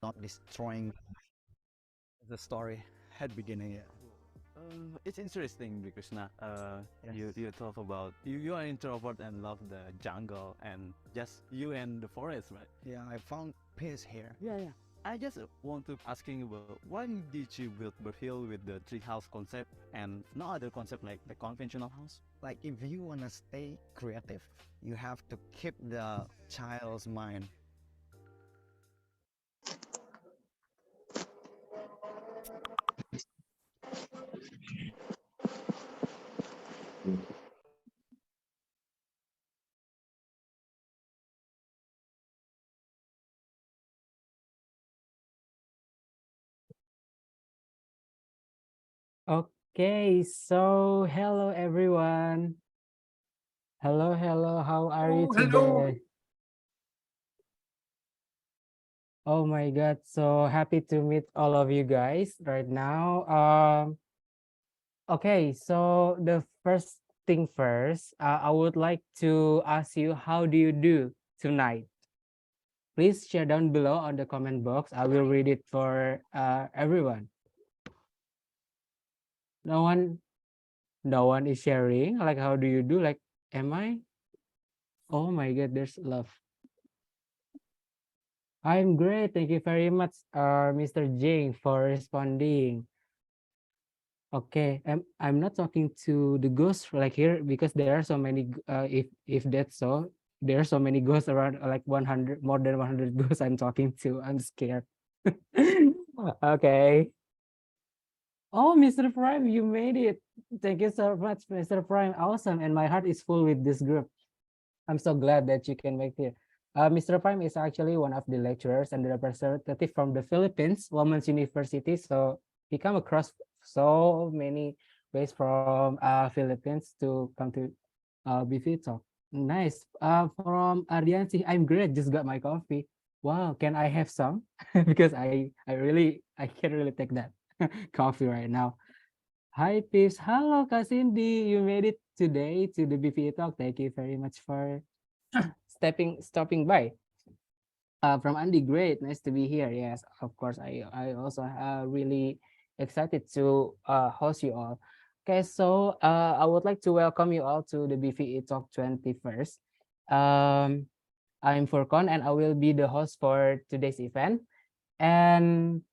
not destroying the story at beginning. Yeah. It's interesting because now Yes. you talk about you are introvert and love the jungle and just you and the forest, right? Yeah, I found peace here. Yeah. I just want to asking about why did you build the hill with the tree house concept and no other concept like the conventional house? Like if you wanna stay creative, you have to keep the child's mind. Okay, so hello everyone. Hello, how are you Oh, hello. today? Oh my God, so happy to meet all of you guys right now. Okay, so the first thing first, I would like to ask you, how do you do tonight? Please share down below on the comment box. I will read it for everyone. No one, no one is sharing. Like, how do you do? Like, am I? Oh my God, there's love. I'm great. Thank you very much, Mr. Jing, for responding. Okay, I'm not talking to the ghosts like here because there are so many. If that's so, there are so many ghosts around, like 100, more than 100 ghosts I'm talking to. I'm scared. Okay. Oh, Mr. Prime, you made it. Thank you so much, Mr. Prime. Awesome, and my heart is full with this group. I'm so glad that you can make it. Mr. Prime is actually one of the lecturers and the representative from the Philippines Women's University. So he come across so many ways from Philippines to come to BV Talk. Nice. From Ariansi, I'm great. Just got my coffee. Wow, can I have some? Because I can't really take that coffee right now. Hi, peeps. Hello, Kak Cindy. You made it today to the BPA Talk. Thank you very much for stopping by. From Andy, great, nice to be here. Yes, of course. I also really excited to host you all. Okay, so I would like to welcome you all to the BVE Talk 21st. Um, I'm Furcon and I will be the host for today's event. And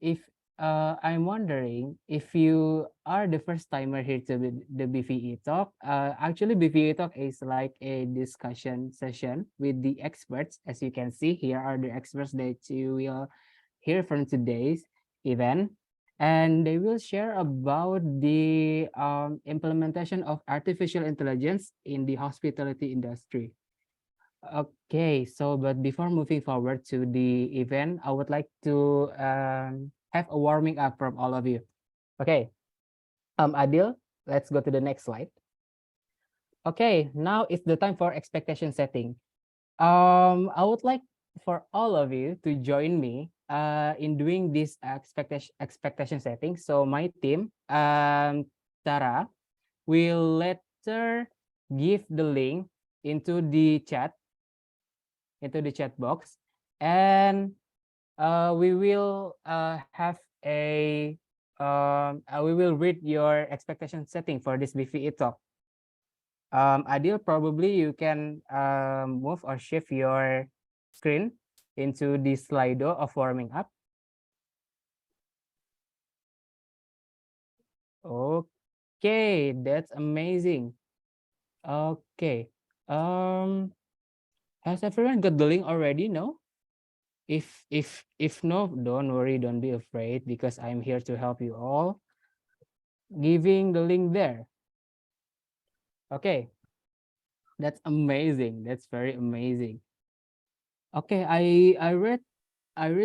if I'm wondering if you are the first timer here to the BVE Talk. Actually, BVE Talk is like a discussion session with the experts. As you can see, here are the experts that you will hear from today's event. And they will share about the implementation of artificial intelligence in the hospitality industry. Okay, so but before moving forward to the event, I would like to have a warming up from all of you. Okay, Adil, let's go to the next slide. Okay, now it's the time for expectation setting. I would like for all of you to join me in doing this expectation setting. So my team, Tara, will later give the link into the chat box, and we will have we will read your expectation setting for this BVE talk. Adil, probably you can move or shift your screen into the Slido of warming up. Okay, that's amazing. Okay. Has everyone got the link already? No? If no, don't worry, don't be afraid because I'm here to help you all. Giving the link there. Okay, that's amazing. That's very amazing. Okay, I read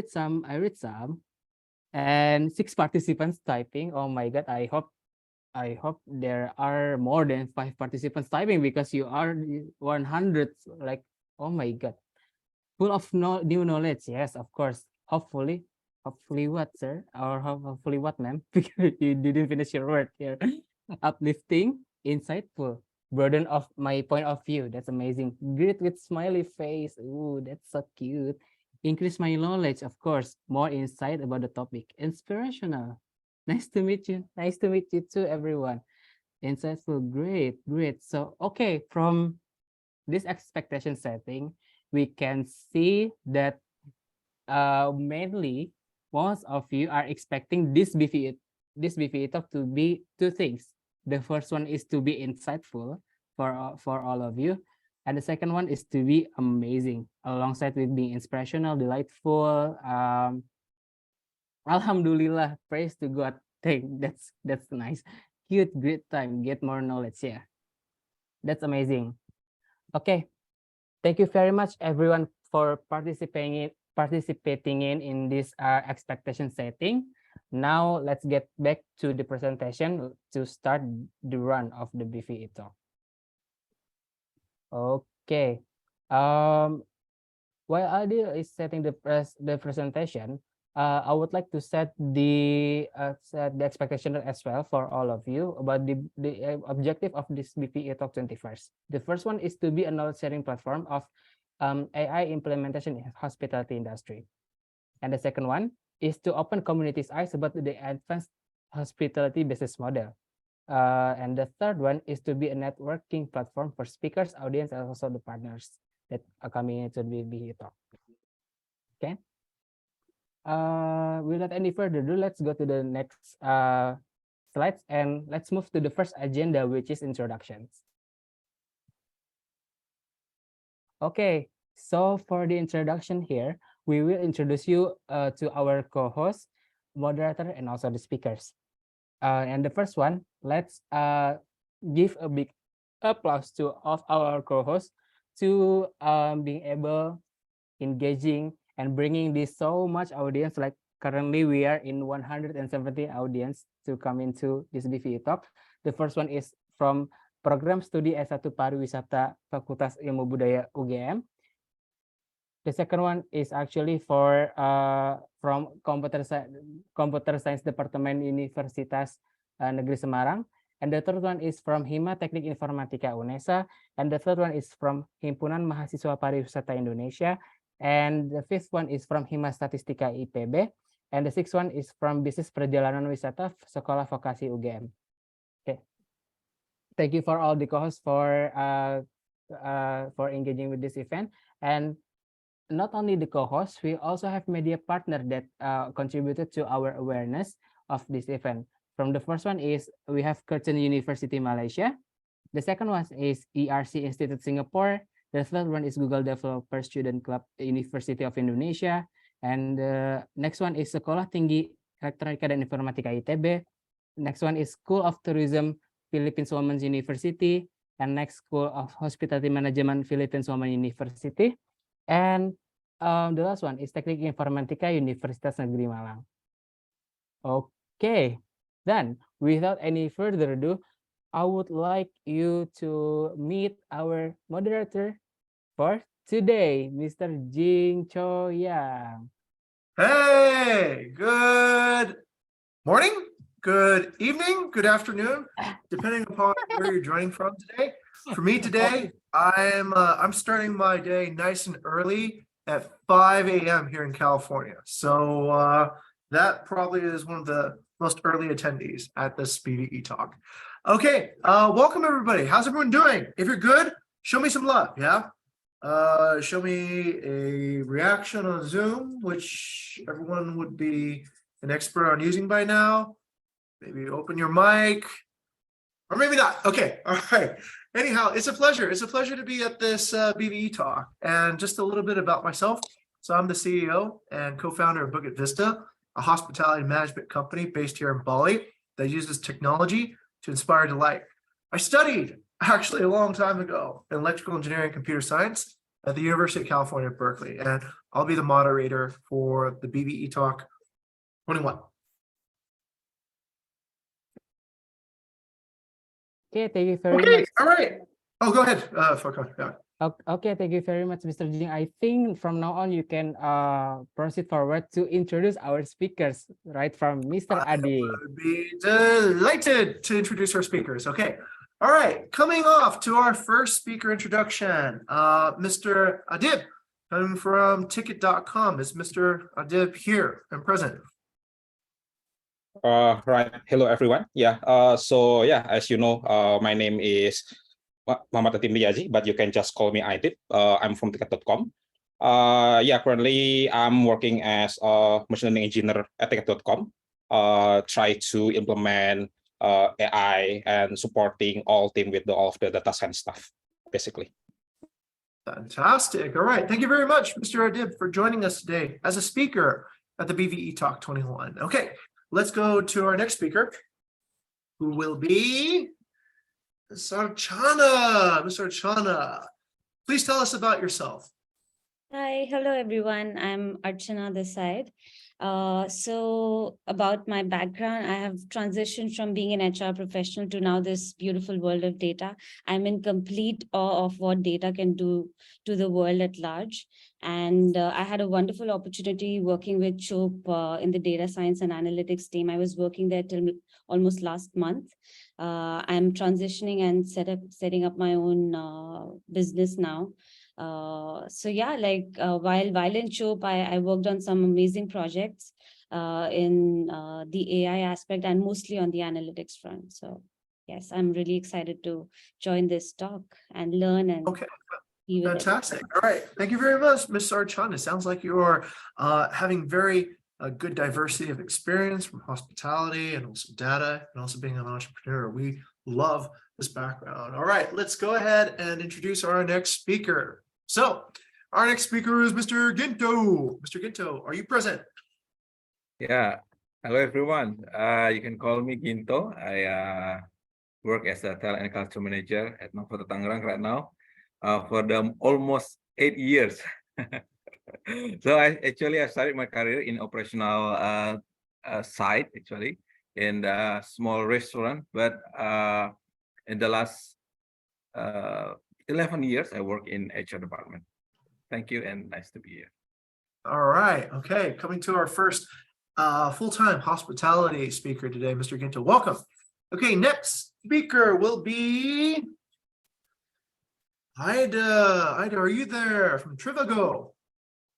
some, and 6 participants typing. Oh my god, I hope there are more than 5 participants typing because you are 100. Like, oh my god, full of new knowledge. Yes, of course. Hopefully what, sir? Or hopefully what, ma'am? Because you didn't finish your word here. Uplifting, insightful, burden of my point of view. That's amazing. Greet with smiley face. Ooh, that's so cute. Increase my knowledge, of course, more insight about the topic. Inspirational. Nice to meet you. Nice to meet you too, everyone. Insightful. Great, great. So, okay, from this expectation setting, we can see that mainly most of you are expecting this BVE talk to be two things. The first one is to be insightful for all of you, and the second one is to be amazing, alongside with being inspirational, delightful. Alhamdulillah, praise to God. That's nice. Cute, great time, get more knowledge. Yeah, that's amazing. Okay, thank you very much, everyone, for participating in this expectation setting. Now let's get back to the presentation to start the run of the BVE talk. Okay. While Adil is setting the presentation, I would like to set the expectation as well for all of you about the objective of this BVE Talk 21st. The first one is to be a knowledge sharing platform of AI implementation in hospitality industry. And the second one is to open community's eyes about the advanced hospitality business model. And the third one is to be a networking platform for speakers, audience, and also the partners that are coming into the BVE Talk. Okay. Without any further ado, let's go to the next slides, and let's move to the first agenda, which is introductions. Okay, so for the introduction here, we will introduce you to our co-host, moderator, and also the speakers. And the first one, let's give a big applause to of our co-host to being able, engaging, and bringing this so much audience. Like currently we are in 170 audience to come into this BVE Talk. The first one is from Program Studi S1 Pariwisata Fakultas Ilmu Budaya UGM. The second one is actually for from Computer Science Department Universitas Negeri Semarang. And the third one is from Hima Teknik Informatika UNESA. And the third one is from Himpunan Mahasiswa Pariwisata Indonesia. And the fifth one is from Hima Statistika IPB. And the sixth one is from Bisnis Perjalanan Wisata Sekolah Vokasi UGM. Okay. Thank you for all the co-hosts for engaging with this event. And not only the co-hosts, we also have media partner that contributed to our awareness of this event. From the first one is we have Curtin University Malaysia. The second one is ERC Institute Singapore. The third one is Google Developer Student Club University of Indonesia. And the next one is Sekolah Tinggi Elektronika dan Informatika ITB. Next one is School of Tourism Philippines Women's University. And next, School of Hospitality Management Philippines Women University. And the last one is Teknik Informatika Universitas Negeri Malang. Okay, then without any further ado, I would like you to meet our moderator for today, Mr. Jing Cho Yang. Hey, good morning, good evening, good afternoon, depending upon where you're joining from today. For me today, I'm starting my day nice and early at 5 a.m. here in California. So that probably is one of the most early attendees at this BVE Talk. Okay, welcome everybody. How's everyone doing? If you're good, show me some love, yeah? Show me a reaction on Zoom, which everyone would be an expert on using by now. Maybe open your mic, or maybe not. Okay, all right. Anyhow, it's a pleasure. It's a pleasure to be at this BVE Talk. And just a little bit about myself. So I'm the CEO and co-founder of Bukit Vista, a hospitality management company based here in Bali that uses technology to inspire delight. I studied actually a long time ago in electrical engineering and computer science at the University of California, Berkeley, and I'll be the moderator for the BVE Talk 21. Okay, thank you very much. All right. Oh, go ahead. Okay, thank you very much, Mr. Jing. I think from now on you can proceed forward to introduce our speakers, right from Mr. Adi. I would be delighted to introduce our speakers. Okay. All right. Coming off to our first speaker introduction, Mr. Adib. Coming from ticket.com is Mr. Adib here and present. Right. Hello, everyone. So as you know, my name is Muhammad Atim Liazi, but you can just call me Adib. I'm from ticket.com. Currently I'm working as a machine learning engineer at ticket.com. Try to implement AI and supporting all team with all of the data science stuff, basically. Fantastic. All right. Thank you very much, Mr. Adib, for joining us today as a speaker at the BVE Talk 21. Okay, let's go to our next speaker, who will be Ms. Archana. Ms. Archana, please tell us about yourself. Hi, hello everyone. I'm Archana this side. So about my background, I have transitioned from being an HR professional to now this beautiful world of data. I'm in complete awe of what data can do to the world at large. And I had a wonderful opportunity working with Chop in the data science and analytics team. I was working there till almost last month. I'm transitioning and setting up my own business now. While in Chop, I worked on some amazing projects in the AI aspect and mostly on the analytics front. So yes, I'm really excited to join this talk and learn and be with Fantastic. All right. Thank you very much, Ms. Archana. It sounds like you're having very good diversity of experience from hospitality and also data and also being an entrepreneur. We love this background. All right, let's go ahead and introduce our next speaker. So our next speaker is Mr. Ginto. Mr. Ginto, are you present? Yeah. Hello, everyone. You can call me Ginto. I work as a talent and culture manager at Novotel Tangerang right now for the almost 8 years. So I started my career in operational side, actually, in a small restaurant. But in the last 11 years, I work in HR department. Thank you, and nice to be here. All right. Okay. Coming to our first full-time hospitality speaker today, Mr. Ginto. Welcome. Okay. Next speaker will be Ida. Ida, are you there from Trivago?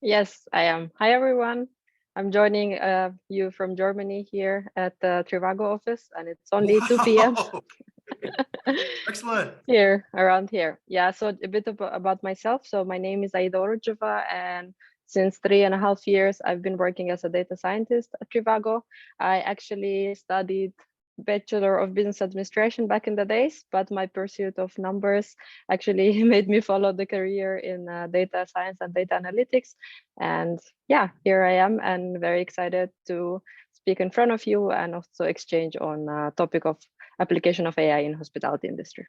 Yes, I am. Hi, everyone. I'm joining you from Germany here at the Trivago office, and it's only 2 p.m. Excellent. Here, around here. Yeah, so a bit about myself. So my name is Aida Orujova, and since 3.5 years, I've been working as a data scientist at Trivago. I actually studied Bachelor of Business Administration back in the days, but my pursuit of numbers actually made me follow the career in data science and data analytics. And yeah, here I am, and very excited to speak in front of you and also exchange on topic of application of AI in hospitality industry.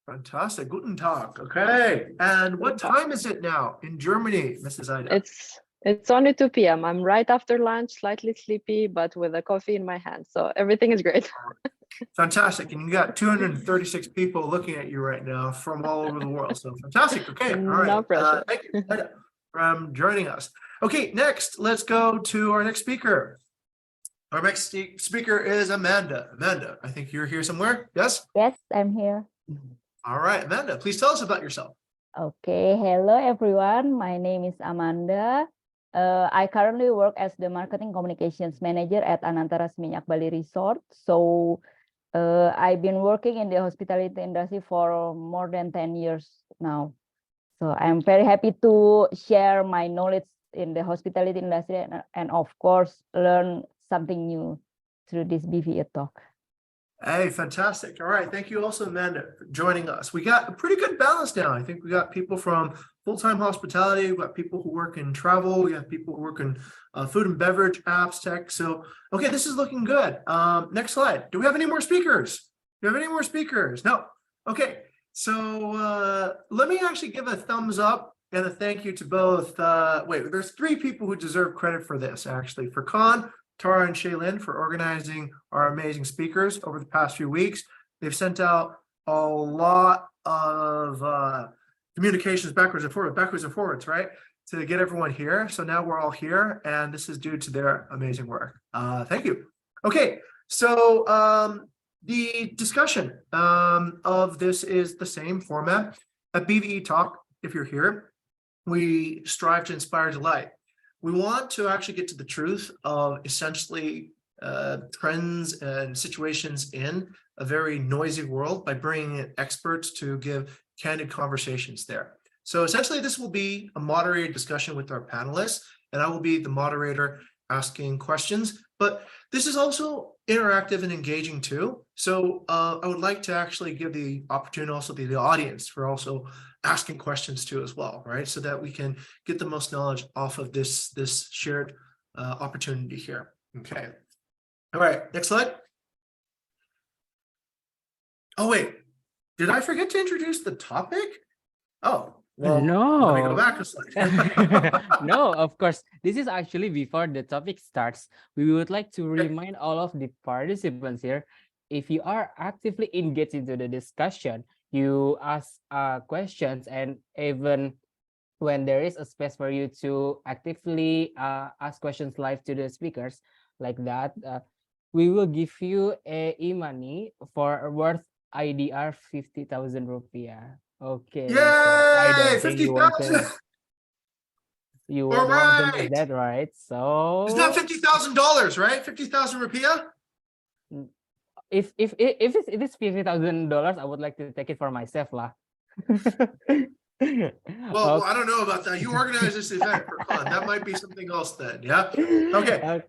Fantastic. Guten Tag. Okay. And what time is it now in Germany, Mrs. Ida? It's only 2 p.m. I'm right after lunch, slightly sleepy, but with a coffee in my hand. So everything is great. Fantastic. And you got 236 people looking at you right now from all over the world. So fantastic. Okay. All right. No pressure. Thank you, Ida, for joining us. Okay. Next, let's go to our next speaker. Our next speaker is Amanda. Amanda, I think you're here somewhere. Yes? Yes, I'm here. All right, Amanda, please tell us about yourself. Okay, hello everyone. My name is Amanda. I currently work as the marketing communications manager at Anantaras Minyak Bali Resort. So I've been working in the hospitality industry for more than 10 years now. So I'm very happy to share my knowledge in the hospitality industry and of course, learn something new through this BVE talk. Hey, fantastic. All right. Thank you also, Amanda, for joining us. We got a pretty good balance now. I think we got people from full-time hospitality. We got people who work in travel. We have people who work in food and beverage, apps, tech. So, okay, this is looking good. Next slide. Do we have any more speakers? Do we have any more speakers? No. Okay. So let me actually give a thumbs up and a thank you to both. There's 3 people who deserve credit for this, actually. For Khan, Tara, and Shaylin for organizing our amazing speakers over the past few weeks. They've sent out a lot of communications backwards and forwards, right? To get everyone here. So now we're all here, and this is due to their amazing work. Thank you. Okay, so the discussion of this is the same format at BVE Talk. If you're here, we strive to inspire delight. We want to actually get to the truth of essentially trends and situations in a very noisy world by bringing in experts to give candid conversations there. So essentially, this will be a moderated discussion with our panelists, and I will be the moderator asking questions. But this is also interactive and engaging too. So I would like to actually give the opportunity also to the audience for also asking questions too as well, right? So that we can get the most knowledge off of this shared opportunity here. Okay. All right, next slide. Oh, wait, did I forget to introduce the topic? Oh, well, let me go No. back a slide. No, of course. This is actually before the topic starts. We would like to remind all of the participants here, if you are actively engaged into the discussion, you ask questions, and even when there is a space for you to actively ask questions live to the speakers like that, we will give you a e-money for worth IDR 50,000 rupiah. Okay. So I Yay! don't think you want 50,000. to. You All would want to right. make that, right? So It's not $50,000, right? 50,000 rupiah. if it is $50,000, I would like to take it for myself, lah. Well, I don't know about that. You organize this event for fun. That might be something else then. Yeah. Okay.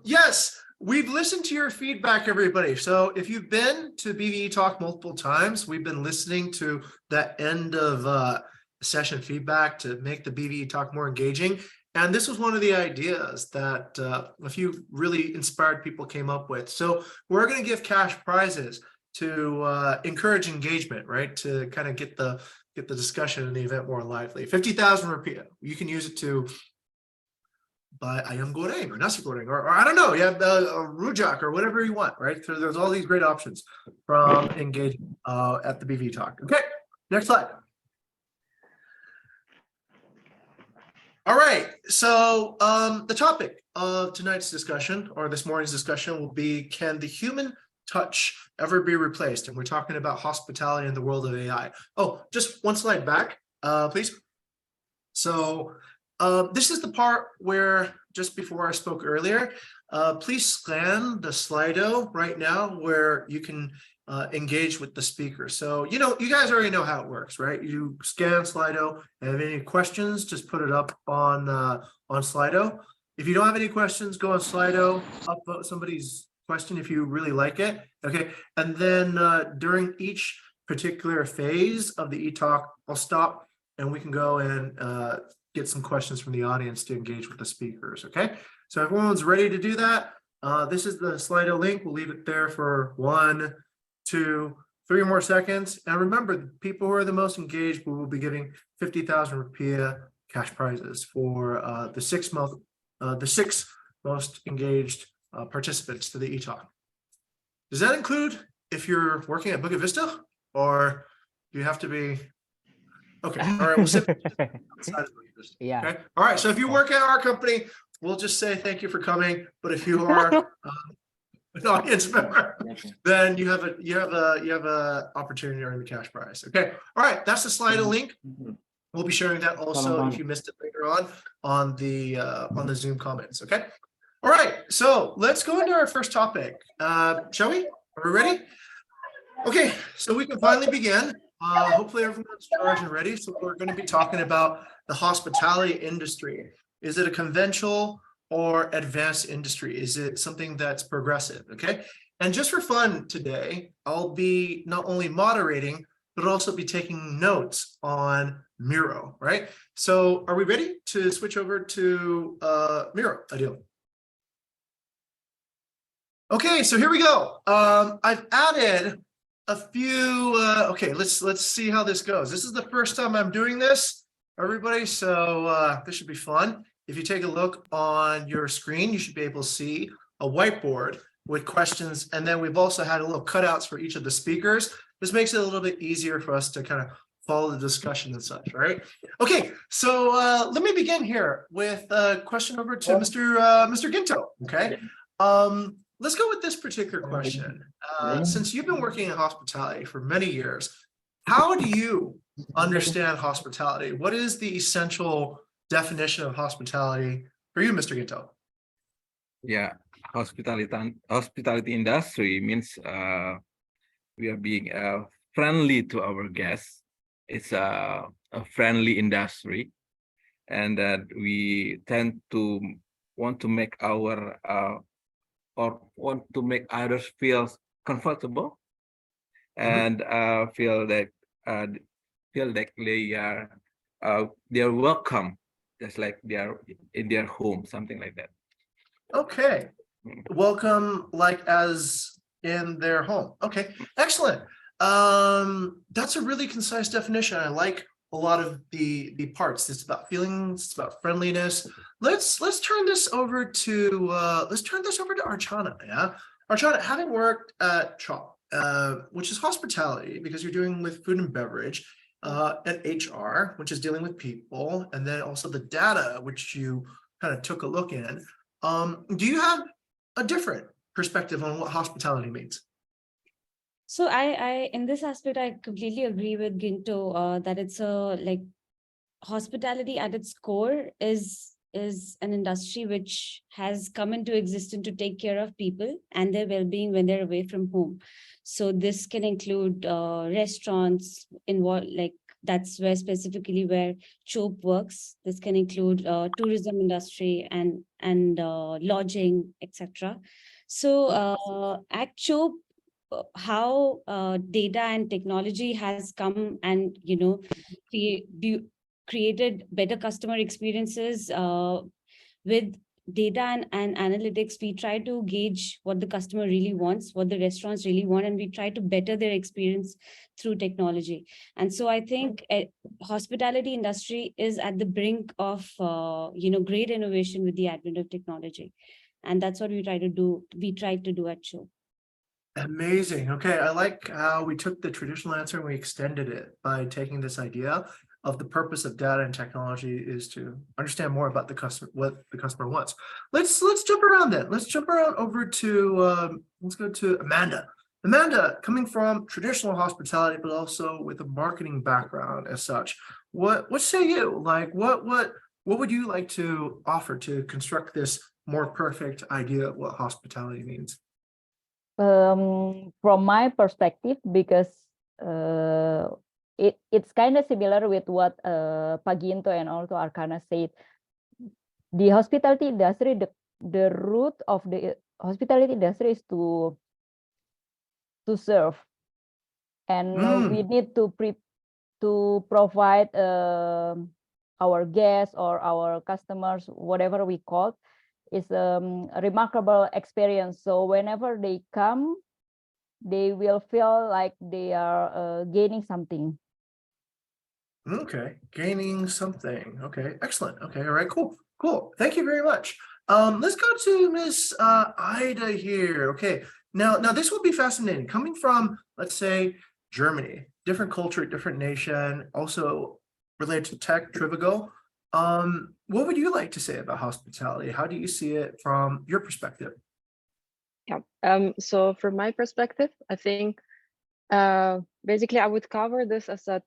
Yes, we've listened to your feedback, everybody. So if you've been to BVE Talk multiple times, we've been listening to that end of session feedback to make the BVE Talk more engaging. And this was one of the ideas that a few really inspired people came up with. So we're going to give cash prizes to encourage engagement, right? To kind of get the discussion in the event more lively. 50,000 rupiah. You can use it to buy ayam goreng or nasi goreng, or I don't know. You have a rujak or whatever you want, right? So there's all these great options from engagement at the BV Talk. Okay, next slide. All right, so the topic of tonight's discussion, or this morning's discussion, will be, can the human touch ever be replaced? And we're talking about hospitality in the world of AI. Oh, just one slide back, please. So this is the part where, just before I spoke earlier, please scan the Slido right now where you can engage with the speaker. So, you know, you guys already know how it works, right? You scan Slido, and if any questions, just put it up on Slido. If you don't have any questions, go on Slido, upvote somebody's question if you really like it. Okay, and then during each particular phase of the e-talk, I'll stop and we can go and get some questions from the audience to engage with the speakers. Okay, so everyone's ready to do that. This is the Slido link. We'll leave it there for 1, 2, 3 more seconds. And remember, the people who are the most engaged, we will be giving 50,000 rupiah cash prizes for the 6 most engaged participants to the e-talk. Does that include if you're working at Bukit Vista, or do you have to be? Okay, all right, we'll sit outside of Bukit Vista. Yeah. Okay, all right. So if you work at our company, we'll just say thank you for coming. But if you are an audience member, then you have a opportunity to earn the cash prize. Okay, all right. That's the Slido link. We'll be sharing that also if you missed it later on the Zoom comments. Okay. All right, so let's go into our first topic. Shall we? Are we ready? Okay, so we can finally begin. Hopefully everyone's charged and ready. So we're going to be talking about the hospitality industry. Is it a conventional or advanced industry? Is it something that's progressive? Okay, and just for fun today, I'll be not only moderating, but also be taking notes on Miro, right? So are we ready to switch over to Miro, Adil? Okay, so here we go. I've added a few, okay, let's see how this goes. This is the first time I'm doing this, everybody, so this should be fun. If you take a look on your screen, you should be able to see a whiteboard with questions, and then we've also had a little cutouts for each of the speakers. This makes it a little bit easier for us to kind of follow the discussion and such, right? Okay, so let me begin here with a question over to Mr. Ginto, okay? Let's go with this particular question. Since you've been working in hospitality for many years, how do you understand hospitality. What is the essential definition of hospitality for you, Mr. Ginto? Yeah, hospitality industry means we are being friendly to our guests. It's a friendly industry, and that we tend to want to make our or want to make others feel comfortable and feel that they are welcome, just like they are in their home, something like that. Okay. Welcome, like as in their home. Okay, excellent. That's a really concise definition. I like a lot of the parts. It's about feelings, it's about friendliness. Let's turn this over to Archana. Yeah, Archana, having worked at CHOP, which is hospitality, because you're doing with food and beverage, and HR, which is dealing with people, and then also the data, which you kind of took a look in. Do you have a different perspective on what hospitality means? So I in this aspect, I completely agree with Ginto that it's like hospitality at its core is an industry which has come into existence to take care of people and their well-being when they're away from home. So this can include restaurants, like that's where specifically where CHOP works. This can include tourism industry and lodging, etc. So at CHOP, how data and technology has come and created better customer experiences with data and analytics. We try to gauge what the customer really wants, what the restaurants really want, and we try to better their experience through technology. And so I think hospitality industry is at the brink of great innovation with the advent of technology, and that's what we try to do at CHOP. Amazing. Okay, I like how we took the traditional answer and we extended it by taking this idea of the purpose of data and technology is to understand more about the customer, what the customer wants. Let's jump around then. Let's jump around over to let's go to Amanda. Amanda, coming from traditional hospitality, but also with a marketing background as such, what say you? Like what would you like to offer to construct this more perfect idea of what hospitality means? From my perspective, because it's kind of similar with what Paginto and also Arcana said. The hospitality industry, the root of the hospitality industry is to serve, and we need to provide our guests or our customers, whatever we call, is a remarkable experience. So whenever they come, they will feel like they are gaining something. Okay, gaining something. Okay, excellent. Okay, all right, cool. Thank you very much. Let's go to Miss Ida here. Okay, now this will be fascinating. Coming from, let's say, Germany, different culture, different nation, also related to tech, Trivago. What would you like to say about hospitality? How do you see it from your perspective? Yeah. So from my perspective, I think basically I would cover this as a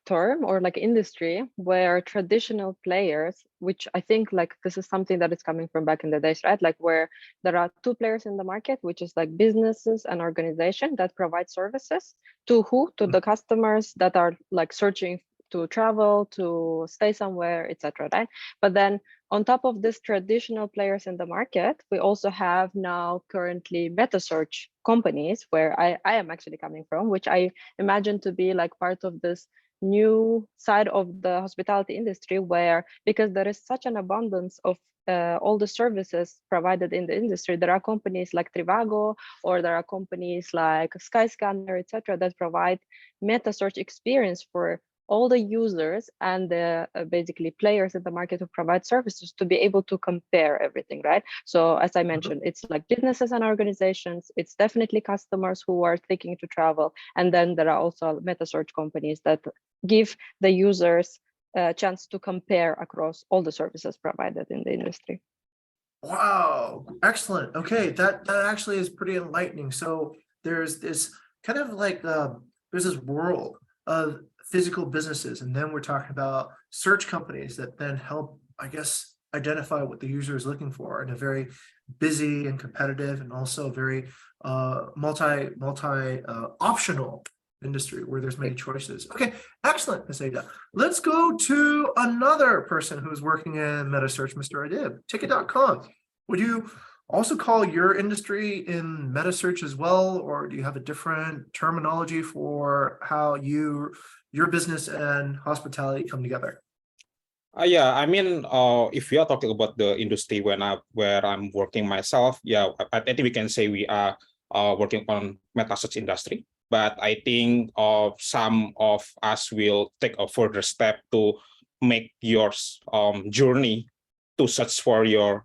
term or industry where traditional players, which I think this is something that is coming from back in the days, right? Like where there are two players in the market, which is like businesses and organization that provide services to who? To the customers that are searching to travel, to stay somewhere, etc. Right? But then on top of this traditional players in the market, we also have now currently meta search companies where I am actually coming from, which I imagine to be part of this new side of the hospitality industry, where because there is such an abundance of all the services provided in the industry, there are companies like Trivago, or there are companies like Skyscanner, etc., that provide meta search experience for all the users and the basically players in the market who provide services to be able to compare everything, right? So as I mentioned, it's like businesses and organizations, it's definitely customers who are thinking to travel. And then there are also meta search companies that give the users a chance to compare across all the services provided in the industry. Wow, excellent. Okay, that actually is pretty enlightening. So there's this kind of there's this world of physical businesses, and then we're talking about search companies that then help, I guess, identify what the user is looking for in a very busy and competitive and also very multi optional industry where there's many choices. Okay, excellent, Ms. Ada. Let's go to another person who's working in meta search, Mr. Adib, ticket.com. Would you also call your industry in meta search as well, or do you have a different terminology for how your business and hospitality come together? Yeah, I mean, if we are talking about the industry where I'm working myself, yeah, I think we can say we are working on meta search industry. But I think some of us will take a further step to make your journey to search for your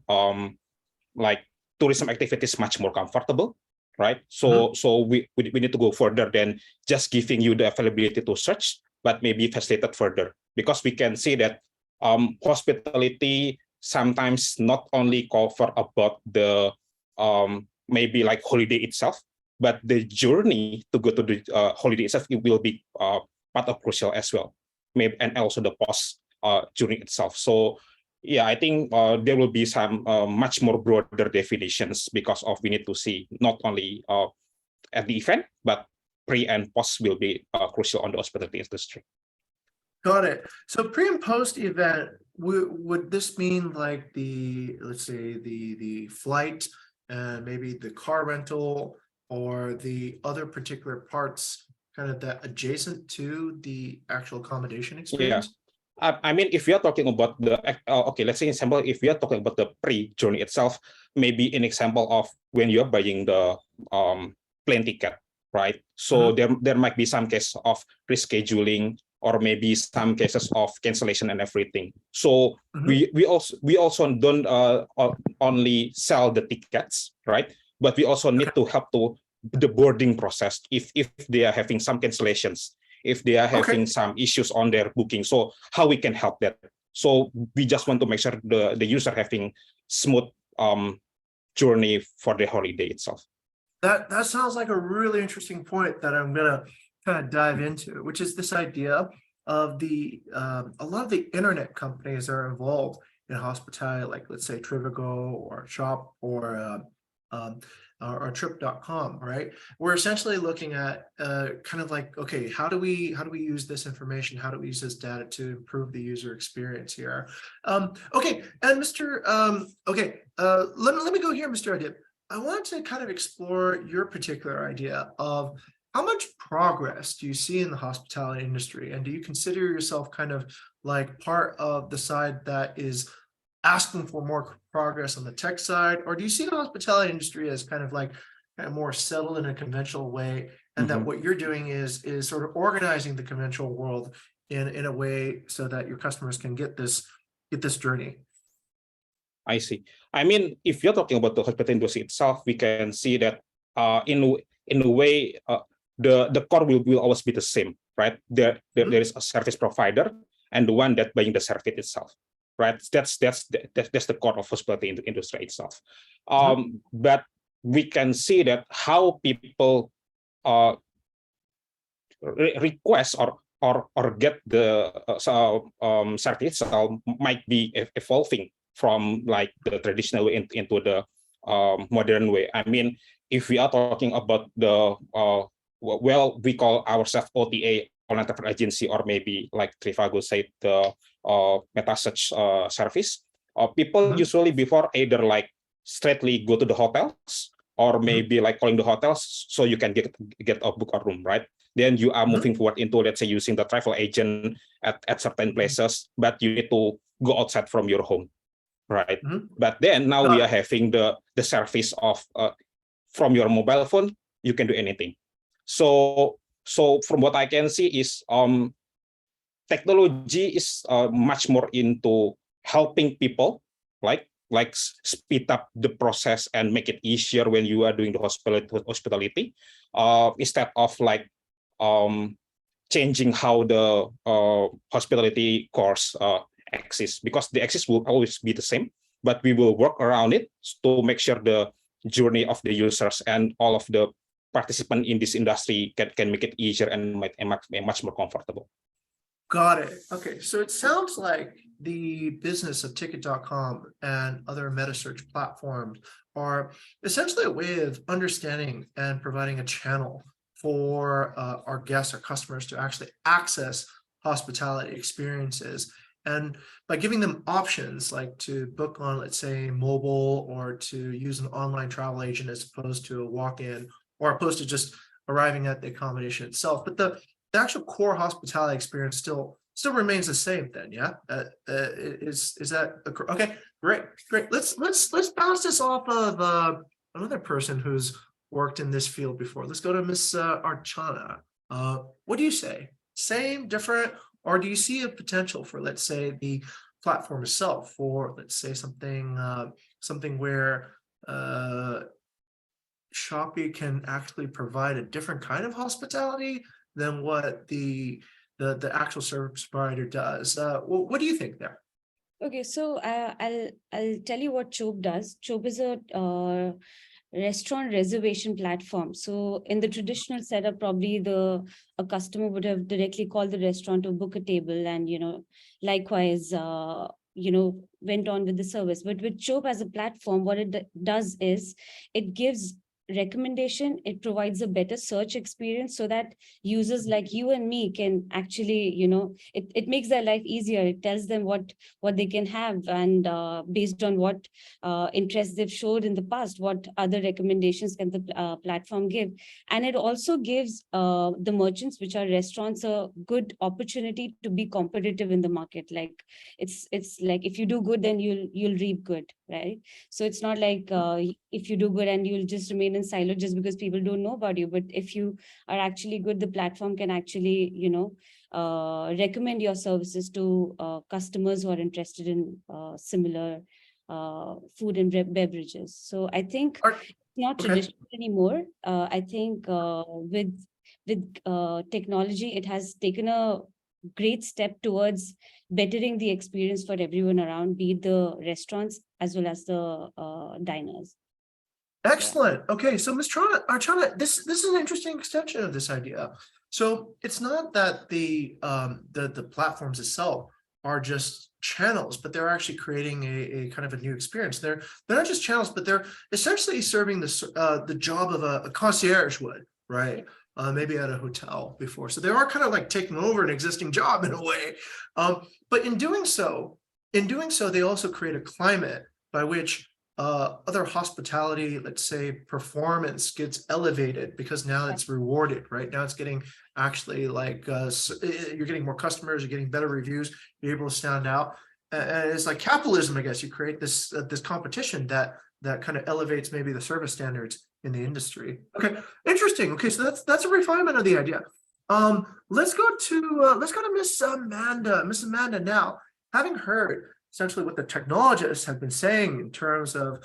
like tourism activities much more comfortable, right? So we need to go further than just giving you the availability to search, but maybe facilitate further, because we can see that hospitality sometimes not only cover about the maybe like holiday itself, but the journey to go to the holiday itself, it will be part of crucial as well, maybe, and also the post journey itself. So yeah, I think there will be some much more broader definitions, because of we need to see not only at the event, but pre and post will be crucial on the hospitality industry. Got it. So pre and post event, would this mean like the, let's say the flight and maybe the car rental or the other particular parts kind of that adjacent to the actual accommodation experience? Yeah. I mean, if we are talking about the, okay, let's say example, if we are talking about the pre-journey itself, maybe an example of when you're buying the plane ticket, right? So there might be some case of rescheduling, or maybe some cases of cancellation and everything. So we also don't only sell the tickets, right? But we also need to help to the boarding process if they are having some cancellations, if they are having some issues on their booking. So how we can help that? So we just want to make sure the user having smooth journey for the holiday itself. That sounds like a really interesting point that I'm gonna kind of dive into, which is this idea of the a lot of the internet companies are involved in hospitality, like let's say Trivago or Shop or trip.com, right? We're essentially looking at kind of like, okay, how do we use this information? How do we use this data to improve the user experience here? Okay, and Mr. Let me go here, Mr. Adib. I want to kind of explore your particular idea of how much progress do you see in the hospitality industry, and do you consider yourself kind of like part of the side that is asking for more progress on the tech side, or do you see the hospitality industry as kind of like more settled in a conventional way, and that what you're doing is sort of organizing the conventional world in a way so that your customers can get this journey? I see. I mean, if you're talking about the hospitality industry itself, we can see that in a way the core will always be the same, right? There is a service provider and the one that buying the service itself, right? That's the core of hospitality industry itself. But we can see that how people request or get the service itself might be evolving from like the traditional way into the modern way. I mean, if we are talking about the well, we call ourselves OTA, online travel agency, or maybe like Trivago said, the meta search service. People usually before either like straightly go to the hotels, or maybe like calling the hotels so you can get a book a room, right? Then you are moving forward into, let's say, using the travel agent at certain places, but you need to go outside from your home, right? But then now we are having the service of from your mobile phone, you can do anything. So from what I can see is technology is much more into helping people, like speed up the process and make it easier when you are doing the hospitality, instead of like changing how the hospitality course exists, because the access will always be the same, but we will work around it to make sure the journey of the users and all of the participants in this industry can make it easier and much more comfortable. Got it. Okay, so it sounds like the business of ticket.com and other meta search platforms are essentially a way of understanding and providing a channel for our guests, our customers to actually access hospitality experiences. And by giving them options like to book on, let's say, mobile, or to use an online travel agent as opposed to a walk-in, or opposed to just arriving at the accommodation itself. But the actual core hospitality experience still remains the same then, yeah? Is that okay? Great. Let's bounce this off of another person who's worked in this field before. Let's go to Miss Archana. What do you say? Same, different, or do you see a potential for, let's say, the platform itself, for, let's say, something where Shopee can actually provide a different kind of hospitality than what the actual service provider does? What do you think there? Okay, so I'll tell you what Chope does. Chope is a restaurant reservation platform. So in the traditional setup, probably a customer would have directly called the restaurant to book a table, and likewise went on with the service. But with Chope as a platform, what it does is it gives recommendation. It provides a better search experience so that users like you and me can actually, it makes their life easier. It tells them what they can have, and based on what interests they've showed in the past, what other recommendations can the platform give. And it also gives the merchants, which are restaurants, a good opportunity to be competitive in the market. Like it's like, if you do good, then you'll reap good, right? So it's not like if you do good and you'll just remain in silo just because people don't know about you. But if you are actually good, the platform can actually, recommend your services to customers who are interested in similar food and beverages. So I think it's not traditional anymore. I think with technology, it has taken a great step towards bettering the experience for everyone around, be it the restaurants as well as the diners. Excellent. Okay, so Ms. Archana, this is an interesting extension of this idea. So it's not that the platforms itself are just channels, but they're actually creating a kind of a new experience. They're not just channels, but they're essentially serving the job of a concierge would, right? Maybe at a hotel before. So they are kind of like taking over an existing job in a way. But in doing so, they also create a climate by which other hospitality, let's say, performance gets elevated, because now it's rewarded, right? Now it's getting actually like you're getting more customers, you're getting better reviews, you're able to stand out. And it's like capitalism, I guess. You create this competition that kind of elevates maybe the service standards in the industry. Okay, interesting. Okay, so that's a refinement of the idea. Let's go to Miss Amanda. Miss Amanda, now, having heard essentially what the technologists have been saying in terms of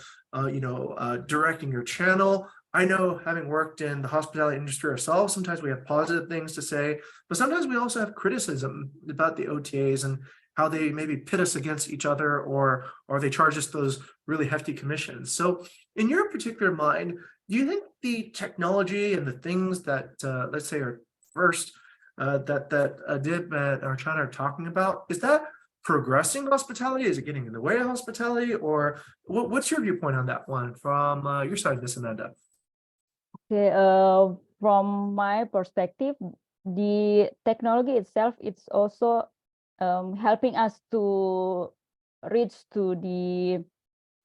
directing your channel. I know, having worked in the hospitality industry ourselves, sometimes we have positive things to say, but sometimes we also have criticism about the OTAs and how they maybe pit us against each other, or they charge us those really hefty commissions. So in your particular mind, do you think the technology and the things that let's say are first that Adib and Archana are talking about, is that progressing hospitality? Is it getting in the way of hospitality? Or what's your viewpoint on that one from your side, Miss Amanda? Okay, from my perspective, the technology itself, it's also helping us to reach to the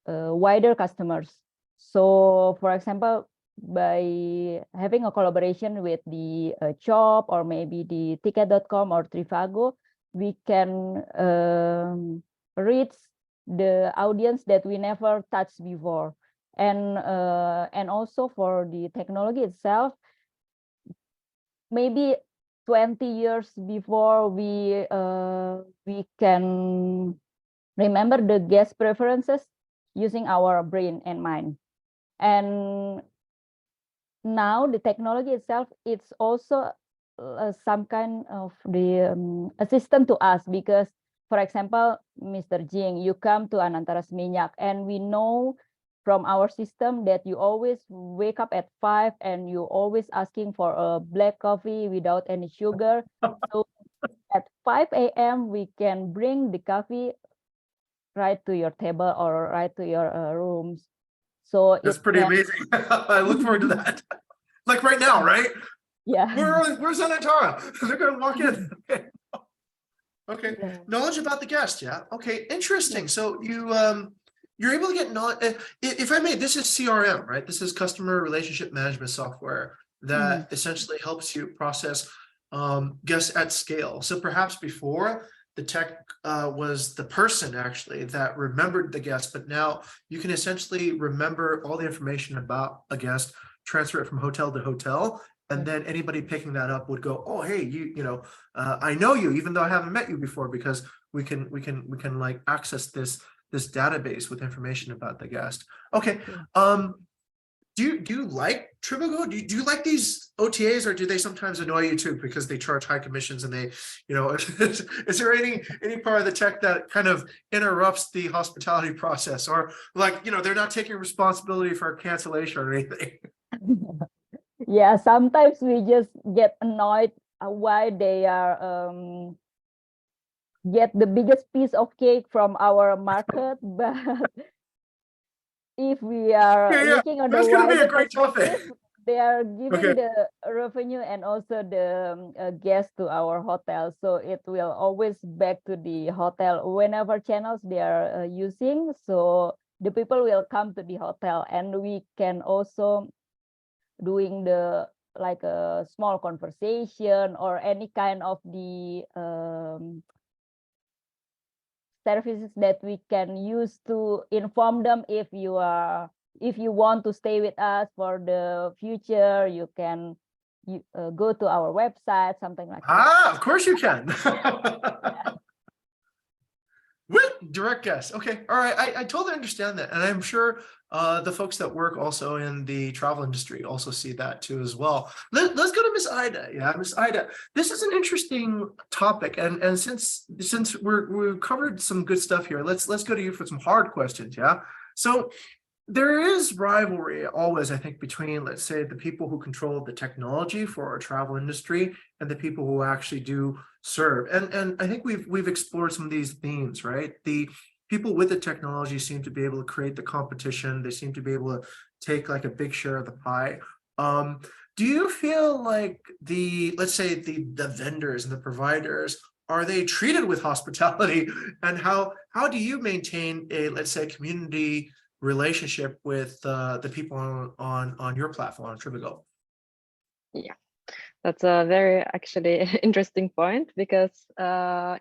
wider customers. So, for example, by having a collaboration with the Chop, or maybe the ticket.com or Trivago, we can reach the audience that we never touched before. And also for the technology itself, maybe 20 years before we can remember the guest preferences using our brain and mind. And now the technology itself, it's also some kind of the assistant to us, because, for example, Mr. Jing, you come to Anantara Seminyak, and we know from our system that you always wake up at 5 and you always asking for a black coffee without any sugar. So at 5 a.m. we can bring the coffee right to your table or right to your rooms. So That's it pretty can, amazing. I look forward to that. Like right now, right? yeah. Where's Anantara? They're gonna walk in. Okay. Yeah. Knowledge about the guest. Yeah. Okay. Interesting. So you're able to get if I may, this is CRM, right? This is customer relationship management software that essentially helps you process guests at scale. So perhaps before the tech was the person actually that remembered the guest, but now you can essentially remember all the information about a guest, transfer it from hotel to hotel, and then anybody picking that up would go, oh, hey, I know you, even though I haven't met you before, because we can like access this database with information about the guest. Okay. Do you like Trivago? Do you like these OTAs, or do they sometimes annoy you too because they charge high commissions and they, is there any part of the tech that kind of interrupts the hospitality process, or like, they're not taking responsibility for a cancellation or anything? Yeah, sometimes we just get annoyed why they are get the biggest piece of cake from our market, but if we are looking on the That's gonna be a wider great topic. perspective, they are giving Okay. the revenue and also the guests to our hotel, so it will always back to the hotel whenever channels they are using. So the people will come to the hotel, and we can also doing the like a small conversation or any kind of the services that we can use to inform them if you want to stay with us for the future, you can go to our website, something like that. Of course you can. With direct guests. Okay. All right. I totally understand that. And I'm sure the folks that work also in the travel industry also see that too as well. Let's go to Miss Ida. Yeah, Miss Ida. This is an interesting topic. And since we've covered some good stuff here, let's go to you for some hard questions. Yeah. So there is rivalry always, I think, between, let's say, the people who control the technology for our travel industry and the people who actually do serve. And I think we've explored some of these themes, right? The people with the technology seem to be able to create the competition. They seem to be able to take like a big share of the pie. Do you feel like let's say the vendors and the providers, are they treated with hospitality? And how do you maintain a, let's say, community relationship with the people on your platform on Trivago? Yeah, that's a very actually interesting point, because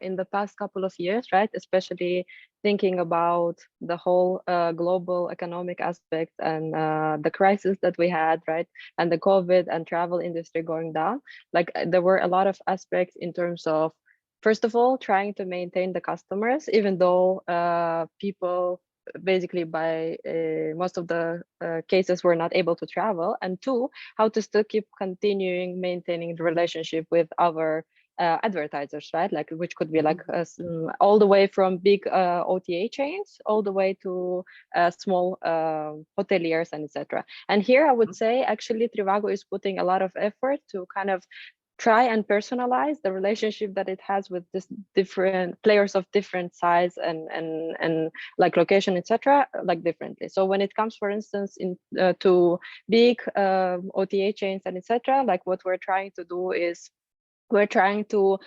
in the past couple of years, right, especially thinking about the whole global economic aspect and the crisis that we had, right, and the COVID and travel industry going down, like there were a lot of aspects in terms of, first of all, trying to maintain the customers, even though people basically by most of the cases were not able to travel, and two, how to still keep continuing maintaining the relationship with our advertisers, right? Like, which could be like all the way from big OTA chains all the way to small hoteliers and etc. And here I would say actually Trivago is putting a lot of effort to kind of try and personalize the relationship that it has with this different players of different size and like location, etc., like differently. So when it comes, for instance, to big OTA chains and etc., like what we're trying to do is we're trying to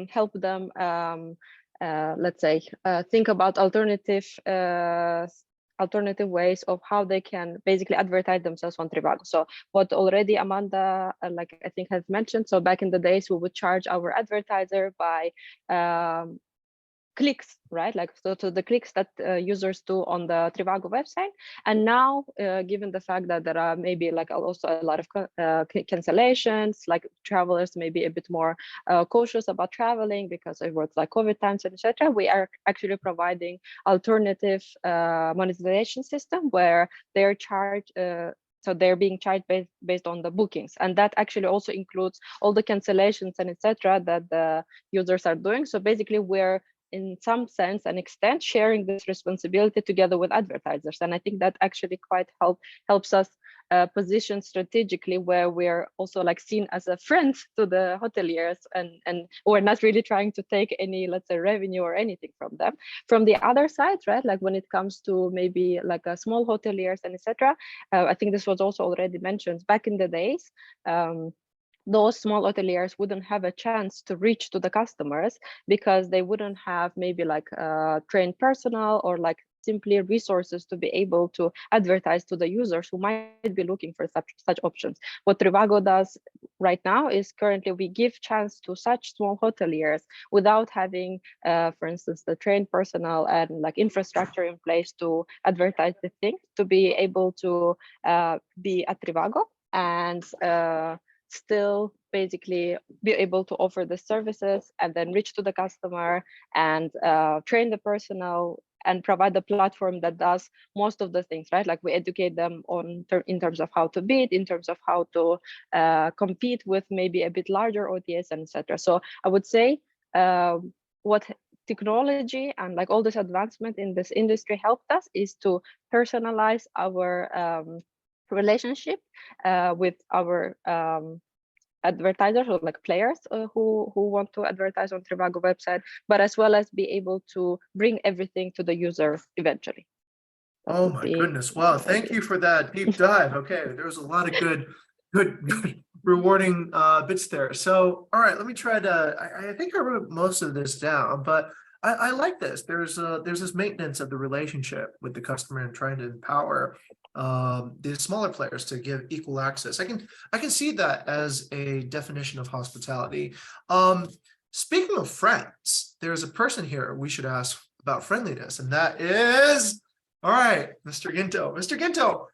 help them let's say think about alternative ways of how they can basically advertise themselves on Trivago. So what already Amanda, like I think has mentioned, so back in the days, we would charge our advertiser by clicks, right? Like, so to the clicks that users do on the Trivago website. And now, given the fact that there are maybe like also a lot of cancellations, like travelers may be a bit more cautious about traveling because it was like COVID times, etc. We are actually providing alternative monetization system where they're charged. So they're being charged based on the bookings, and that actually also includes all the cancellations and etc. that the users are doing. So basically, we're in some sense and extent, sharing this responsibility together with advertisers. And I think that actually quite helps us position strategically, where we're also like seen as a friend to the hoteliers, and we're not really trying to take any, let's say, revenue or anything from them. From the other side, right, like when it comes to maybe like a small hoteliers and etc., I think this was also already mentioned back in the days. Those small hoteliers wouldn't have a chance to reach to the customers because they wouldn't have maybe like trained personnel or like simply resources to be able to advertise to the users who might be looking for such options. What Trivago does right now is currently we give chance to such small hoteliers without having, for instance, the trained personnel and like infrastructure in place to advertise the thing, to be able to be at Trivago and still basically be able to offer the services and then reach to the customer and train the personnel and provide the platform that does most of the things, right? Like we educate them on in terms of how to bid, in terms of how to compete with maybe a bit larger OTAs and etc. So I would say what technology and like all this advancement in this industry helped us is to personalize our relationship with our advertisers or like players who want to advertise on Trivago website, but as well as be able to bring everything to the user eventually. That Oh would my be goodness. Wow. Thank you for that deep dive. Okay. There was a lot of good rewarding bits there. So, all right, let me try to, I think I wrote most of this down, but I like this. There's this maintenance of the relationship with the customer and trying to empower the smaller players to give equal access. I can see that as a definition of hospitality. Speaking of friends, there's a person here we should ask about friendliness, and that is, all right, Mr. Ginto. Mr. Ginto,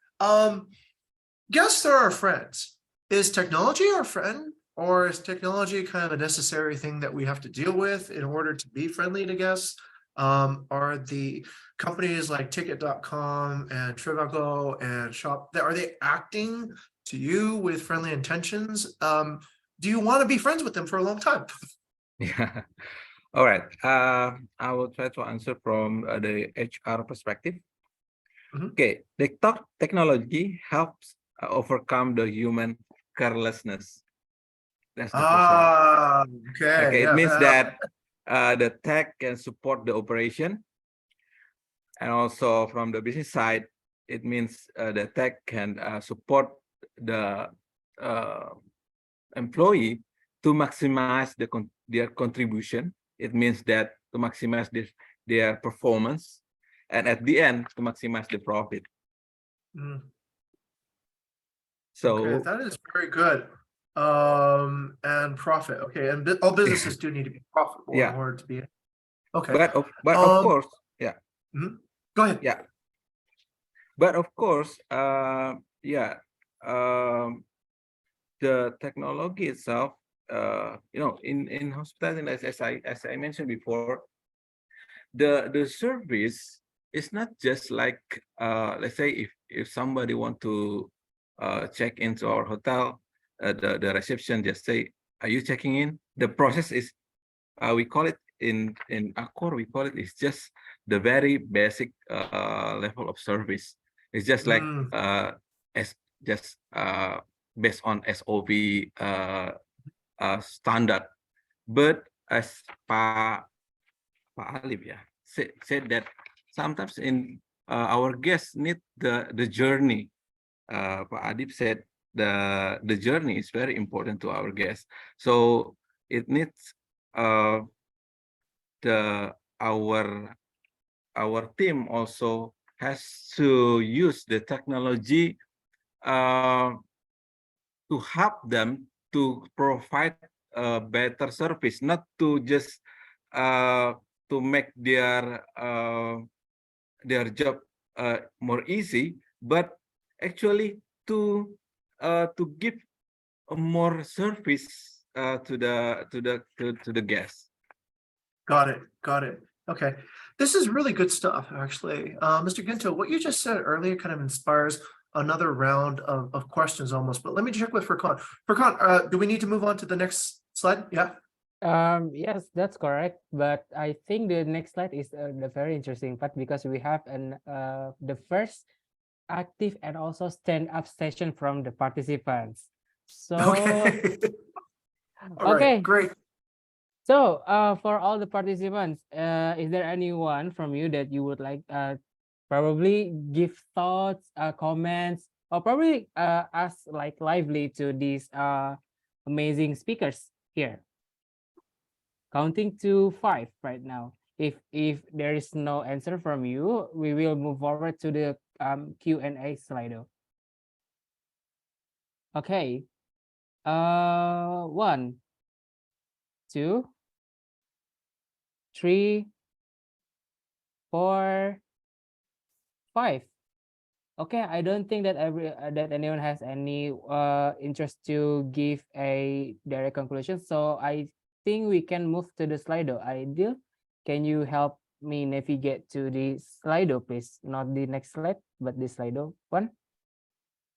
guests are our friends. Is technology our friend, or is technology kind of a necessary thing that we have to deal with in order to be friendly to guests? Are the companies like Ticket.com and Trivago and Shop, are they acting to you with friendly intentions? Do you want to be friends with them for a long time? Yeah. All right. I will try to answer from the HR perspective. Okay. The technology helps overcome the human carelessness. That's the first one. Okay. It means that the tech can support the operation, and also from the business side, it means the tech can support the employee to maximize their contribution. It means that to maximize their performance, and at the end to maximize the profit. So okay, that is very good. And profit. Okay, and all businesses do need to be profitable in order to be. Okay, but of course, Go ahead. Yeah, but of course, the technology itself, in hospitality, as I mentioned before, the service is not just like let's say if somebody want to check into our hotel, the reception just say, "Are you checking in?" The process is we call it in Accor, we call it, it's just the very basic level of service. It's just like based on SOP standard. But as Pak Alif said that sometimes in our guests need the journey. Pak Adib said the journey is very important to our guests. So it needs our team also has to use the technology to help them to provide a better service, not to just to make their job more easy, but actually to give a more service to the guests. Got it. Okay, this is really good stuff, actually. Mr. Ginto, what you just said earlier kind of inspires another round of questions almost, but let me check with Furkan. Furkan, do we need to move on to the next slide? Yeah. Yes, that's correct. But I think the next slide is the very interesting part because we have the first active and also stand up session from the participants. So Okay. All right, okay, great. so for all the participants, is there anyone from you that you would like probably give thoughts, comments, or probably ask like lively to these amazing speakers here? Counting to 5 right now. If there is no answer from you, we will move forward to the Q&A Slido. Okay. 1, 2, 3, 4, 5. Okay, I don't think that that anyone has any interest to give a direct conclusion. So I think we can move to the Slido. Ideal, can you help me navigate to the Slido, please? Not the next slide, but the Slido one.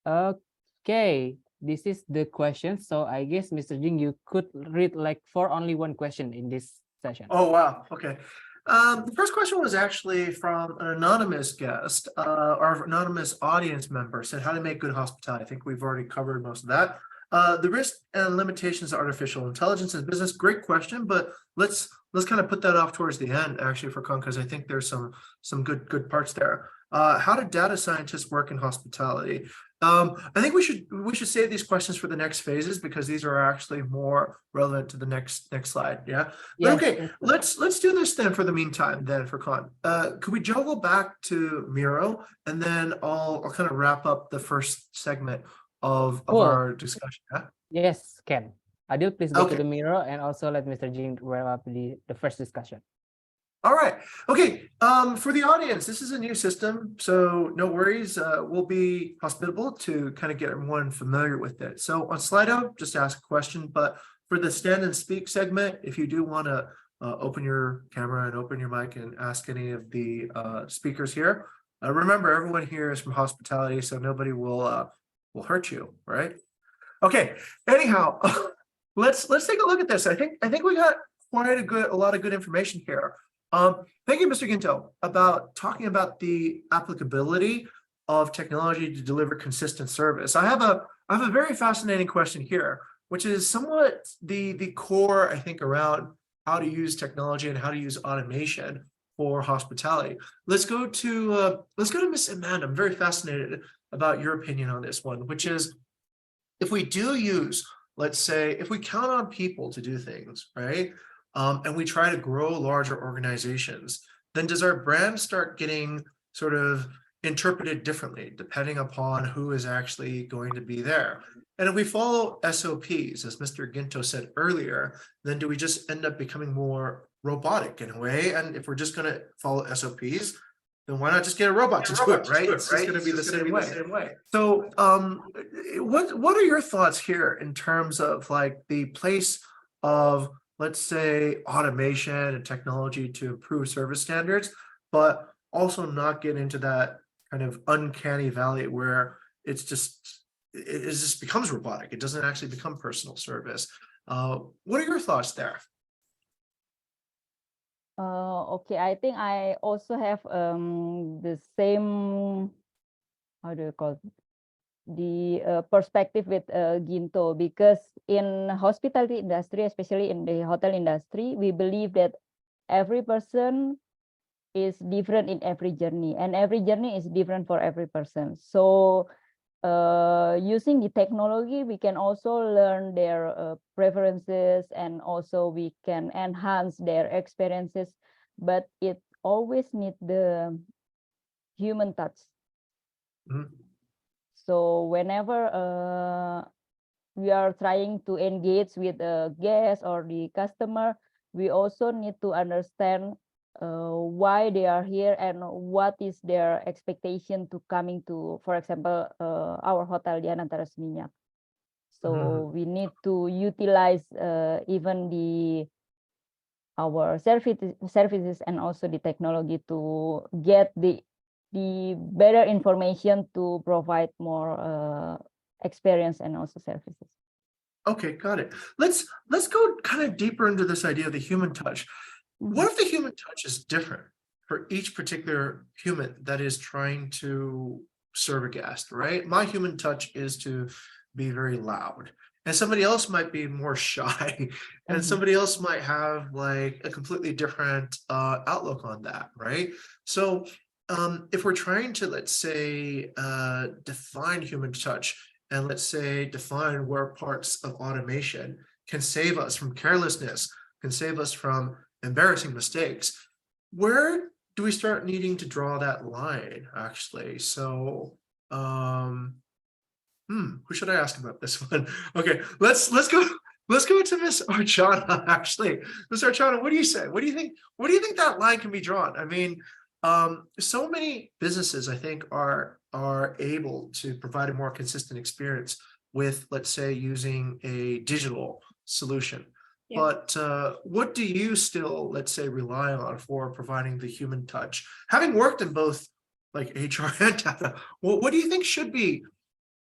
Okay, this is the question. So I guess Mr. Jing, you could read like for only one question in this session. Oh, wow. Okay. The first question was actually from an anonymous guest, or anonymous audience member, said how to make good hospitality. I think we've already covered most of that. The risks and limitations of artificial intelligence in business, great question, but let's kind of put that off towards the end, actually, for Con, because I think there's some good parts there. How do data scientists work in hospitality? I think we should save these questions for the next phases because these are actually more relevant to the next slide. Yeah. Yes, Okay, let's do this then for the meantime, then for Con. Could we juggle back to Miro and then I'll kind of wrap up the first segment of Cool. our discussion. Yeah? Yes, Ken. Adil, please go to Okay. the mirror and also let Mr. Jing wrap up the first discussion. All right. Okay. For the audience, this is a new system, so no worries. We'll be hospitable to kind of get everyone familiar with it. So on Slido, just ask a question. But for the stand and speak segment, if you do want to open your camera and open your mic and ask any of the speakers here, remember everyone here is from hospitality, so nobody will hurt you, right? Okay. Anyhow, let's take a look at this. I think we got quite a lot of good information here. Thank you, Mr. Ginto, about talking about the applicability of technology to deliver consistent service. I have a very fascinating question here, which is somewhat the core, I think, around how to use technology and how to use automation for hospitality. Let's go to Miss Amanda. I'm very fascinated about your opinion on this one, which is if we do use, let's say, if we count on people to do things, right? And we try to grow larger organizations, then does our brand start getting sort of interpreted differently depending upon who is actually going to be there? And if we follow SOPs, as Mr. Ginto said earlier, then do we just end up becoming more robotic in a way? And if we're just going to follow SOPs, then why not just get a robot to do it, right? It's just going to be the same way. So what are your thoughts here in terms of like the place of, let's say, automation and technology to improve service standards, but also not get into that kind of uncanny valley where it just becomes robotic. It doesn't actually become personal service. What are your thoughts there? Okay, I think I also have the same, how do you call it? The perspective with Ginto, because in hospitality industry, especially in the hotel industry, we believe that every person is different in every journey, and every journey is different for every person. So using the technology, we can also learn their preferences, and also we can enhance their experiences, but it always needs the human touch. Mm-hmm. So whenever we are trying to engage with the guest or the customer, we also need to understand why they are here and what is their expectation to coming to, for example, our hotel di Anantara Seminyak. So we need to utilize even our services and also the technology to get the better information to provide more experience and also services. Okay, got it. Let's go kind of deeper into this idea of the human touch. What if the human touch is different for each particular human that is trying to serve a guest, right? My human touch is to be very loud, and somebody else might be more shy, and somebody else might have like a completely different outlook on that, right? So if we're trying to, let's say, define human touch, and let's say define where parts of automation can save us from carelessness, can save us from embarrassing mistakes, where do we start needing to draw that line, actually? So who should I ask about this one? Okay, let's go to Miss Archana, actually. Miss Archana, what do you say? What do you think that line can be drawn? I mean, so many businesses, I think, are able to provide a more consistent experience with, let's say, using a digital solution. Yeah. But what do you still, let's say, rely on for providing the human touch? Having worked in both like HR and data, what do you think should be,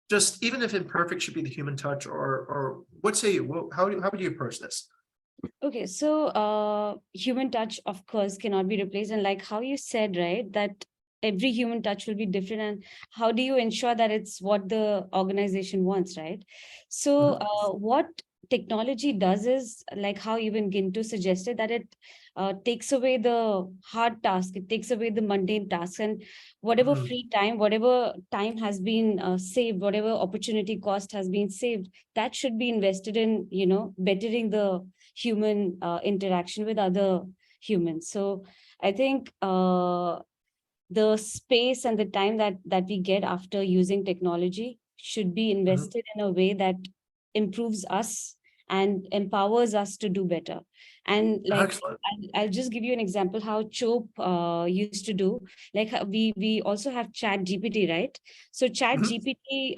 just even if imperfect, should be the human touch, or what say you? How would you approach this? Okay, so human touch, of course, cannot be replaced. And like how you said, right, that every human touch will be different. And how do you ensure that it's what the organization wants, right? So what technology does is, like how even Ginto suggested, that it takes away the hard task, it takes away the mundane tasks, and whatever free time, whatever time has been saved, whatever opportunity cost has been saved, that should be invested in, bettering the human interaction with other humans. So I think the space and the time that we get after using technology should be invested in a way that improves us and empowers us to do better. And like, I'll just give you an example how Chope used to do. Like we also have Chat GPT, right? So Chat GPT,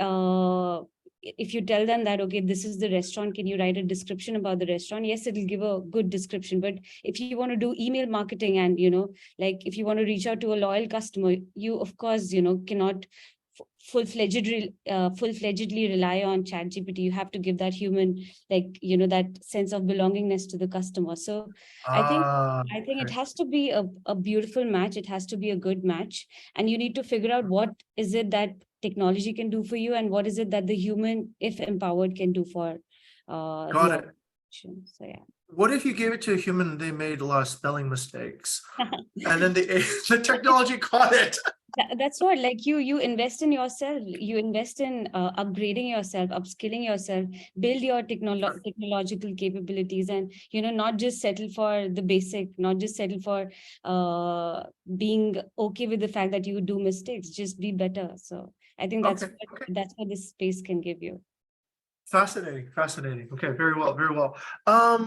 if you tell them that, okay, this is the restaurant, can you write a description about the restaurant? Yes, it'll give a good description. But if you want to do email marketing and, like if you want to reach out to a loyal customer, you of course, cannot full-fledgedly rely on Chat GPT. You have to give that human, like, that sense of belongingness to the customer. So I think it has to be a beautiful match. It has to be a good match. And you need to figure out what is it that technology can do for you and what is it that the human, if empowered, can do for Got it. So yeah. What if you gave it to a human and they made a lot of spelling mistakes and then the technology caught it? That's what, like you invest in yourself, you invest in upgrading yourself, upskilling yourself, build your technological capabilities, and not just settle for the basic, not just settle for being okay with the fact that you do mistakes, just be better. So I think that's what this space can give you. Fascinating. Okay, very well.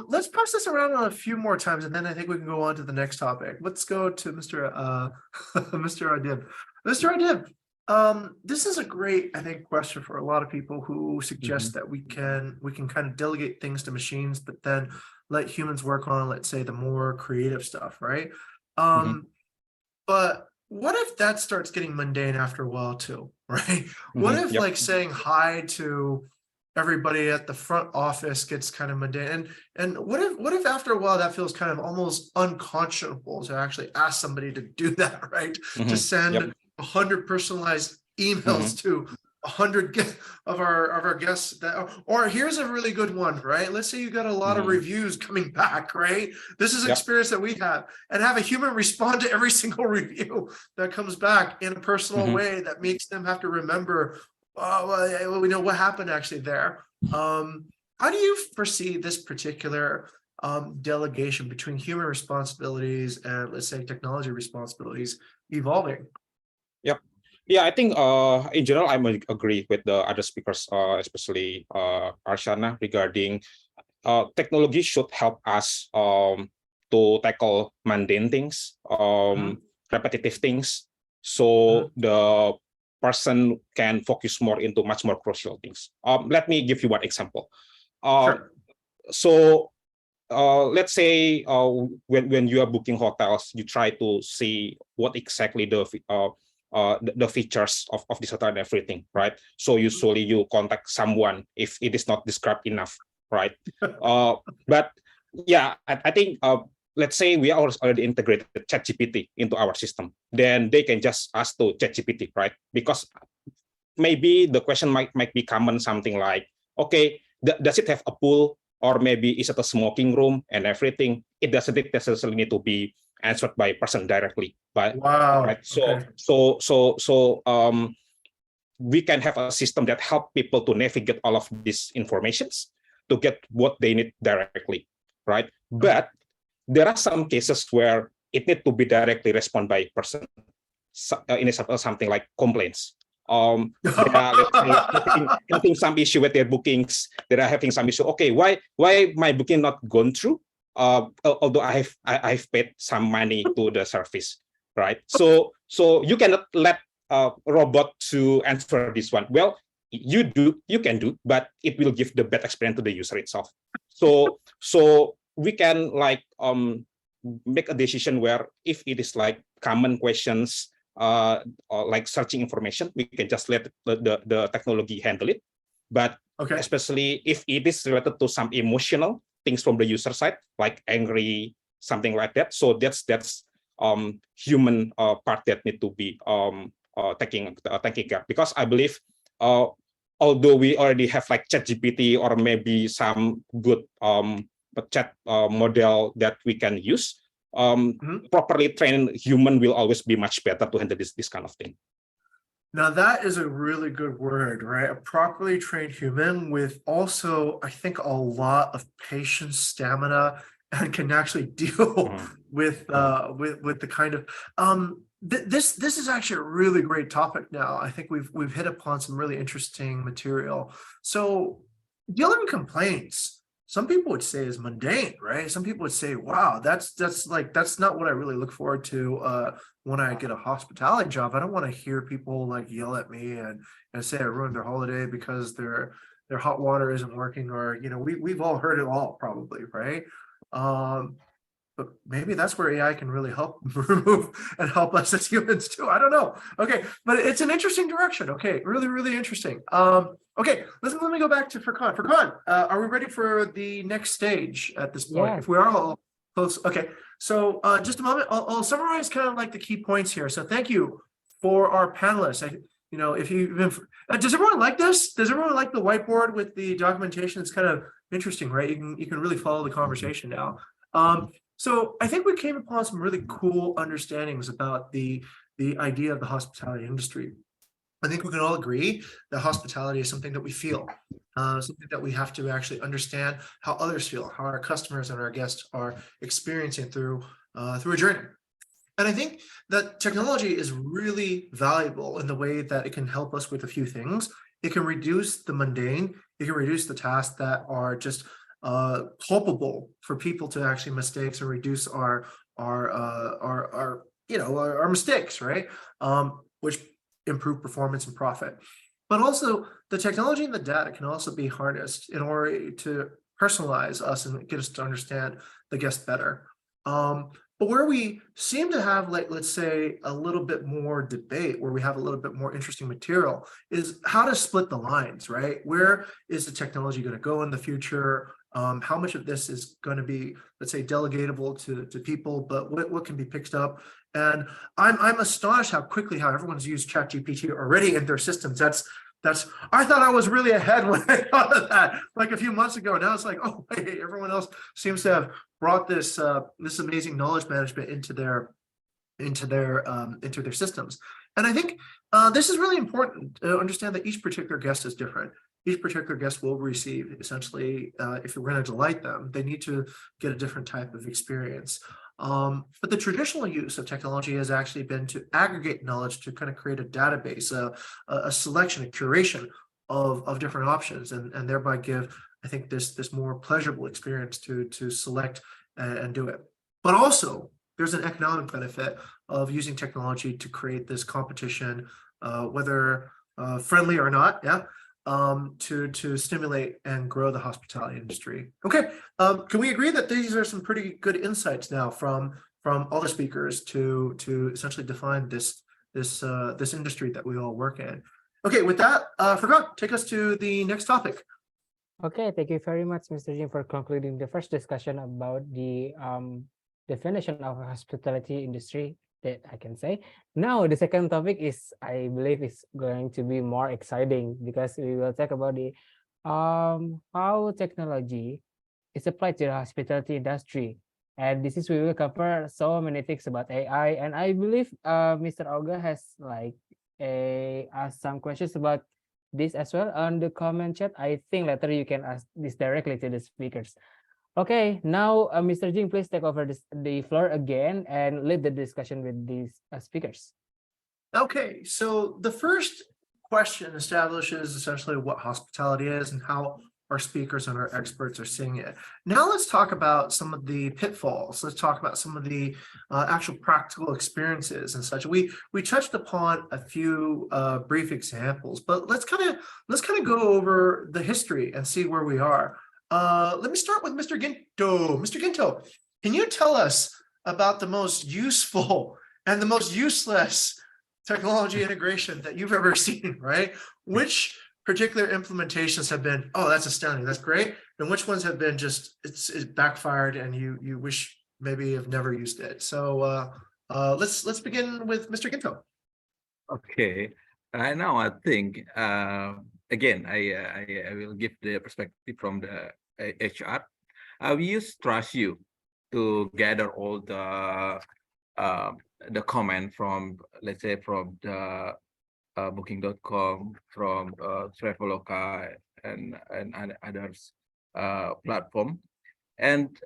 Let's pass this around a few more times, and then I think we can go on to the next topic. Let's go to Mr. Mr. Adib. Mr. Adib, this is a great, I think, question for a lot of people who suggest that we can kind of delegate things to machines, but then let humans work on, let's say, the more creative stuff, right? But what if that starts getting mundane after a while too, right? What if like saying hi to everybody at the front office gets kind of mundane, and what if after a while that feels kind of almost unconscionable to actually ask somebody to do that, right? To send 100 personalized emails to 100 of our guests, or here's a really good one, right? Let's say you got a lot of reviews coming back, right? This is an experience that we have, and have a human respond to every single review that comes back in a personal way that makes them have to remember, well, we know what happened actually there. How do you foresee this particular delegation between human responsibilities and, let's say, technology responsibilities evolving? Yeah, I think in general, I agree with the other speakers, especially Arshana, regarding technology should help us to tackle mundane things, repetitive things, so the person can focus more into much more crucial things. Let me give you one example. So let's say when you are booking hotels, you try to see what exactly the the features of this hotel and everything, right? So usually you contact someone if it is not described enough, right? But yeah, I think let's say we are already integrated ChatGPT into our system, then they can just ask to ChatGPT, right? Because maybe the question might be common, something like, okay, does it have a pool, or maybe is it a smoking room and everything? It doesn't necessarily need to be answered by a person directly, but Wow. right. Okay. So we can have a system that help people to navigate all of these informations to get what they need directly, right? But there are some cases where it need to be directly responded by person. In example, something like complaints. They are, let's say, having some issue with their bookings. They are having some issue. Okay, why my booking not gone through? Although I've paid some money to the service, right? So you cannot let a robot to answer this one. Well, you can do, but it will give the bad experience to the user itself. So we can like make a decision where if it is like common questions, or like searching information, we can just let the technology handle it. But especially if it is related to some emotional things from the user side, like angry, something like that. So that's human part that need to be taking care, because I believe although we already have like ChatGPT or maybe some good chat model that we can use, properly trained human will always be much better to handle this kind of thing. Now that is a really good word, right? A properly trained human with also, I think, a lot of patience, stamina, and can actually deal with the kind of this is actually a really great topic now. I think we've hit upon some really interesting material. So dealing with complaints, some people would say is mundane, right? Some people would say, wow, that's not what I really look forward to when I get a hospitality job. I don't want to hear people like yell at me and say I ruined their holiday because their hot water isn't working, or we've all heard it all probably, right? But maybe that's where AI can really help remove and help us as humans too. I don't know. Okay, but it's an interesting direction. Okay, really, really interesting. Okay, let me go back to Furkan. Furkan, are we ready for the next stage at this point? Yes. If we are all close. Okay, so just a moment. I'll summarize kind of like the key points here. So thank you for our panelists. If you've been, does everyone like this? Does everyone like the whiteboard with the documentation? It's kind of interesting, right? You can really follow the conversation now. So I think we came upon some really cool understandings about the idea of the hospitality industry. I think we can all agree that hospitality is something that we feel, something that we have to actually understand how others feel, how our customers and our guests are experiencing through a journey. And I think that technology is really valuable in the way that it can help us with a few things. It can reduce the mundane. It can reduce the tasks that are just culpable for people to actually mistakes, and reduce our mistakes, right? Which improve performance and profit. But also the technology and the data can also be harnessed in order to personalize us and get us to understand the guest better. But where we seem to have, like, let's say, a little bit more debate, where we have a little bit more interesting material, is how to split the lines, right? Where is the technology going to go in the future? How much of this is going to be, let's say, delegatable to people, but what can be picked up? And I'm astonished how everyone's used ChatGPT already in their systems. I thought I was really ahead when I thought of that like a few months ago. Now it's like, oh wait, everyone else seems to have brought this amazing knowledge management into their systems. And I think this is really important to understand that each particular guest is different. Each particular guest will receive, essentially, if we're going to delight them, they need to get a different type of experience. But the traditional use of technology has actually been to aggregate knowledge to kind of create a database, a selection, a curation of different options, and thereby give, I think, this more pleasurable experience to select and do it. But also, there's an economic benefit of using technology to create this competition, whether friendly or not, to stimulate and grow the hospitality industry. Okay, can we agree that these are some pretty good insights now from all the speakers to essentially define this this industry that we all work in. Okay, with that, Furkan, take us to the next topic. Okay, thank you very much, Mr. Jim, for concluding the first discussion about the definition of hospitality industry that I can say. Now, the second topic is, I believe, is going to be more exciting because we will talk about the how technology is applied to the hospitality industry. And this is we will cover so many things about AI. And I believe Mr. Olga has like asked some questions about this as well on the comment chat. I think later you can ask this directly to the speakers. Okay, now Mr. Jing, please take over the floor again and lead the discussion with these speakers. Okay, so the first question establishes essentially what hospitality is and how our speakers and our experts are seeing it. Now let's talk about some of the pitfalls. Let's talk about some of the actual practical experiences and such. We touched upon a few brief examples, but let's kind of go over the history and see where we are. Let me start with Mr. Ginto. Mr. Ginto, can you tell us about the most useful and the most useless technology integration that you've ever seen, right? Which particular implementations have been, oh, that's astounding, that's great, and which ones have been just, it's backfired and you wish maybe you've never used it. So let's begin with Mr. Ginto. Okay, right now I think again I will give the perspective from the HR. We use Trust You to gather all the comment from, let's say, from the booking.com, from Traveloka and others platform, and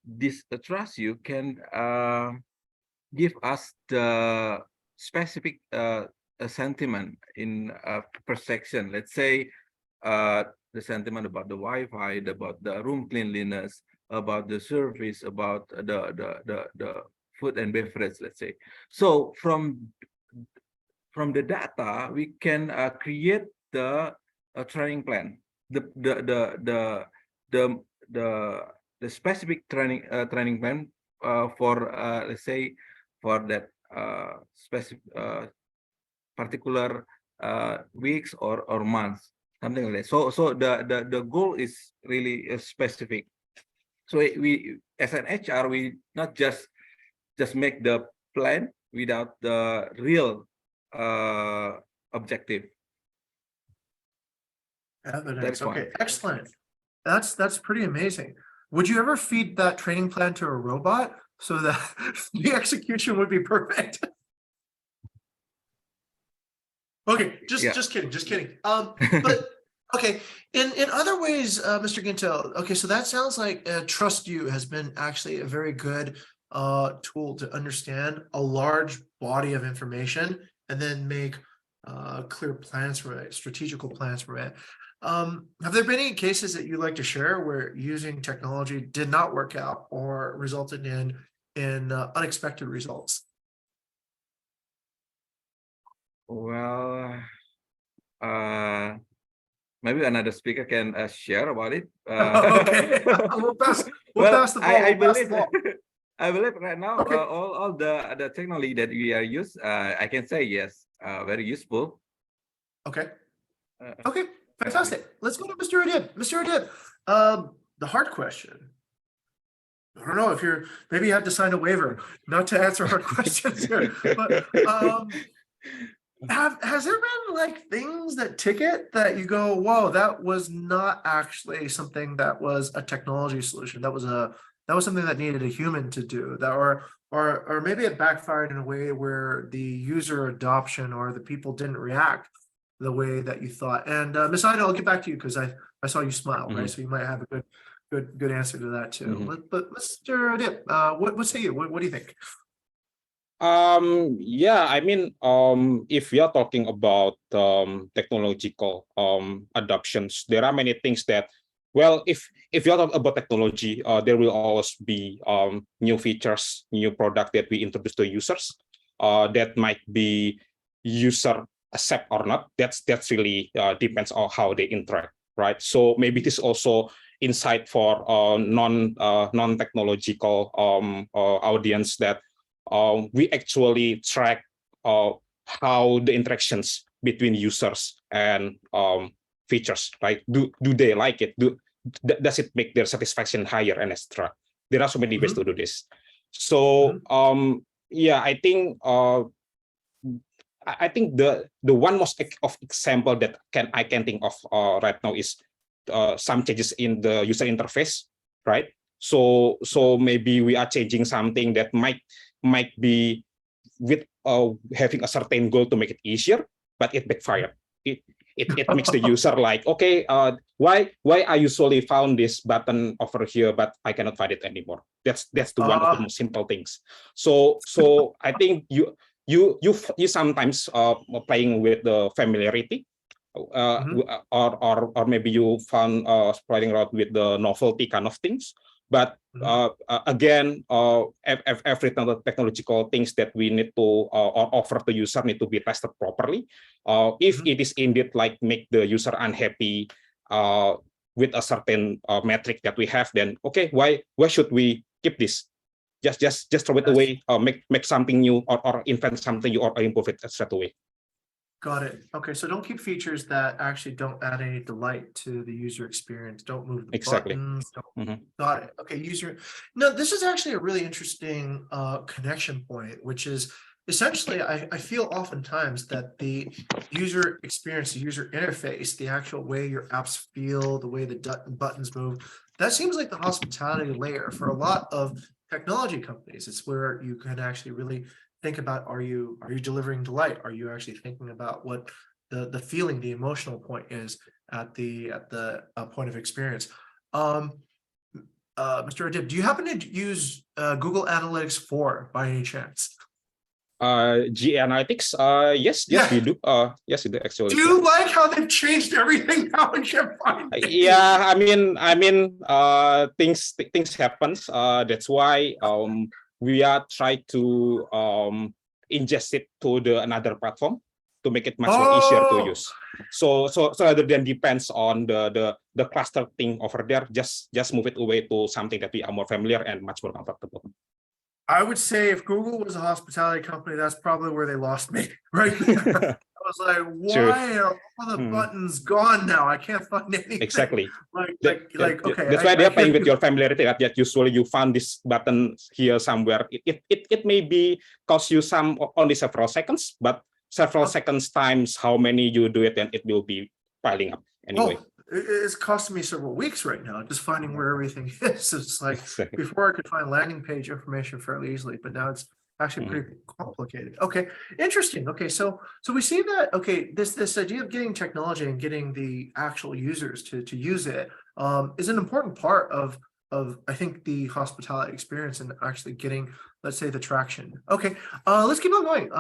this Trust You can give us the specific sentiment in per section. Let's say the sentiment about the Wi-Fi, about the room cleanliness, about the service, about the food and beverage, let's say. So from the data, we can create the training plan, the specific training plan for let's say for that specific particular weeks or months, something like that. So the goal is really specific. So we as an HR, we not just make the plan without the real objective. Evidence. Okay, excellent. That's pretty amazing. Would you ever feed that training plan to a robot so that the execution would be perfect? Okay, just kidding. But okay, in other ways, Mr. Ginto, okay, so that sounds like Trust You has been actually a very good tool to understand a large body of information and then make clear plans for it, strategical plans for it. Have there been any cases that you'd like to share where using technology did not work out or resulted in unexpected results? Well, maybe another speaker can share about it. Okay, we'll pass the ball. I believe right now, okay, all the technology that we are use, I can say yes, very useful. Okay. Okay, fantastic. Let's go to Mr. Adib. Mr. Adib, the hard question. I don't know if maybe you had to sign a waiver not to answer hard questions here, but has there been like things that ticket that you go, whoa, that was not actually something that was a technology solution. That was something that needed a human to do that, or maybe it backfired in a way where the user adoption or the people didn't react the way that you thought. And Ms. Ida, I'll get back to you because I saw you smile, right? So you might have a good answer to that too. But Mr. Adib, what say you? What do you think? Yeah, I mean, if we are talking about technological adoptions, there are many things that, well, if you are talking about technology, there will always be new features, new product that we introduce to users that might be user accept or not. That's really depends on how they interact, right? So maybe this also insight for non-technological audience that we actually track how the interactions between users and features, right? Do they like it? Does it make their satisfaction higher and etc.? There are so many ways to do this. So yeah, I think the one most of example that I can think of right now is some changes in the user interface, right? So maybe we are changing something that might be with having a certain goal to make it easier, but it backfired. It makes the user like, okay, why I usually found this button over here, but I cannot find it anymore. That's the one of the most simple things. So I think you sometimes playing with the familiarity, or maybe you found playing around with the novelty kind of things. But again, every technological things that we need to or offer to user need to be tested properly. If it is indeed like make the user unhappy with a certain metric that we have, then okay, why should we keep this? Just throw it away, make something new, or invent something new, or improve it straight away. Got it. Okay, so don't keep features that actually don't add any delight to the user experience. Don't move the buttons. Got it. Okay, user. No, this is actually a really interesting connection point, which is essentially, I feel oftentimes that the user experience, the user interface, the actual way your apps feel, the way the buttons move, that seems like the hospitality layer for a lot of technology companies. It's where you can actually really think about, are you delivering delight? Are you actually thinking about what the feeling, the emotional point is at the point of experience? Mr. Adib, do you happen to use Google Analytics 4 by any chance? G Analytics, yes, we do. Yes, we do actually. Do you like how they've changed everything now and can't find it? Yeah, I mean, things happens. That's why we are trying to ingest it to another platform to make it much more easier to use. So rather than depends on the cluster thing over there, just move it away to something that we are more familiar and much more comfortable. I would say if Google was a hospitality company, that's probably where they lost me, right there. I was like, why are all the buttons gone now? I can't find anything. Exactly. Okay. That's why they're playing with your familiarity. That usually you found this button here somewhere. It may be cost you only several seconds, but several seconds times how many you do it, and it will be piling up anyway. It's costing me several weeks right now just finding where everything is. It's like before I could find landing page information fairly easily, but now it's actually pretty complicated. Okay, interesting. Okay, so we see that, okay, this idea of getting technology and getting the actual users to use it is an important part of I think the hospitality experience and actually getting, let's say, the traction. Okay, let's keep on going.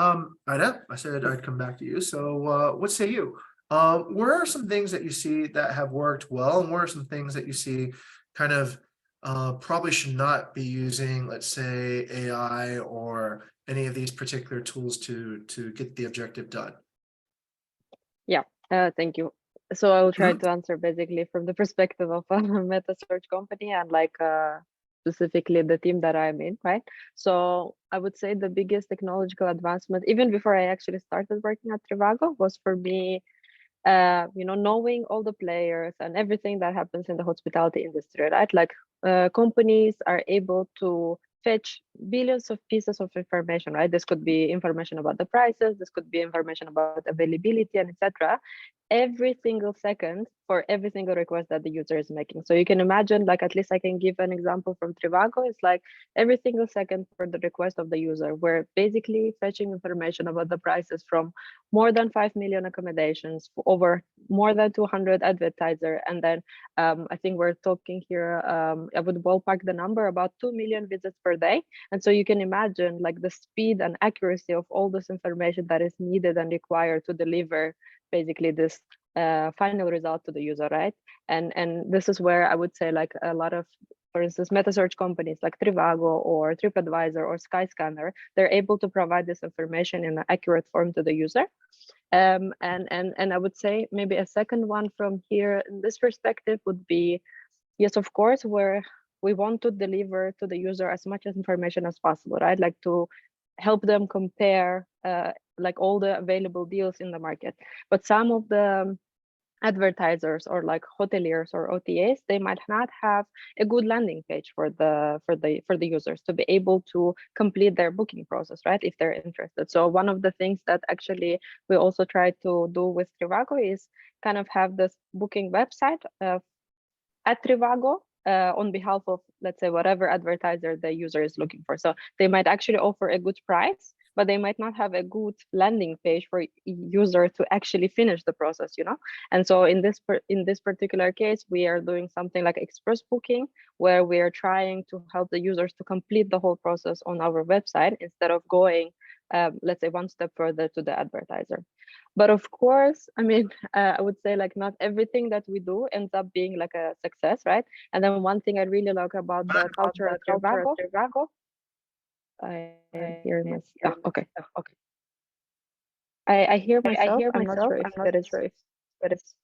Ida, I said I'd come back to you. So what say you? Where are some things that you see that have worked well, and what are some things that you see kind of probably should not be using, let's say, AI or any of these particular tools to get the objective done? Yeah, thank you. So I will try to answer basically from the perspective of a meta search company and like specifically the team that I'm in, right? So I would say the biggest technological advancement, even before I actually started working at Trivago, was for me knowing all the players and everything that happens in the hospitality industry, right? Like companies are able to fetch billions of pieces of information, right? This could be information about the prices, this could be information about availability and etc. Every single second for every single request that the user is making. So you can imagine, like, at least I can give an example from Trivago. It's like every single second for the request of the user, we're basically fetching information about the prices from more than 5 million accommodations, over more than 200 advertisers. And then I think we're talking here, I would ballpark the number about 2 million visits per day. And so you can imagine like the speed and accuracy of all this information that is needed and required to deliver basically this final result to the user, right? And this is where I would say like a lot of, for instance, meta search companies like Trivago or TripAdvisor or Skyscanner, they're able to provide this information in an accurate form to the user. And I would say maybe a second one from here in this perspective would be, yes, of course, where we want to deliver to the user as much information as possible, right? Like to help them compare like all the available deals in the market. But some of the advertisers or like hoteliers or OTAs, they might not have a good landing page for the users to be able to complete their booking process, right? If they're interested. So one of the things that actually we also try to do with Trivago is kind of have this booking website at Trivago on behalf of, let's say, whatever advertiser the user is looking for. So they might actually offer a good price, but they might not have a good landing page for user to actually finish the process, you know? And so in this particular case, we are doing something like express booking, where we are trying to help the users to complete the whole process on our website instead of going, let's say, one step further to the advertiser. But of course, I mean, I would say like not everything that we do ends up being like a success, right? And then one thing I really like about the culture at Trivago, I hear myself. Okay. I hear myself. I'm not sure if that is.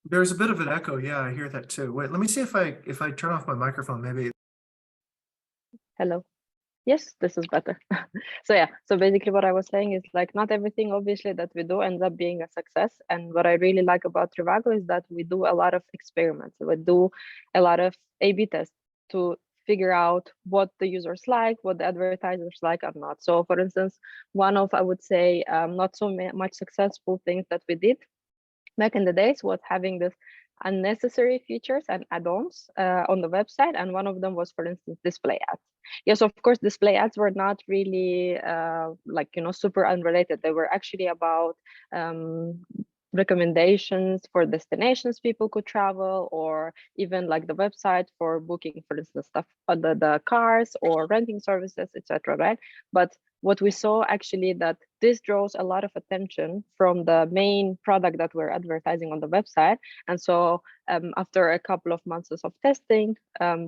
There's a bit of an echo. Yeah, I hear that too. Wait, let me see if I turn off my microphone, maybe. Hello. Yes, this is better. So yeah, so basically what I was saying is like not everything obviously that we do ends up being a success. And what I really like about Trivago is that we do a lot of experiments. We do a lot of A/B tests to figure out what the users like, what the advertisers like or not. So for instance, one of, I would say, not so much successful things that we did back in the days was having this unnecessary features and add-ons on the website, and one of them was, for instance, display ads. Yes, of course, display ads were not really like, you know, super unrelated. They were actually about recommendations for destinations people could travel, or even like the website for booking, for instance, stuff on the cars or renting services, etc. Right? But what we saw actually that this draws a lot of attention from the main product that we're advertising on the website. And so after a couple of months of testing,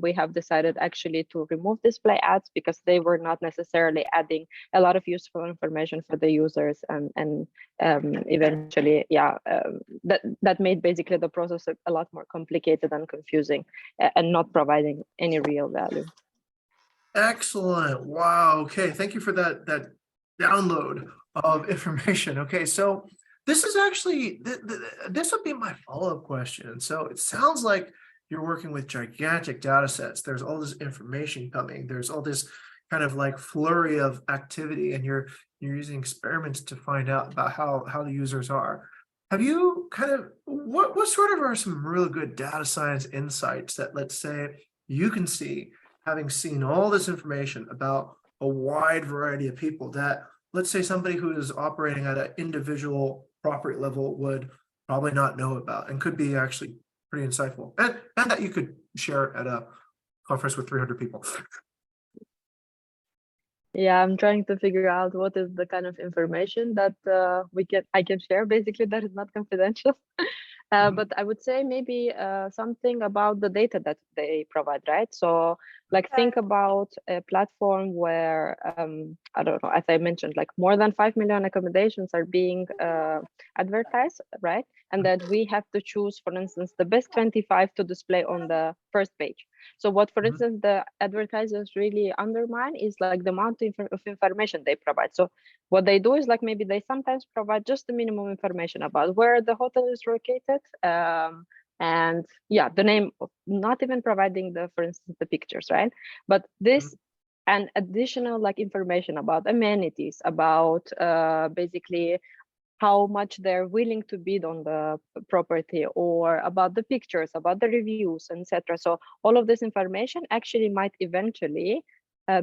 we have decided actually to remove display ads because they were not necessarily adding a lot of useful information for the users, and eventually, yeah, that made basically the process a lot more complicated and confusing, and not providing any real value. Excellent. Wow. Okay. Thank you for that download of information. Okay. So this is actually, this would be my follow-up question. So it sounds like you're working with gigantic data sets. There's all this information coming. There's all this kind of like flurry of activity, and you're using experiments to find out about how the users are. Have you kind of, what sort of are some really good data science insights that, let's say, you can see, having seen all this information about a wide variety of people, that, let's say, somebody who is operating at an individual property level would probably not know about, and could be actually pretty insightful, and that you could share at a conference with 300 people? Yeah, I'm trying to figure out what is the kind of information that I can share, basically, that is not confidential. But I would say maybe something about the data that they provide, right? So like think about a platform where, I don't know, as I mentioned, like more than 5 million accommodations are being advertised, right? And that we have to choose, for instance, the best 25 to display on the first page. So what, for instance, the advertisers really undermine is like the amount of information they provide. So what they do is like maybe they sometimes provide just the minimum information about where the hotel is located, and yeah, the name, not even providing the, for instance, the pictures, right? But this and additional like information about amenities, about basically how much they're willing to bid on the property, or about the pictures, about the reviews, etc. So all of this information actually might eventually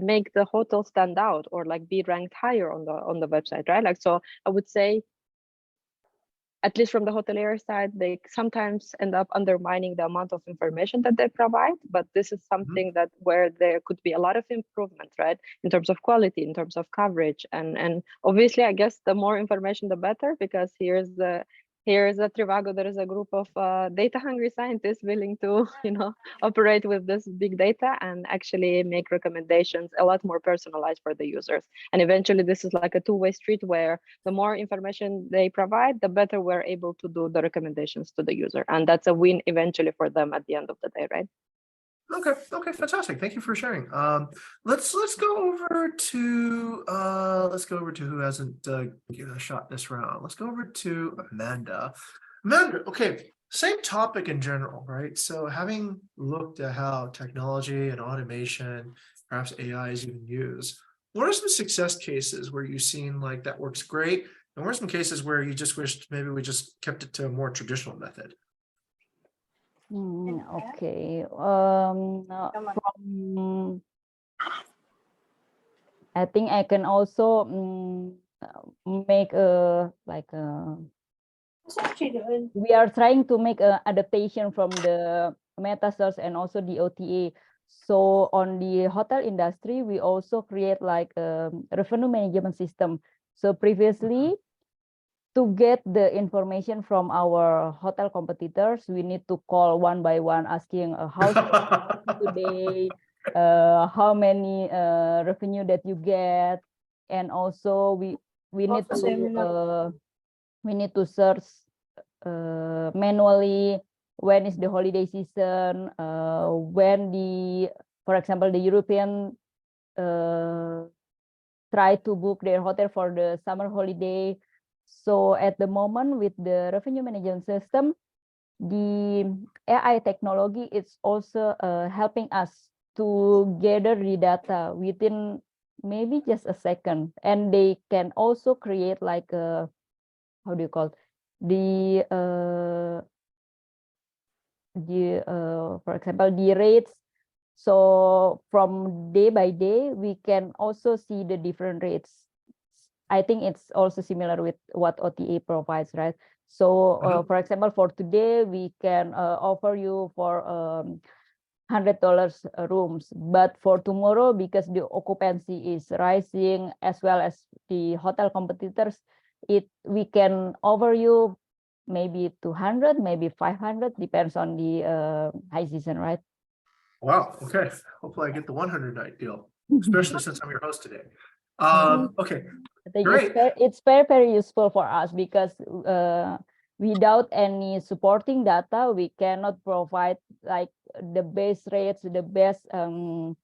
make the hotel stand out, or like be ranked higher on the website, right? Like, so I would say, at least from the hotelier side, they sometimes end up undermining the amount of information that they provide. But this is something that where there could be a lot of improvement, right? In terms of quality, in terms of coverage. And obviously, I guess the more information, the better, because here's a Trivago, there is a group of data hungry scientists willing to, you know, operate with this big data and actually make recommendations a lot more personalized for the users. And eventually this is like a two-way street, where the more information they provide, the better we're able to do the recommendations to the user. And that's a win eventually for them at the end of the day, right? Okay, okay, fantastic. Thank you for sharing. Let's go over to who hasn't given a shot this round. Let's go over to Amanda. Amanda, okay, same topic in general, right? So having looked at how technology and automation, perhaps AI is even used, what are some success cases where you've seen like that works great? And what are some cases where you just wished maybe we just kept it to a more traditional method? Okay. From I think I can also make a we are trying to make an adaptation from the meta search and also the OTA. So on the hotel industry, we also create like a revenue management system. So previously, to get the information from our hotel competitors, we need to call one by one, asking how's today, how many revenue that you get, and also we need to search manually when is the holiday season, when for example, the European try to book their hotel for the summer holiday. So at the moment with the revenue management system, the AI technology is also helping us to gather the data within maybe just a second, and they can also create like a, how do you call it? For example, the rates. So from day by day, we can also see the different rates. I think it's also similar with what OTA provides, right? So for example, for today, we can offer you for $100 rooms, but for tomorrow, because the occupancy is rising as well as the hotel competitors, we can offer you maybe 200, maybe 500, depends on the high season, right? Wow. Okay. Hopefully I get the 100 night deal, especially since I'm your host today. Okay. I think Great. it's very useful for us because without any supporting data, we cannot provide like the base rates, the best, for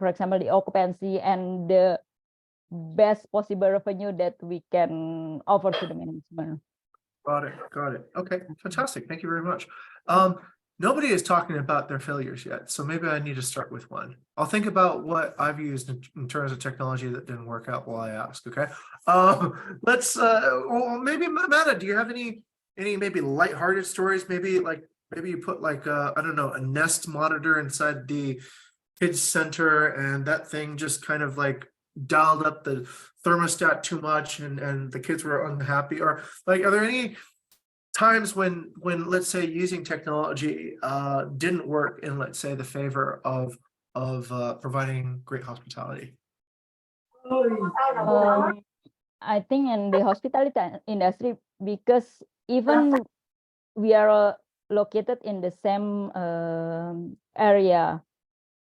example, the occupancy and the best possible revenue that we can offer to the management. Got it. Got it. Okay. Fantastic. Thank you very much. Nobody is talking about their failures yet, so maybe I need to start with one. I'll think about what I've used in terms of technology that didn't work out while I ask. Okay. Let's. Well, maybe Amanda, do you have any maybe lighthearted stories? Maybe you put like I don't know, a Nest monitor inside the kids center, and that thing just kind of like dialed up the thermostat too much, and the kids were unhappy. Or like, are there any times when let's say using technology didn't work in, let's say, the favor of providing great hospitality? I think in the hospitality industry, because even we are located in the same area,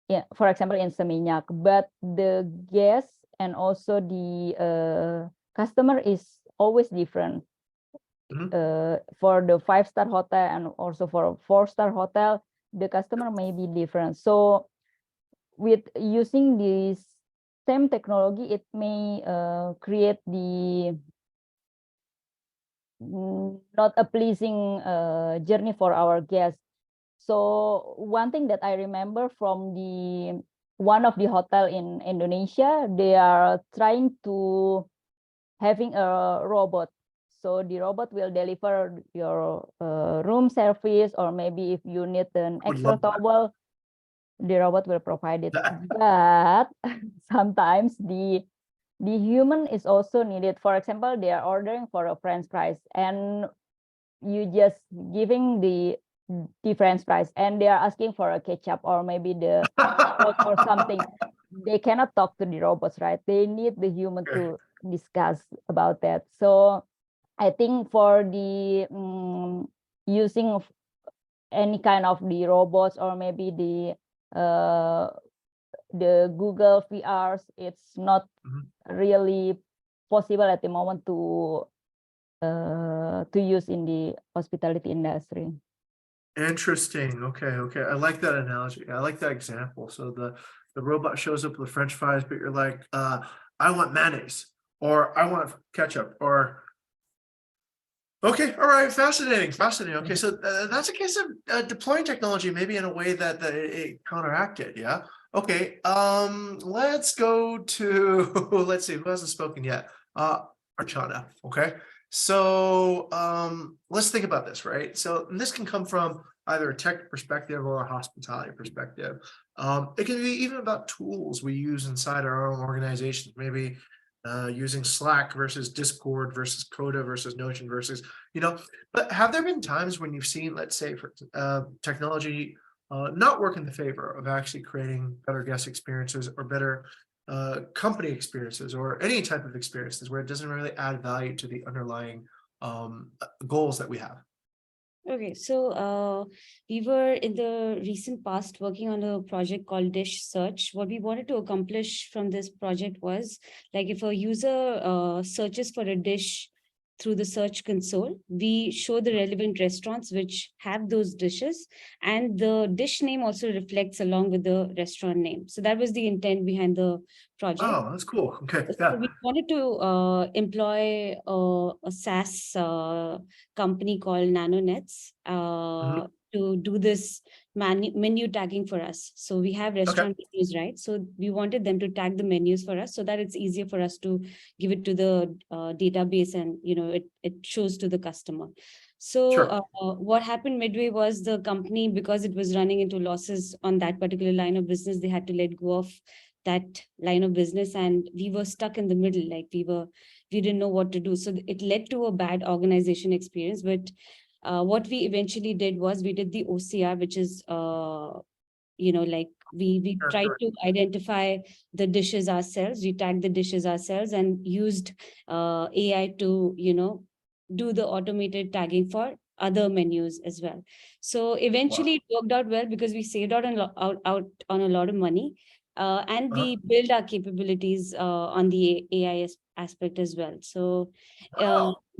yeah, for example in Seminyak, but the guests and also the customer is always different. For the 5-star hotel and also for a 4-star hotel, the customer may be different. So with using this same technology, it may create the not a pleasing journey for our guests. So one thing that I remember from one of the hotel in Indonesia, they are trying to having a robot. So the robot will deliver your room service, or maybe if you need an extra towel, the robot will provide it. But sometimes the human is also needed. For example, they are ordering for a French fries, and you just giving the French fries, and they are asking for a ketchup or maybe the salt or something. They cannot talk to the robots, right? They need the human to discuss about that. So I think for the using of any kind of the robots or maybe the Google VRs, it's not really possible at the moment to use in the hospitality industry. Interesting. Okay. I like that analogy. I like that example. So the robot shows up with French fries, but you're like, I want mayonnaise, or I want ketchup, or okay, all right, fascinating. Okay, so that's a case of deploying technology maybe in a way that it counteracted. Yeah. Okay. Let's go to let's see who hasn't spoken yet. Archana. Okay. So let's think about this, right? So this can come from either a tech perspective or a hospitality perspective. It can be even about tools we use inside our own organizations, maybe using Slack versus Discord versus Coda versus Notion versus, but have there been times when you've seen, let's say, for technology not work in the favor of actually creating better guest experiences or better company experiences or any type of experiences where it doesn't really add value to the underlying goals that we have? Okay, so we were in the recent past working on a project called Dish Search. What we wanted to accomplish from this project was, like, if a user searches for a dish through the search console, we show the relevant restaurants which have those dishes, and the dish name also reflects along with the restaurant name. So that was the intent behind the project. Oh, that's cool. Okay, So yeah. we wanted to employ a SaaS company called NanoNets to do this menu tagging for us. So we have restaurant menus, right? So we wanted them to tag the menus for us so that it's easier for us to give it to the database, and it shows to the customer. So Sure. what happened midway was the company, because it was running into losses on that particular line of business, they had to let go of that line of business, and we were stuck in the middle. Like we didn't know what to do. So it led to a bad organization experience. But what we eventually did was we did the OCR, which is like we tried to identify the dishes ourselves, we tagged the dishes ourselves, and used AI to do the automated tagging for other menus as well. So eventually it worked out well because we saved out on a lot of money. And we build our capabilities on the AI aspect as well. So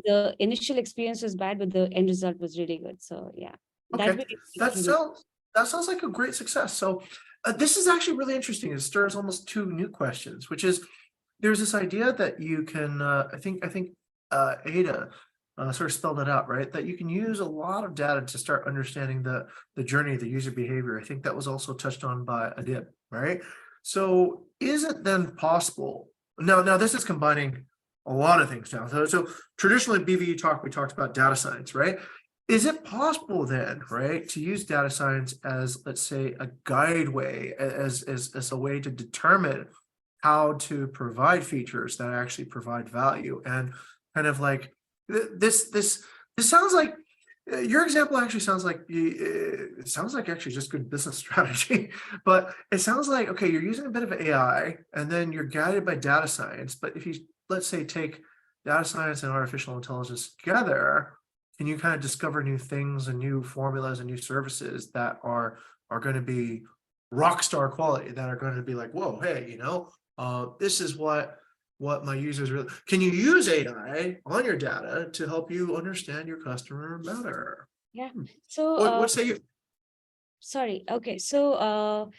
the initial experience was bad, but the end result was really good. So yeah. Okay, that sounds like a great success. So this is actually really interesting. It stirs almost two new questions, which is there's this idea that you can, I think Ada sort of spelled it out, right? That you can use a lot of data to start understanding the journey of the user behavior. I think that was also touched on by Adib, right? So is it then possible? Now this is combining a lot of things now. So traditionally BVU talk, we talked about data science, right? Is it possible then, right, to use data science as, let's say, a guide way, as a way to determine how to provide features that actually provide value? And kind of like this sounds like your example actually sounds like it sounds like actually just good business strategy, but it sounds like, okay, you're using a bit of AI and then you're guided by data science. But if you, let's say, take data science and artificial intelligence together, can you kind of discover new things and new formulas and new services that are going to be rock star quality, that are going to be like, whoa, hey, this is what my users really. Can you use AI on your data to help you understand your customer better? Yeah. So what say you? Sorry. Okay. So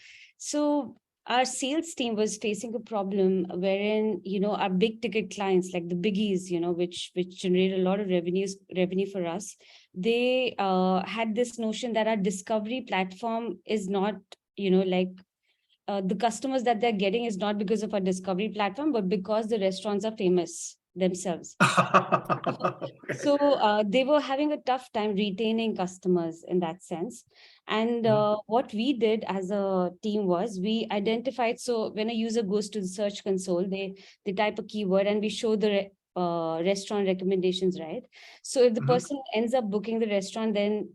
our sales team was facing a problem wherein, our big ticket clients, like the biggies, which generate a lot of revenue for us, they had this notion that our discovery platform is not, the customers that they're getting is not because of our discovery platform, but because the restaurants are famous themselves. So they were having a tough time retaining customers in that sense. And what we did as a team was we identified, so when a user goes to the search console, they type a keyword and we show the restaurant recommendations, right? So if the person ends up booking the restaurant, then,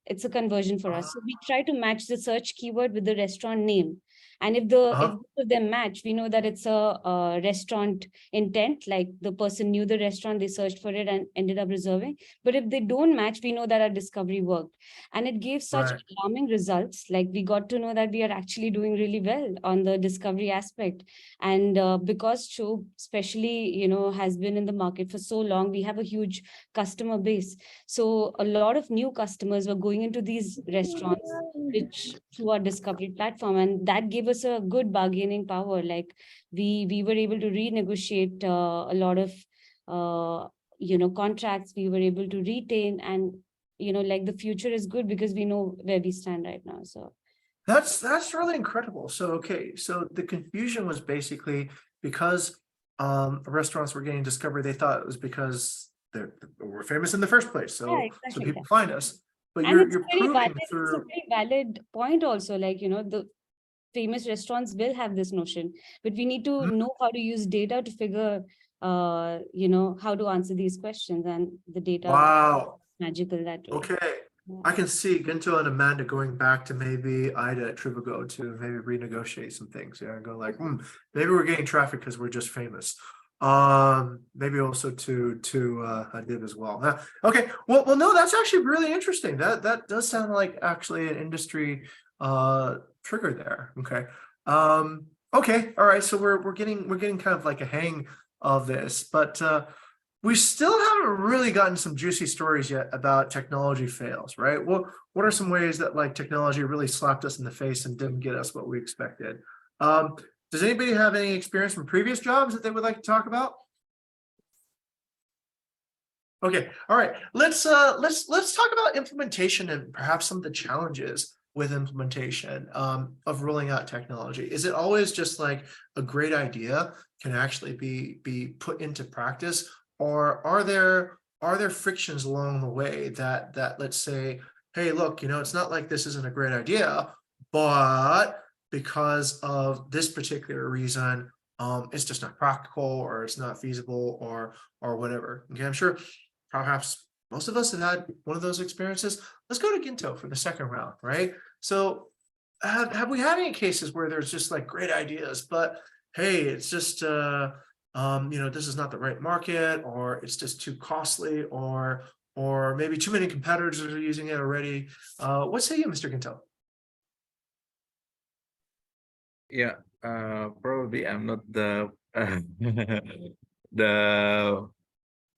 it's a conversion for us. So we try to match the search keyword with the restaurant name. And if both of them match, we know that it's a restaurant intent, like the person knew the restaurant, they searched for it and ended up reserving. But if they don't match, we know that our discovery worked. And it gave such alarming results. Like we got to know that we are actually doing really well on the discovery aspect. And because Show especially, has been in the market for so long, we have a huge customer base. So a lot of new customers were going into these restaurants which through our discovery platform, and that gave us a good bargaining power. Like we were able to renegotiate a lot of contracts. We were able to retain, and like the future is good because we know where we stand right now. So that's really incredible. So so the confusion was basically because restaurants were getting discovered, they thought it was because we're famous in the first place, so so people find us. But you're proving through. It's a very valid point also, like the famous restaurants will have this notion, but we need to know how to use data to figure how to answer these questions, and the data is magical that way. Okay. I can see Ginto and Amanda going back to maybe Ida at Trivago to maybe renegotiate some things. Yeah, and go like, maybe we're getting traffic because we're just famous. Maybe also to Hadid as well. Okay, well, no, that's actually really interesting. That does sound like actually an industry trigger there. Okay. Okay, all right. So we're getting kind of like a hang of this, but we still haven't really gotten some juicy stories yet about technology fails, right? What are some ways that like technology really slapped us in the face and didn't get us what we expected? Does anybody have any experience from previous jobs that they would like to talk about? Okay, all right. Let's talk about implementation and perhaps some of the challenges with implementation of rolling out technology. Is it always just like a great idea can actually be put into practice? Or are there frictions along the way that let's say, hey, look, it's not like this isn't a great idea, but because of this particular reason, it's just not practical, or it's not feasible, or whatever. Okay, I'm sure perhaps most of us have had one of those experiences. Let's go to Ginto for the second round, right? So have we had any cases where there's just like great ideas, but hey, it's just this is not the right market, or it's just too costly, or maybe too many competitors are using it already. What say you, Mr. Ginto? Yeah, probably I'm not the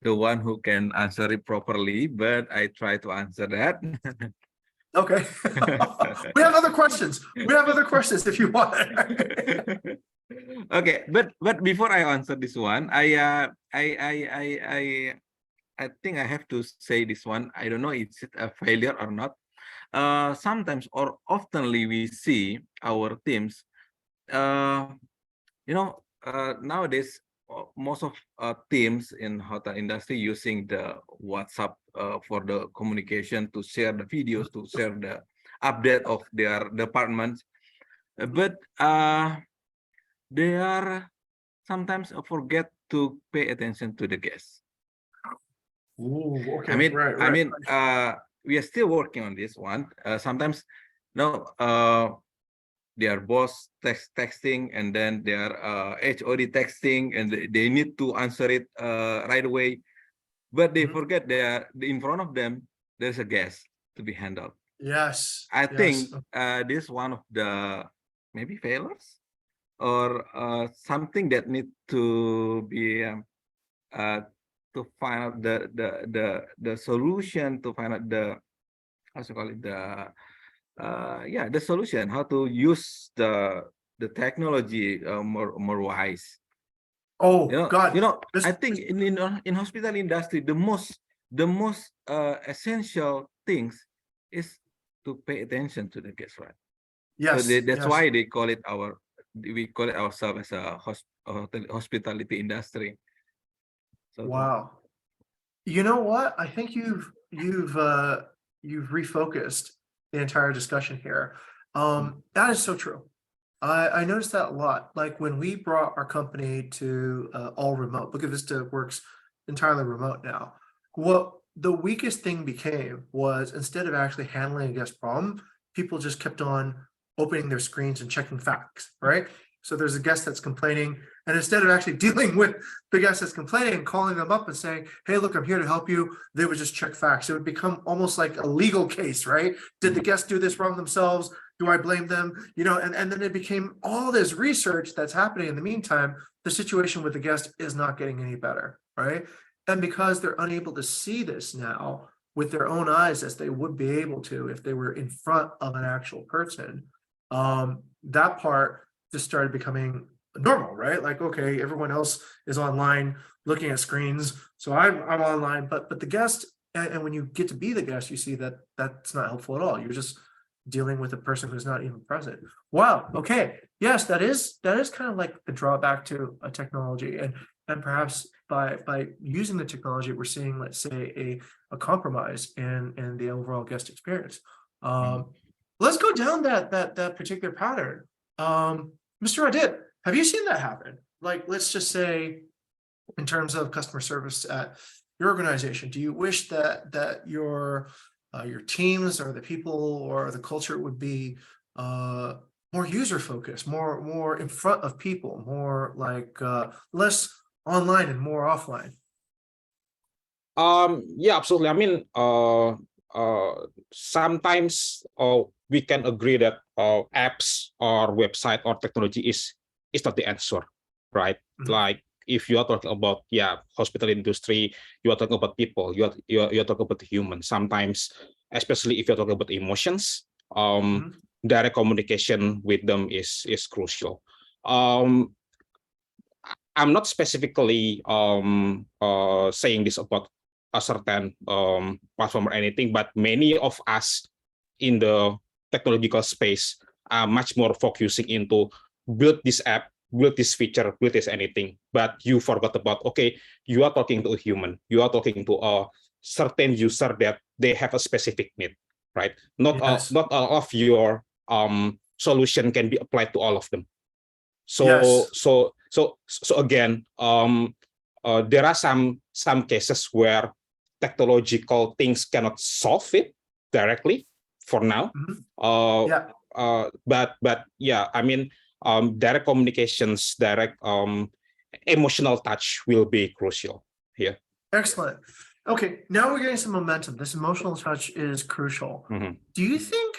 the one who can answer it properly, but I try to answer that. Okay. We have other questions. We have other questions if you want. Okay, but before I answer this one, I think I have to say this one. I don't know if it's a failure or not. Sometimes or oftenly we see our teams. Nowadays most of teams in hotel industry using the WhatsApp for the communication, to share the videos, to share the update of their departments, but they are sometimes forget to pay attention to the guests. Ooh, okay. I mean, we are still working on this one. Sometimes, their boss texting, and then their HOD texting, and they need to answer it right away, but they forget in front of them there's a guest to be handled. Yes. I think this is one of the maybe failures, or something that need to be to find out the solution, to find out the the solution, how to use the technology more wise. Oh, God. I think in hospital industry, the most essential things is to pay attention to the guests, right? Yes. So that's why we call it ourselves as a hospitality industry. So, wow. You know what? I think you've refocused the entire discussion here. That is so true. I noticed that a lot. Like when we brought our company to all remote, Bukit Vista works entirely remote now. What the weakest thing became was, instead of actually handling a guest problem, people just kept on opening their screens and checking facts, right? So there's a guest that's complaining, and instead of actually dealing with the guest that's complaining and calling them up and saying, hey, look, I'm here to help you, they would just check facts. It would become almost like a legal case, right? Did the guest do this wrong themselves? Do I blame them? You know, and then it became all this research that's happening in the meantime. The situation with the guest is not getting any better, right? And because they're unable to see this now with their own eyes as they would be able to if they were in front of an actual person, that part just started becoming normal, right? Like, okay, everyone else is online looking at screens, so I'm online, but the guest, and when you get to be the guest, you see that that's not helpful at all. You're just dealing with a person who's not even present. Wow. Okay. Yes, that is kind of like the drawback to a technology, and perhaps by using the technology, we're seeing, let's say, a compromise in the overall guest experience. Let's go down that particular pattern. Mr. Adit, have you seen that happen? Like, let's just say, in terms of customer service at your organization, do you wish that your teams or the people or the culture would be more user focused, more in front of people, more like less online and more offline? Yeah, absolutely. I mean, sometimes we can agree that apps or website or technology is not the answer, right? Like, if you are talking about hospital industry, you are talking about people, you are talking about humans. Sometimes, especially if you're talking about emotions, direct communication with them is crucial. I'm not specifically saying this about a certain platform or anything, but many of us in the technological space are much more focusing into build this app, build this feature, build this anything, but you forgot about, okay, you are talking to a human, you are talking to a certain user that they have a specific need, right? Not all of your solution can be applied to all of them. So again, there are some cases where technological things cannot solve it directly for now. But yeah, I mean, direct communications, direct emotional touch will be crucial here. Excellent. Okay, now we're getting some momentum. This emotional touch is crucial. Do you think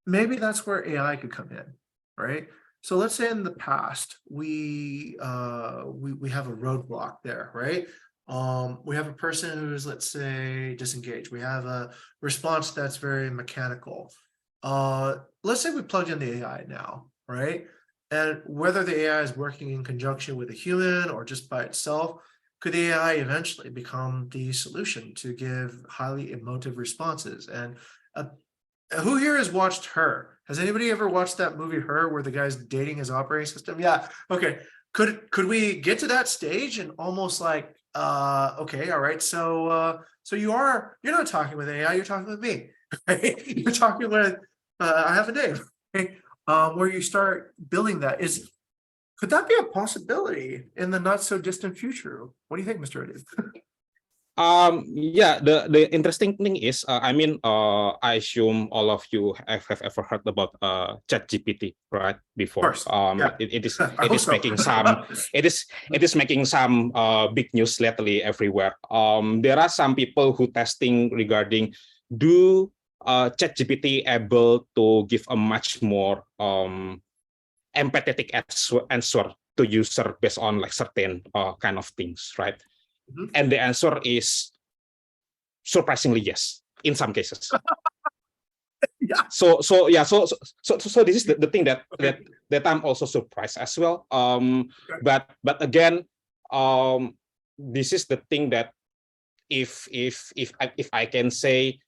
maybe that's where AI could come in, right? So let's say in the past we have a roadblock there, right? We have a person who's, let's say, disengaged. We have a response that's very mechanical. Let's say we plugged in the AI now, right? And whether the AI is working in conjunction with a human or just by itself, could the AI eventually become the solution to give highly emotive responses? And who here has watched Her? Has anybody ever watched that movie Her, where the guy's dating his operating system? Yeah. Okay. Could we get to that stage and almost like, okay, all right. So you're not talking with AI, you're talking with me, right? You're talking with I have a name, right? Where you start building that could that be a possibility in the not so distant future? What do you think, Mr. Adit? Yeah, the interesting thing is, I mean, I assume all of you have ever heard about ChatGPT, right? Before, it is making some it is making some big news lately everywhere. There are some people who testing regarding, do ChatGPT able to give a much more empathetic answer to user based on like certain kind of things, right? And the answer is surprisingly yes in some cases. So this is the thing that I'm also surprised as well. But again, this is the thing that if I can say,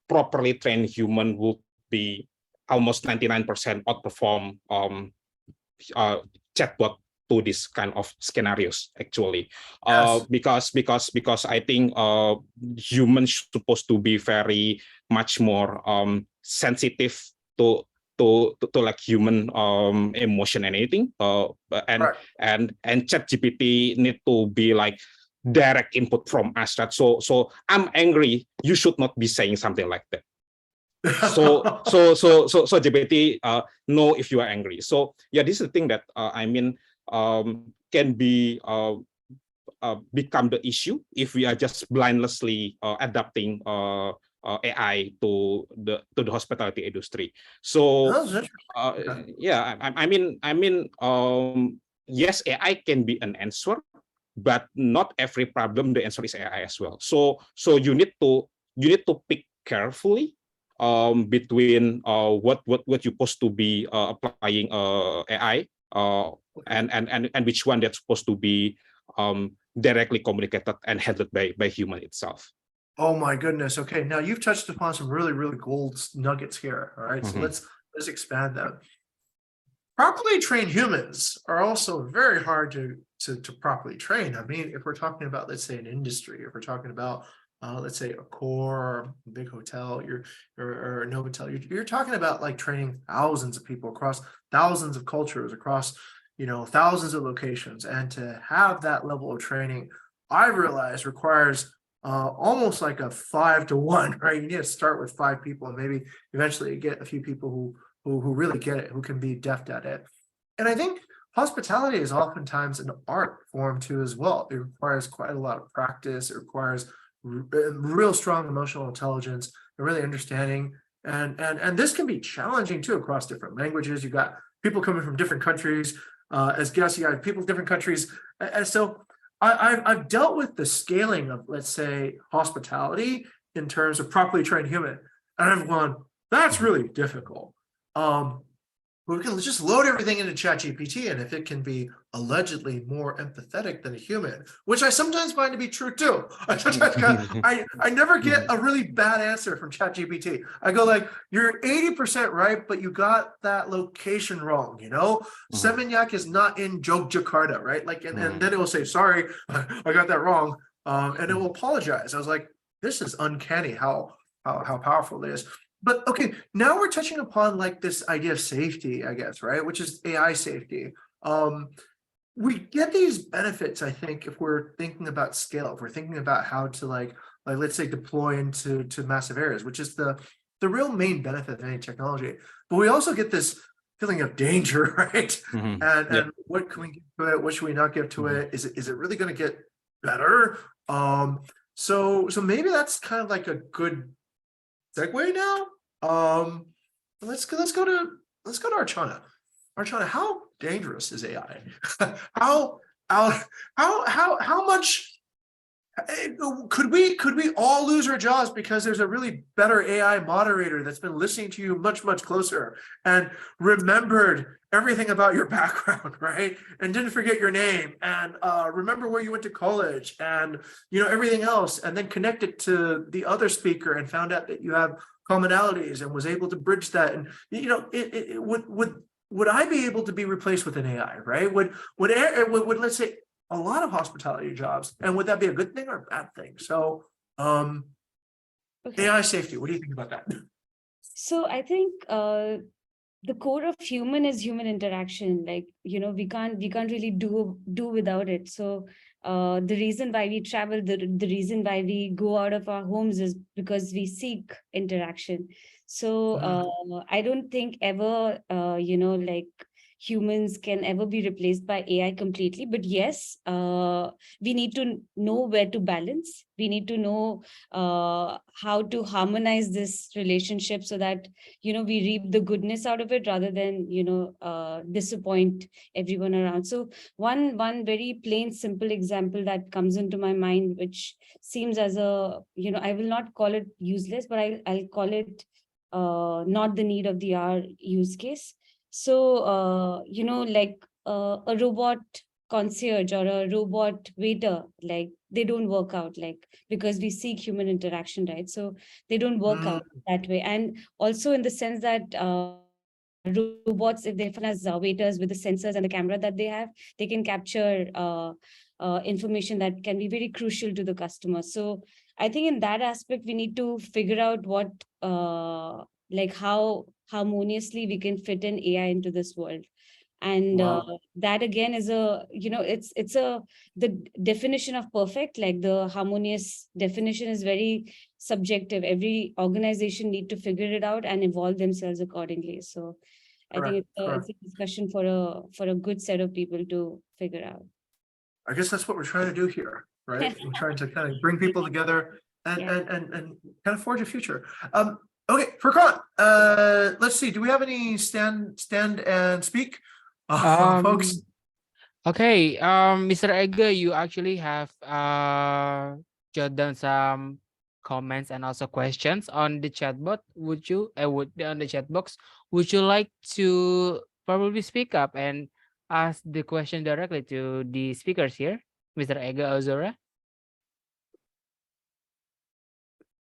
properly trained human would be almost 99% outperform chatbot to this kind of scenarios actually. Because I think humans supposed to be very much more sensitive to like human emotion and anything, and ChatGPT need to be like direct input from us, right? So I'm angry, you should not be saying something like that. So GPT know if you are angry. So yeah, this is the thing that can be become the issue if we are just blindlessly adapting AI to the hospitality industry. So yeah, yes, AI can be an answer, but not every problem the answer is AI as well. So you need to pick carefully between what you're supposed to be applying AI and which one that's supposed to be directly communicated and handled by human itself. Oh my goodness. Okay, now you've touched upon some really, really gold nuggets here. All right, so let's expand that. Properly trained humans are also very hard to properly train. I mean, if we're talking about, let's say, an industry, if we're talking about let's say a core, a big hotel, or no hotel, you're talking about like training thousands of people across thousands of cultures, across thousands of locations, and to have that level of training, I've realized requires almost like a 5-to-1, right? You need to start with 5 people and maybe eventually get a few people who really get it, who can be deft at it. And I think hospitality is oftentimes an art form too as well. It requires quite a lot of practice. It requires real strong emotional intelligence and really understanding. And this can be challenging too across different languages. You've got people coming from different countries. As guests, you got people in different countries. And so I've dealt with the scaling of, let's say, hospitality in terms of properly trained human. And I've gone, that's really difficult. We can just load everything into ChatGPT, and if it can be allegedly more empathetic than a human, which I sometimes find to be true too. I never get a really bad answer from ChatGPT. I go like, you're 80% right, but you got that location wrong. Seminyak is not in Yogyakarta, right? Like, and then it will say, sorry, I got that wrong, and it will apologize. I was like, this is uncanny how powerful it is. But okay, now we're touching upon like this idea of safety, I guess, right? Which is AI safety. We get these benefits, I think, if we're thinking about scale, if we're thinking about how to like let's say deploy into massive areas, which is the real main benefit of any technology. But we also get this feeling of danger, right? And what can we give to it? What should we not give to it? Is it really going to get better? So maybe that's kind of like a good segue now. Let's go to Archana. Archana, how dangerous is AI? how much could we all lose our jobs because there's a really better AI moderator that's been listening to you much closer and remembered everything about your background, right? And didn't forget your name and remember where you went to college and everything else, and then connect it to the other speaker and found out that you have commonalities and was able to bridge that. And would I be able to be replaced with an AI, right? Would let's say a lot of hospitality jobs, and would that be a good thing or a bad thing? So AI safety, what do you think about that? So I think the core of human is human interaction. Like, we can't really do without it. So the reason why we travel, the reason why we go out of our homes is because we seek interaction. So I don't think ever, like humans can ever be replaced by AI completely. But yes, we need to know where to balance. We need to know how to harmonize this relationship so that, we reap the goodness out of it rather than, disappoint everyone around. So one very plain, simple example that comes into my mind, which seems as a, I will not call it useless, but I'll call it not the need of the hour use case. So, like a robot concierge or a robot waiter, like they don't work out, like, because we seek human interaction, right? So they don't work out that way. And also in the sense that robots, if they function as waiters with the sensors and the camera that they have, they can capture information that can be very crucial to the customer. So I think in that aspect, we need to figure out what, like how harmoniously we can fit in AI into this world. And Wow. that again is the definition of perfect, like the harmonious definition is very subjective. Every organization need to figure it out and evolve themselves accordingly. So I think Correct. it's Correct. a discussion for a good set of people to figure out. I guess that's what we're trying to do here, right? We're trying to kind of bring people together and Yeah. and kind of forge a future. Okay, Furqan, let's see. Do we have any stand and speak, folks? Okay, Mr. Ege, you actually have jot down some comments and also questions on the chat bot. Would you on the chat box? Would you like to probably speak up and ask the question directly to the speakers here, Mr. Ege Ozora?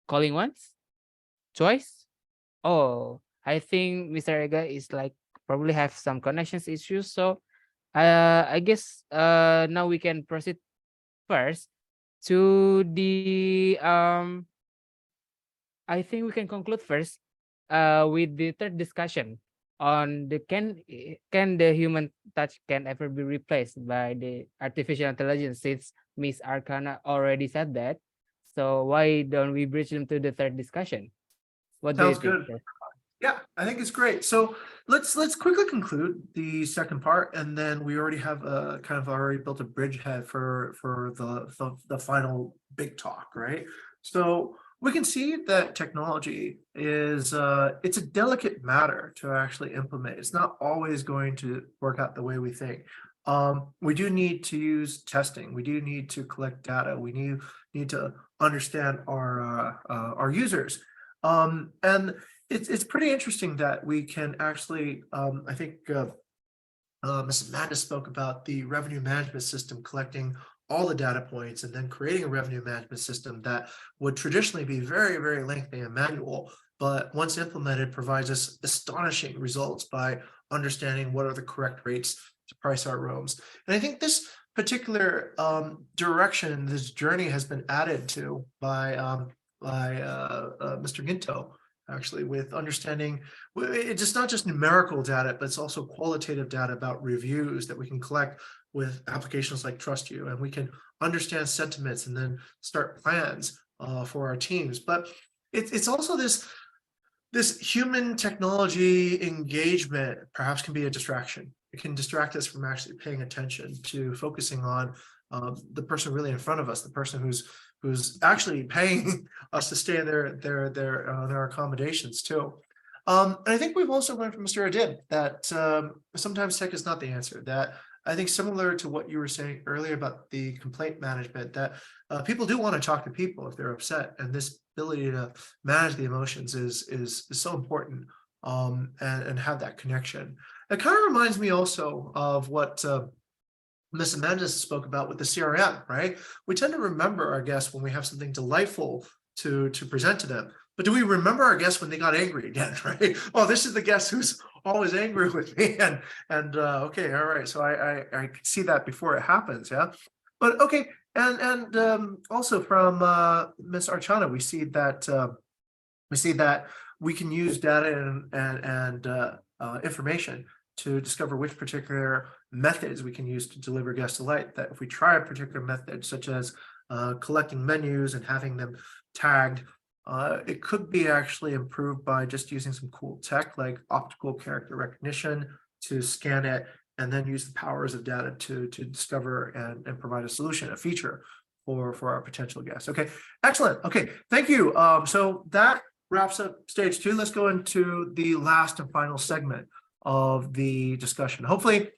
Calling once, twice. Oh, I think Mr. Ege is like probably have some connections issues, so I guess now we can proceed first to the I think we can conclude first with the third discussion on the can the human touch can ever be replaced by the artificial intelligence, since Miss Arcana already said that. So why don't we bridge them to the third discussion? What do you Sounds think, good. sir? Yeah, I think it's great. So let's quickly conclude the second part, and then we already have a kind of already built a bridgehead for the final big talk, right? So we can see that technology is it's a delicate matter to actually implement. It's not always going to work out the way we think. We do need to use testing. We do need to collect data. We need to understand our users. And it's pretty interesting that we can actually, I think Mrs. Amanda spoke about the revenue management system collecting all the data points and then creating a revenue management system that would traditionally be very, very lengthy and manual, but once implemented provides us astonishing results by understanding what are the correct rates to price our rooms. And I think this particular direction, this journey has been added to by Mr. Ginto, actually, with understanding it's not just numerical data, but it's also qualitative data about reviews that we can collect with applications like TrustU, and we can understand sentiments and then start plans for our teams. But it's also this human technology engagement perhaps can be a distraction. It can distract us from actually paying attention to focusing on the person really in front of us, the person who's actually paying us to stay in their accommodations too. And I think we've also learned from Mr. Adib that sometimes tech is not the answer. That I think similar to what you were saying earlier about the complaint management, that people do want to talk to people if they're upset, and this ability to manage the emotions is so important, and have that connection. It kind of reminds me also of what Ms. Amanda spoke about with the CRM, right? We tend to remember our guests when we have something delightful to present to them. But do we remember our guests when they got angry again, right? Oh, this is the guest who's always angry with me. And okay, all right. So I can see that before it happens, yeah. But okay, and also from Ms. Archana, we see that we can use data and information to discover which particular methods we can use to deliver guest delight. That if we try a particular method, such as collecting menus and having them tagged, it could be actually improved by just using some cool tech like optical character recognition to scan it and then use the powers of data to discover and provide a solution, a feature for our potential guests. Okay, excellent. Okay, thank you. So that wraps up stage 2. Let's go into the last and final segment of the discussion. Hopefully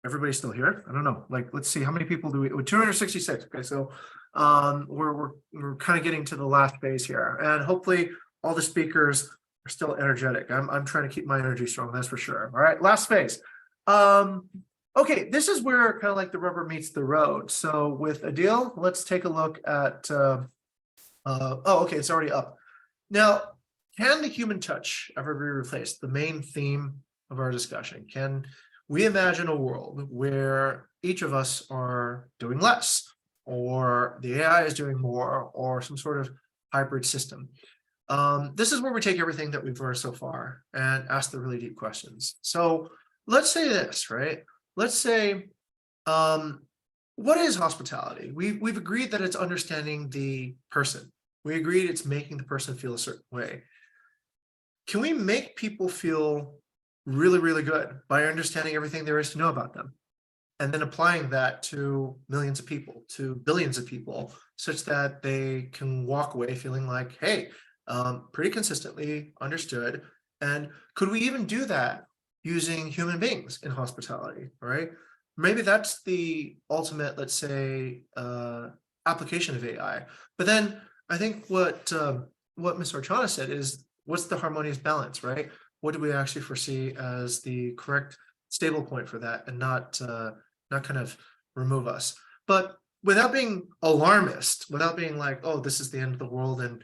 everybody's still here. I don't know, like, let's see, how many people do we, 266. Okay, so we're kind of getting to the last phase here, and hopefully all the speakers are still energetic. I'm trying to keep my energy strong, that's for sure. All right, last phase. Okay, this is where kind of like the rubber meets the road. So with Adil, let's take a look at oh, okay, it's already up. Now, can the human touch ever be replaced? The main theme of our discussion. Can we imagine a world where each of us are doing less, or the AI is doing more, or some sort of hybrid system? This is where we take everything that we've learned so far and ask the really deep questions. So let's say this, right? Let's say, what is hospitality? We've agreed that it's understanding the person. We agreed it's making the person feel a certain way. Can we make people feel really, really good by understanding everything there is to know about them? And then applying that to millions of people, to billions of people, such that they can walk away feeling like, hey, pretty consistently understood. And could we even do that using human beings in hospitality, right? Maybe that's the ultimate, let's say, application of AI. But then I think what Ms. Archana said is, what's the harmonious balance, right? What do we actually foresee as the correct stable point for that, and not kind of remove us? But without being alarmist, without being like, oh, this is the end of the world and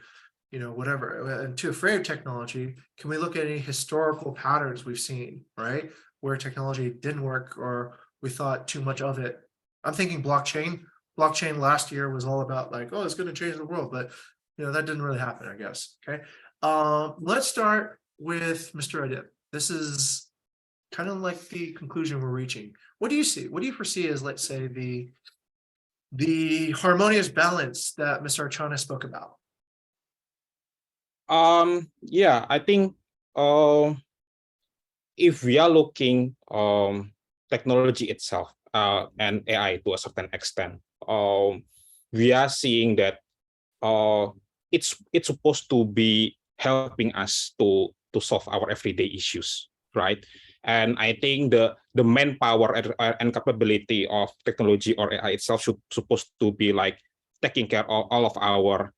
whatever, and too afraid of technology, can we look at any historical patterns we've seen, right? Where technology didn't work or we thought too much of it. I'm thinking blockchain. Blockchain last year was all about like, oh, it's going to change the world, but that didn't really happen, I guess. Okay. Let's start with Mr. Adib. This is kind of like the conclusion we're reaching. What do you see? What do you foresee as, let's say, the harmonious balance that Mr. Archana spoke about? Yeah, I think if we are looking technology itself and AI to a certain extent, we are seeing that it's supposed to be helping us to solve our everyday issues, right? And I think the manpower and capability of technology or AI itself supposed to be like taking care of all of our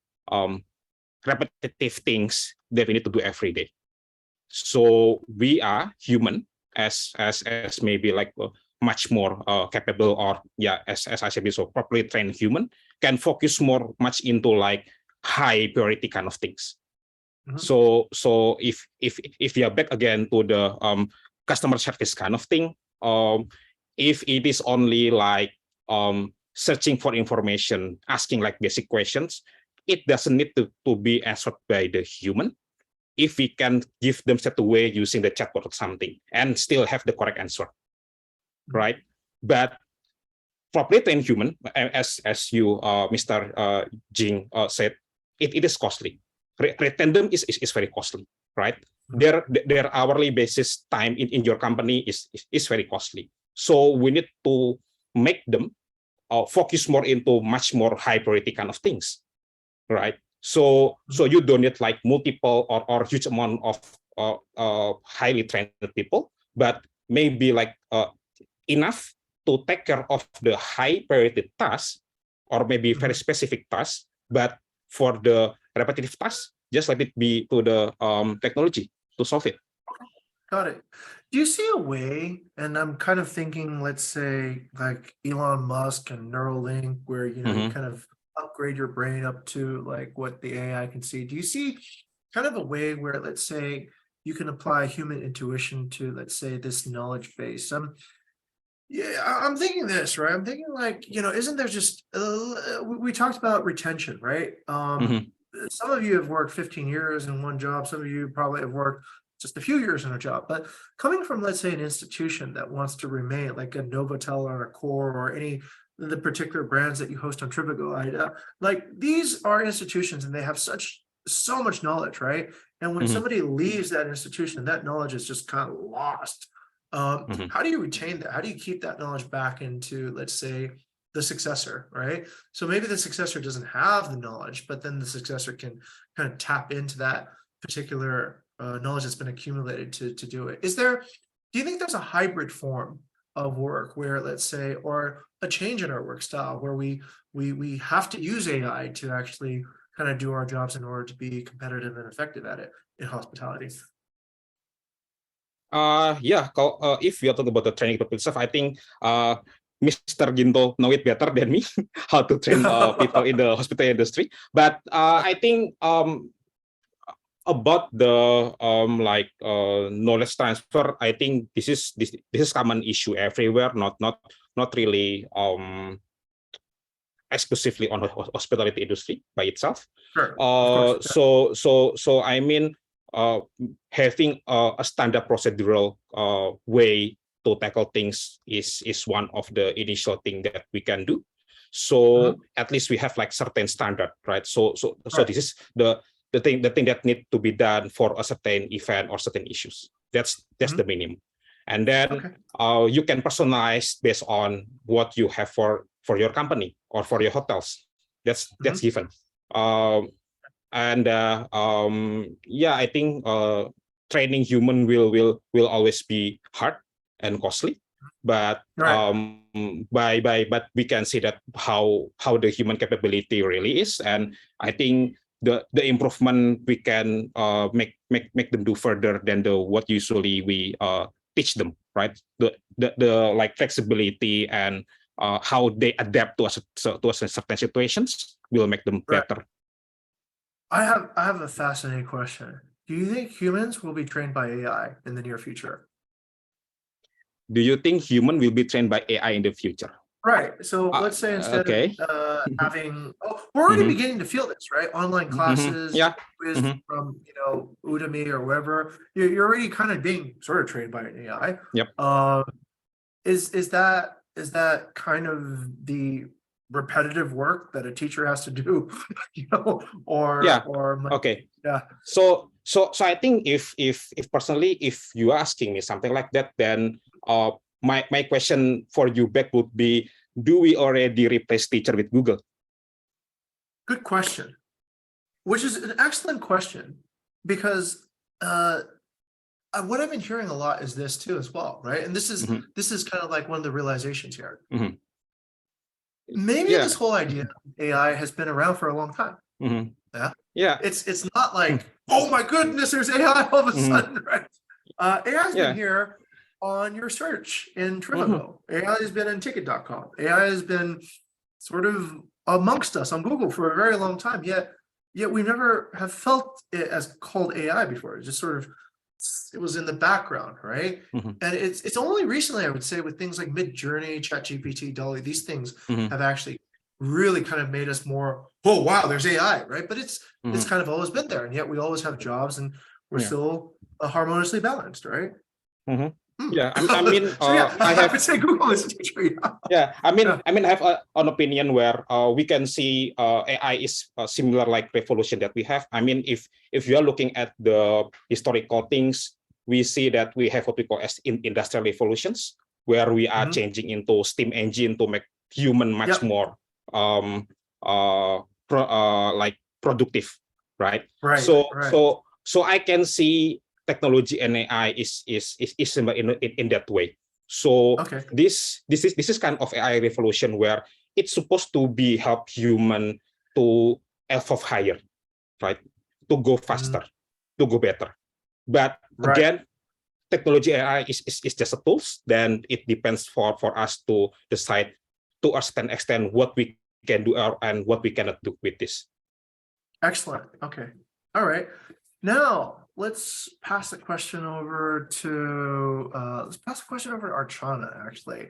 repetitive things that we need to do every day. So we are human as maybe like much more capable, or as I said, so properly trained human can focus much into like high priority kind of things. Mm-hmm. So if we are back again to the customer service kind of thing, if it is only like searching for information, asking like basic questions, it doesn't need to be answered by the human. If we can give them straight away using the chatbot or something and still have the correct answer, right? But properly trained human, as you, Mr. Jing said, it is costly. Retain them is very costly, right? Their hourly basis time in your company is very costly. So we need to make them focus more into much more high priority kind of things, right? So you don't need like multiple or huge amount of highly trained people, but maybe like enough to take care of the high priority tasks or maybe very specific tasks, but for the repetitive tasks, just let it be to the technology to solve it. Got it. Do you see a way, and I'm kind of thinking, let's say like Elon Musk and Neuralink, where you kind of upgrade your brain up to like what the AI can see. Do you see kind of a way where, let's say, you can apply human intuition to, let's say, this knowledge base? I'm thinking this, right? I'm thinking like, isn't there just, we talked about retention, right? Some of you have worked 15 years in one job. Some of you probably have worked just a few years in a job, but coming from, let's say, an institution that wants to remain like a Novotel or a Core or any the particular brands that you host on Trivago, like these are institutions and they have so much knowledge, right? And when somebody leaves that institution, that knowledge is just kind of lost. How do you retain that? How do you keep that knowledge back into, let's say, the successor, right? So maybe the successor doesn't have the knowledge, but then the successor can kind of tap into that particular knowledge that's been accumulated to do it. Do you think there's a hybrid form of work where, let's say, or a change in our work style where we have to use AI to actually kind of do our jobs in order to be competitive and effective at it in hospitality? If we are talking about the training people itself, I think Mr. Ginto know it better than me how to train people in the hospital industry. But I think about the knowledge transfer, I think this is common issue everywhere, not really exclusively on the hospitality industry by itself. Sure. So I mean, having a standard procedural way to tackle things is one of the initial thing that we can do. So at least we have like certain standard, right? So this is the thing that need to be done for a certain event or certain issues. That's the minimum. And then you can personalize based on what you have for your company or for your hotels. That's given. Yeah, I think training human will always be hard and costly, but but we can see that how the human capability really is, and I think the improvement we can make them do further than the what usually we teach them, right? The like flexibility and how they adapt to certain situations will make them better. I have a fascinating question. Do you think humans will be trained by AI in the near future? Do you think human will be trained by AI in the future? Right. So let's say instead of having, we're already beginning to feel this, right? Online classes, quiz from Udemy or wherever, you're already kind of being sort of trained by an AI. Yep. Is that kind of the repetitive work that a teacher has to do, or okay. Yeah. So I think if personally, if you are asking me something like that, then my question for you back would be, do we already replace teacher with Google? Good question, which is an excellent question, because what I've been hearing a lot is this too as well, right? And this is kind of like one of the realizations here. Maybe this whole idea of AI has been around for a long time. Yeah. It's not like, oh my goodness, there's AI all of a sudden, right? AI has been here on your search in Trivago. AI has been in ticket.com. AI has been sort of amongst us on Google for a very long time, yet we never have felt it as called AI before. It just sort of, it was in the background, right? And it's only recently, I would say, with things like Midjourney, ChatGPT, DALL-E, these things have actually really kind of made us more, oh wow, there's AI, right? But it's kind of always been there, and yet we always have jobs, and we're still harmoniously balanced, right? Yeah, I mean, I would say Google is a teacher. I mean, I have an opinion where we can see AI is similar like revolution that we have. I mean, if you are looking at the historical things, we see that we have what we call as industrial revolutions, where we are changing into steam engine to make human much more like productive, right? So I can see technology and AI is similar in that way. So this is kind of AI revolution where it's supposed to be help human to evolve higher, right? To go faster, to go better. But again, technology AI is just a tools. Then it depends for us to decide to a certain extent what we can do and what we cannot do with this. Excellent. Okay. All right. Now let's pass the question over to Archana, actually.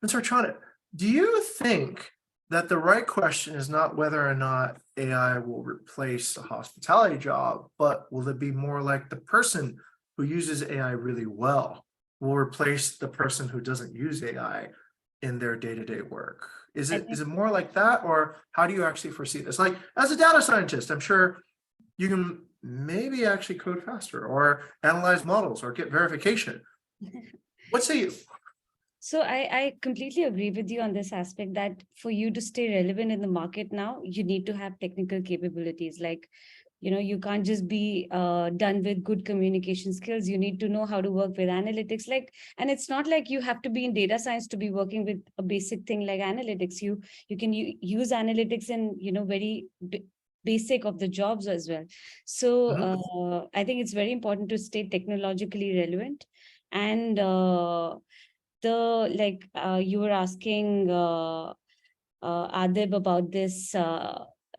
Ms. Archana, do you think that the right question is not whether or not AI will replace a hospitality job, but will it be more like the person who uses AI really well will replace the person who doesn't use AI in their day-to-day work? Is it more like that, or how do you actually foresee this? Like, as a data scientist, I'm sure you can maybe actually code faster or analyze models or get verification. What say you? So I completely agree with you on this aspect that for you to stay relevant in the market now, you need to have technical capabilities. Like, you can't just be done with good communication skills. You need to know how to work with analytics. And it's not like you have to be in data science to be working with a basic thing like analytics. You can use analytics in, very basic of the jobs as well. So I think it's very important to stay technologically relevant. And you were asking Adib about this,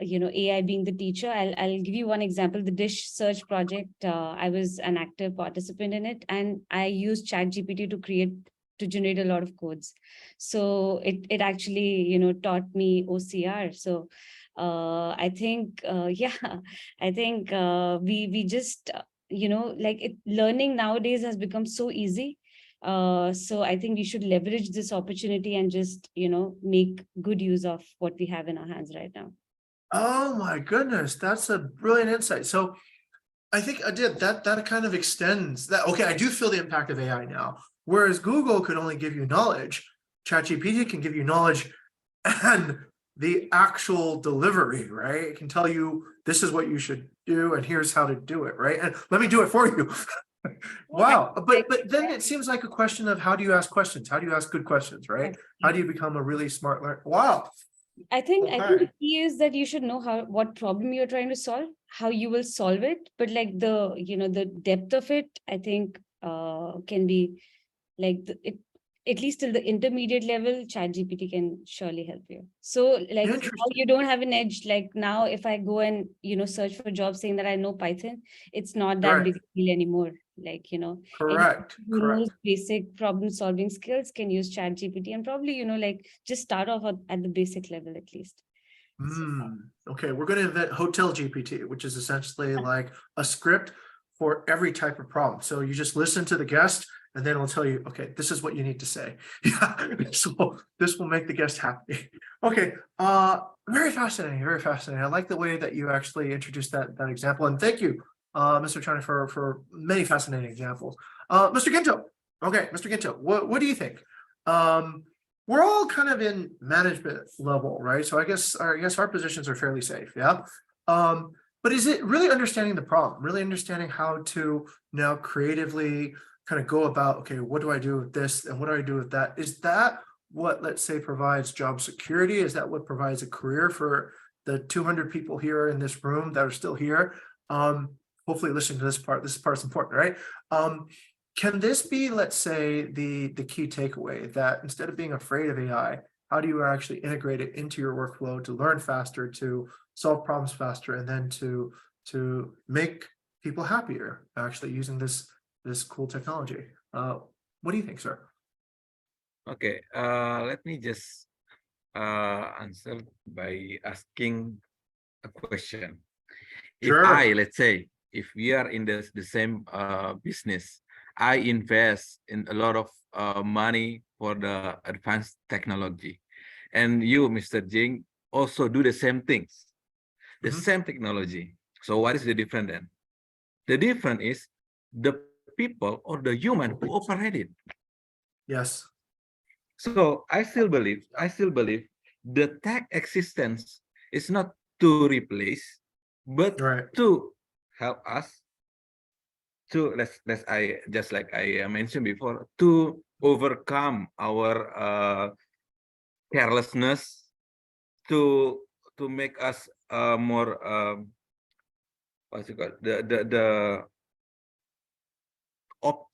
AI being the teacher. I'll give you one example. The dish search project, I was an active participant in it, and I used ChatGPT to generate a lot of codes. So it actually, taught me OCR. So I think, I think we just, learning nowadays has become so easy. So I think we should leverage this opportunity and just, make good use of what we have in our hands right now. Oh my goodness, that's a brilliant insight. So I think that kind of extends that. Okay, I do feel the impact of AI now. Whereas Google could only give you knowledge, ChatGPT can give you knowledge and the actual delivery, right? It can tell you this is what you should do and here's how to do it, right? And let me do it for you. Wow. But then it seems like a question of how do you ask questions? How do you ask good questions, right? How do you become a really smart learner? Wow. I think Okay. the key is that you should know what problem you're trying to solve, how you will solve it, but like the depth of it, I think can be like at least till the intermediate level, ChatGPT can surely help you. So like now you don't have an edge. Like now, if I go and search for jobs saying that I know Python, it's not that Right. big a deal anymore. Like Correct. anyone who knows basic problem solving skills can use ChatGPT and probably like just start off at the basic level at least. Okay, we're going to invent Hotel GPT, which is essentially like a script for every type of problem. So you just listen to the guest and then it'll tell you, okay, this is what you need to say. Yeah, so this will make the guest happy. Okay, very fascinating, very fascinating. I like the way that you actually introduced that example. And thank you, Mr. Chani, for many fascinating examples. Mr. Ginto, okay, Mr. Ginto, what do you think? We're all kind of in management level, right? So I guess our positions are fairly safe, yeah. But is it really understanding the problem, really understanding how to now creatively kind of go about, okay, what do I do with this and what do I do with that? Is that what, let's say, provides job security? Is that what provides a career for the 200 people here in this room that are still here? Hopefully listening to this part. This part's important, right? Can this be, let's say, the key takeaway that instead of being afraid of AI, how do you actually integrate it into your workflow to learn faster, to solve problems faster, and then to make people happier actually using this cool technology? What do you think, sir? Okay, let me just answer by asking a question. Sure. Let's say, if we are in the same business, I invest in a lot of money for the advanced technology. And you, Mr. Jing, also do the same things, the same technology. So what is the difference then? The difference is the people or the human who operate it. Yes. So I still believe the tech existence is not to replace, but to help us to just like I mentioned before, to overcome our carelessness, to make us more what's it called,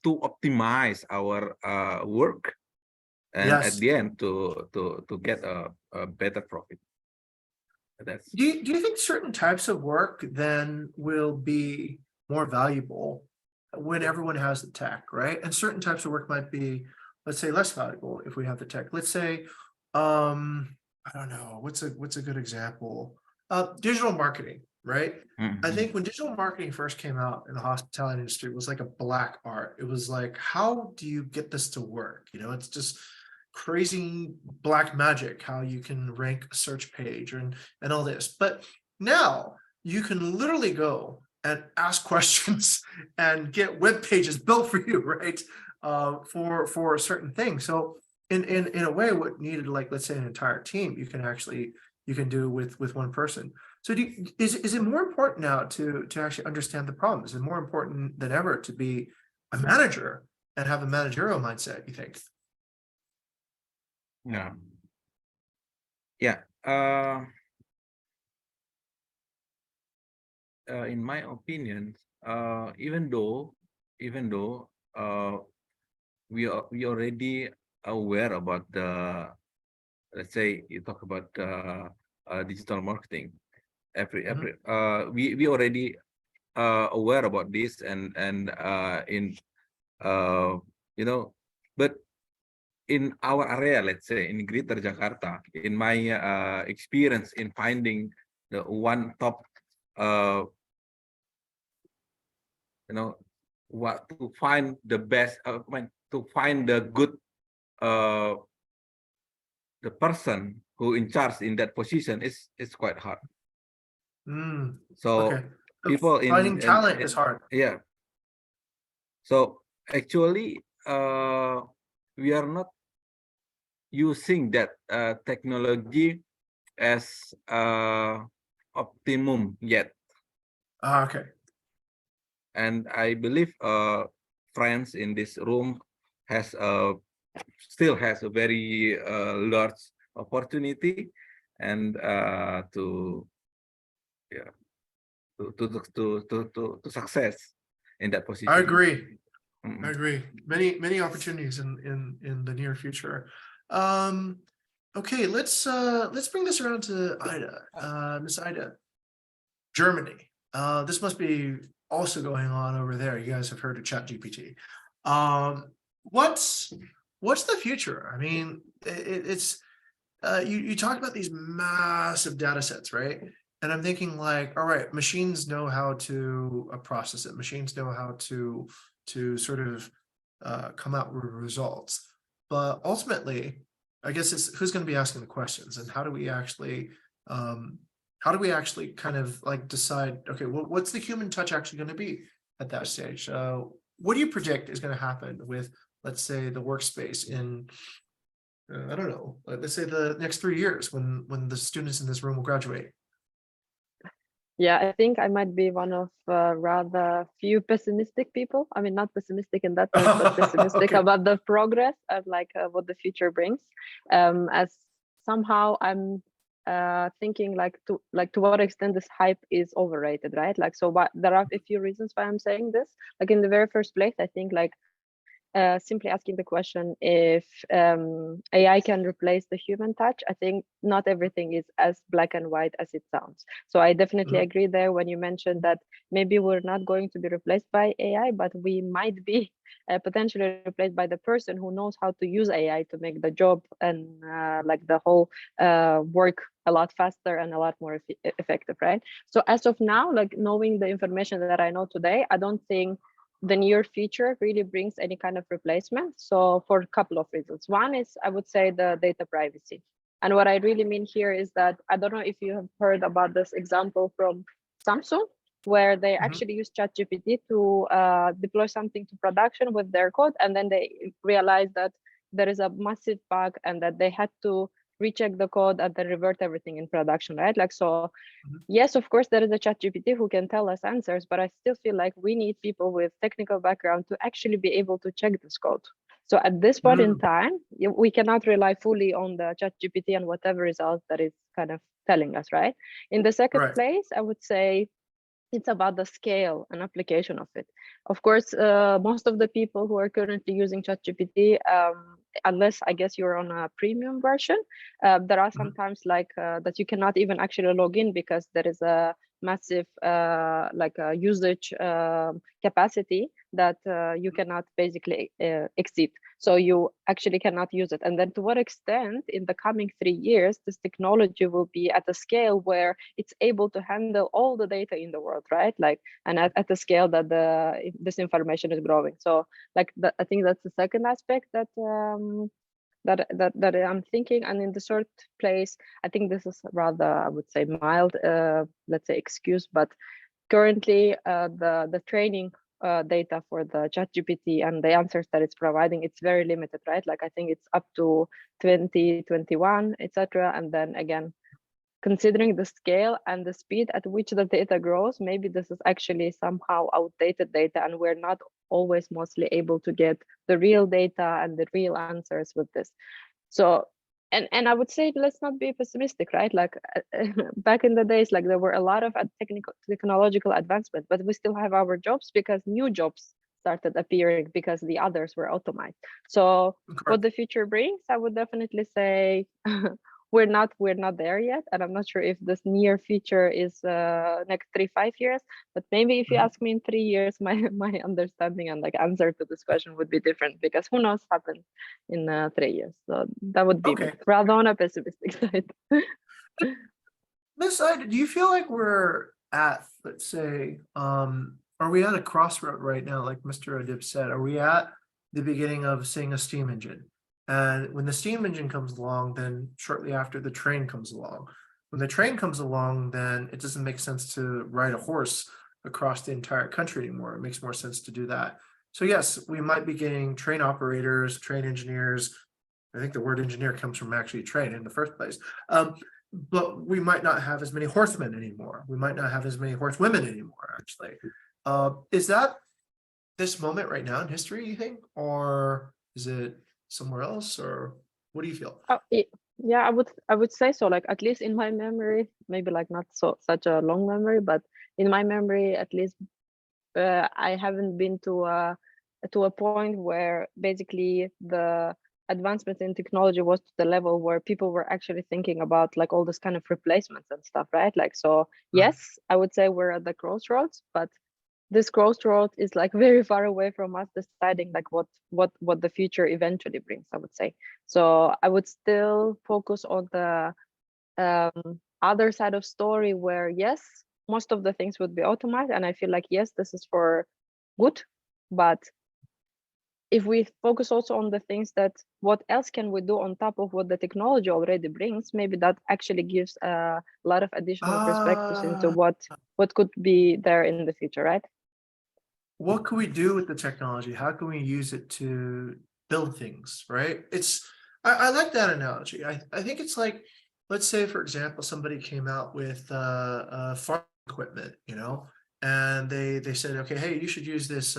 to optimize our work, and at the end to get a better profit. That's. Do you think certain types of work then will be more valuable when everyone has the tech, right? And certain types of work might be, let's say, less valuable if we have the tech. Let's say, I don't know, what's a good example? Digital marketing, right? I think when digital marketing first came out in the hospitality industry, it was like a black art. It was like, how do you get this to work? It's just crazy black magic, how you can rank a search page and all this. But now you can literally go and ask questions and get web pages built for you, right? For a certain thing. So in a way, what needed, like, let's say, an entire team, you can do with one person. So is it more important now to actually understand the problem? Is it more important than ever to be a manager and have a managerial mindset, you think? Yeah. In my opinion, even though we already aware about the, let's say, you talk about digital marketing, we already aware about this, and but in our area, let's say in Greater Jakarta, in my experience in finding the one top what to find the best, to find the good the person who in charge in that position is quite hard. So Okay. So people finding talent is hard. Yeah. So actually, we are not using that technology as optimum yet. Okay. And I believe friends in this room has still has a very large opportunity and to success in that position. I agree. I agree. Many opportunities in the near future. Okay, let's bring this around to Ida. Miss Ida, Germany. This must be also going on over there. You guys have heard of ChatGPT. What's the future? I mean, it's you talk about these massive data sets, right? And I'm thinking like, all right, machines know how to process it. Machines know how to sort of come out with results. But ultimately, I guess it's who's going to be asking the questions, and how do we actually kind of like decide, okay, what's the human touch actually going to be at that stage? What do you predict is going to happen with, let's say, the workspace in, I don't know, let's say the next 3 years when the students in this room will graduate? Yeah, I think I might be one of rather few pessimistic people. I mean, not pessimistic in that sense, but pessimistic Okay. about the progress of like what the future brings. As somehow I'm thinking like to what extent this hype is overrated, right? Like, so there are a few reasons why I'm saying this. Like in the very first place, I think like simply asking the question if AI can replace the human touch, I think not everything is as black and white as it sounds. So I definitely agree there when you mentioned that maybe we're not going to be replaced by AI, but we might be potentially replaced by the person who knows how to use AI to make the job and like the whole work a lot faster and a lot more effective, right? So as of now, like knowing the information that I know today, I don't think the near future really brings any kind of replacement. So for a couple of reasons. One is, I would say, the data privacy. And what I really mean here is that, I don't know if you have heard about this example from Samsung, where they actually use ChatGPT to deploy something to production with their code. And then they realized that there is a massive bug and that they had to recheck the code and then revert everything in production, right? Like, so yes, of course, there is a ChatGPT who can tell us answers, but I still feel like we need people with technical background to actually be able to check this code. So at this point in time, we cannot rely fully on the ChatGPT and whatever result that is kind of telling us, right? In the second place, I would say it's about the scale and application of it. Of course, most of the people who are currently using ChatGPT, unless I guess you're on a premium version, there are sometimes like that you cannot even actually log in because there is a massive usage capacity that you cannot basically exceed. So you actually cannot use it. And then to what extent in the coming 3 years, this technology will be at a scale where it's able to handle all the data in the world, right? Like, and at the scale that this information is growing. So like, I think that's the second aspect that that I'm thinking. And in the third place, I think this is rather, I would say, mild, let's say, excuse, but currently the training data for the ChatGPT and the answers that it's providing, it's very limited, right? Like, I think it's up to 2021, etc. And then again, considering the scale and the speed at which the data grows, maybe this is actually somehow outdated data, and we're not always mostly able to get the real data and the real answers with this. So, and I would say, let's not be pessimistic, right? Like back in the days, like there were a lot of technological advancement, but we still have our jobs because new jobs started appearing because the others were automated. So what the future brings, I would definitely say we're not there yet, and I'm not sure if this near future is next 3-5 years, but maybe if you ask me in 3 years, my understanding and like answer to this question would be different, because who knows what happens in 3 years. So that would be rather on a pessimistic side. Miss Ida, do you feel like we're at, let's say, are we at a crossroad right now, like Mr. Adib said? Are we at the beginning of, saying, a steam engine. And when the steam engine comes along, then shortly after the train comes along. When the train comes along, then it doesn't make sense to ride a horse across the entire country anymore. It makes more sense to do that. So yes, we might be getting train operators, train engineers. I think the word engineer comes from actually train in the first place. But we might not have as many horsemen anymore. We might not have as many horsewomen anymore, actually. Is that this moment right now in history, you think? Or is it somewhere else? Or what do you feel? Yeah, I would say so. Like, at least in my memory, maybe like not such a long memory, but in my memory, at least, I haven't been to a point where basically the advancement in technology was to the level where people were actually thinking about like all this kind of replacements and stuff, right? Like, so yes, I would say we're at the crossroads, but this crossroad is like very far away from us deciding like what the future eventually brings, I would say. So I would still focus on the other side of story where yes, most of the things would be automated, and I feel like yes, this is for good, but if we focus also on the things that what else can we do on top of what the technology already brings, maybe that actually gives a lot of additional perspectives into what could be there in the future, right? What can we do with the technology? How can we use it to build things, right? I like that analogy. I think it's like, let's say, for example, somebody came out with farm equipment, and they said, okay, hey, you should use this,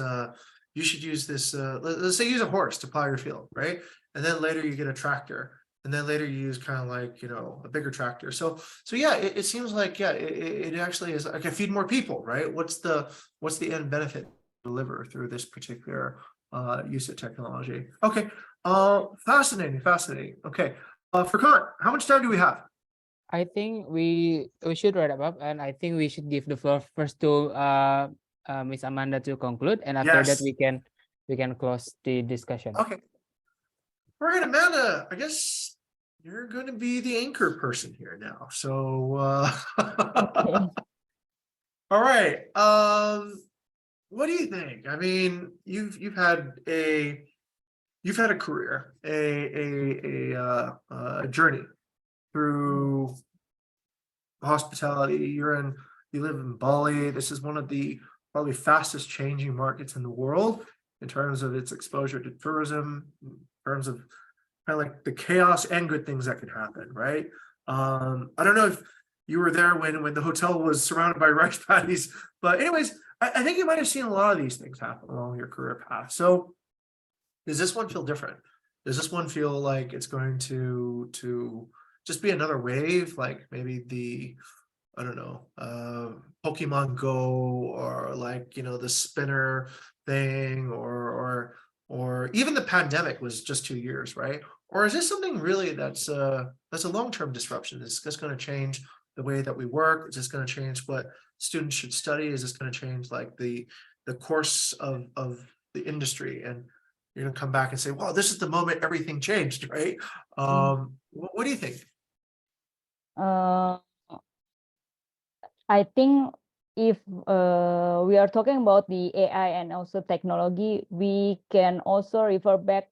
let's say use a horse to plow your field, right? And then later you get a tractor. And then later you use kind of like, a bigger tractor. So yeah, it seems like, yeah, it actually is, I can feed more people, right? What's the end benefit deliver through this particular use of technology? Okay, fascinating. Okay, Furkan, how much time do we have? I think we should wrap up, and I think we should give the floor first to Miss Amanda to conclude, and after that Yes. we can close the discussion. Okay. All right, Amanda, I guess you're going to be the anchor person here now. So, Okay. all right. What do you think? I mean, you've had a career, a journey through hospitality. You live in Bali. This is one of the probably fastest changing markets in the world in terms of its exposure to tourism, in terms of kind of like the chaos and good things that can happen, right? I don't know if you were there when the hotel was surrounded by rice paddies, but anyways, I think you might have seen a lot of these things happen along your career path. So does this one feel different? Does this one feel like it's going to just be another wave, like maybe I don't know, Pokemon Go, or like, the spinner thing, or even the pandemic was just 2 years, right? Or is this something really that's a long-term disruption? Is this going to change the way that we work? Is this going to change what students should study? Is this going to change like the course of the industry? And you're going to come back and say, well, this is the moment everything changed, right? What do you think? I think if we are talking about the AI and also technology, we can also refer back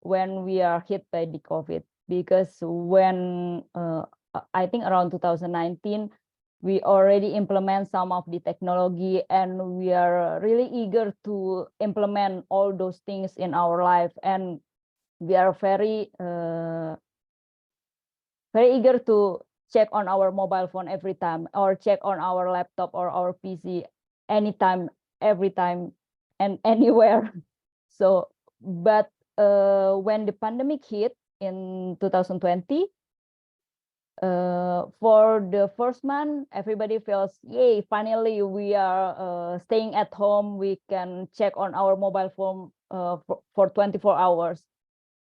when we are hit by the COVID, because when I think around 2019, we already implement some of the technology, and we are really eager to implement all those things in our life, and we are very eager to check on our mobile phone every time, or check on our laptop or our PC anytime, every time, and anywhere. So, but when the pandemic hit in 2020, for the first month, everybody feels, yay, finally we are staying at home. We can check on our mobile phone for 24 hours.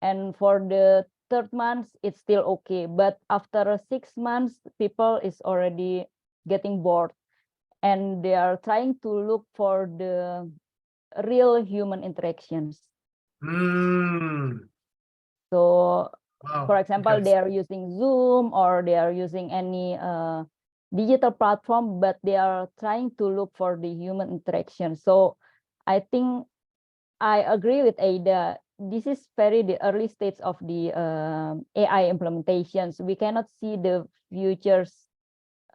And for the third month, it's still okay. But after 6 months, people is already getting bored, and they are trying to look for the real human interactions. So, Wow. for example, Okay. they are using Zoom, or they are using any digital platform, but they are trying to look for the human interaction. So I think I agree with Ada. This is very the early stage of the AI implementations. We cannot see the futures,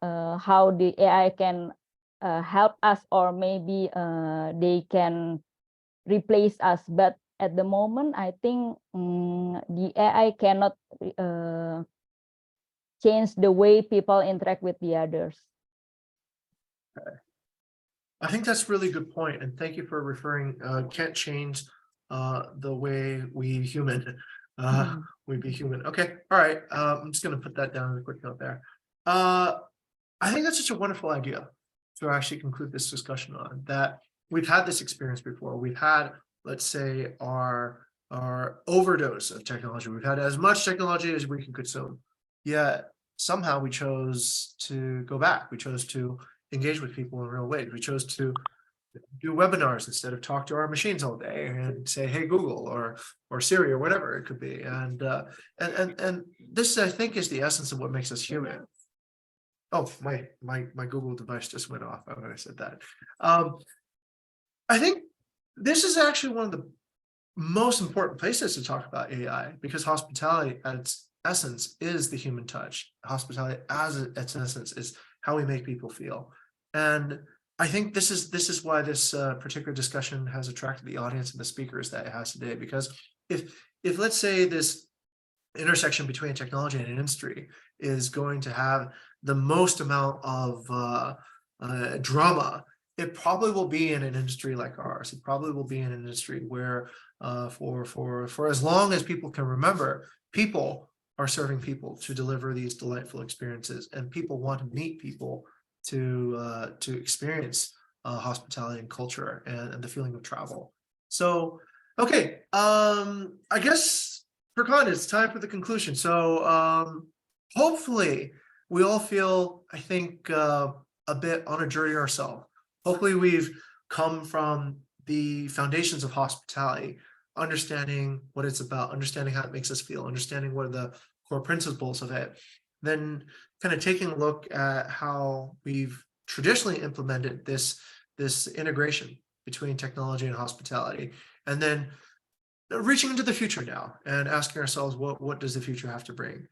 how the AI can help us, or maybe they can replace us. But at the moment, I think the AI cannot change the way people interact with the others. I think that's a really good point, and thank you for referring. Can't change the way we human. We be human. Okay, all right. I'm just gonna put that down in a quick note there. I think that's such a wonderful idea to actually conclude this discussion on. That we've had this experience before. We've had, let's say, our overdose of technology. We've had as much technology as we can consume. Yet somehow we chose to go back. We chose to engage with people in real ways. We chose to do webinars instead of talk to our machines all day and say, "Hey Google," or Siri, or whatever it could be. And this, I think, is the essence of what makes us human. Oh, my Google device just went off when I said that. I think this is actually one of the most important places to talk about AI, because hospitality at its essence is the human touch. Hospitality as its essence is how we make people feel. And I think this is why this particular discussion has attracted the audience and the speakers that it has today. Because if let's say this intersection between technology and industry is going to have the most amount of drama, it probably will be in an industry like ours. It probably will be in an industry where for as long as people can remember, people are serving people to deliver these delightful experiences, and people want to meet people to experience hospitality and culture and the feeling of travel. So, okay, I guess, Furkan, it's time for the conclusion. So hopefully we all feel, I think, a bit on a journey ourselves. Hopefully we've come from the foundations of hospitality, understanding what it's about, understanding how it makes us feel, understanding what are the core principles of it, then kind of taking a look at how we've traditionally implemented this integration between technology and hospitality, and then reaching into the future now and asking ourselves, what does the future have to bring?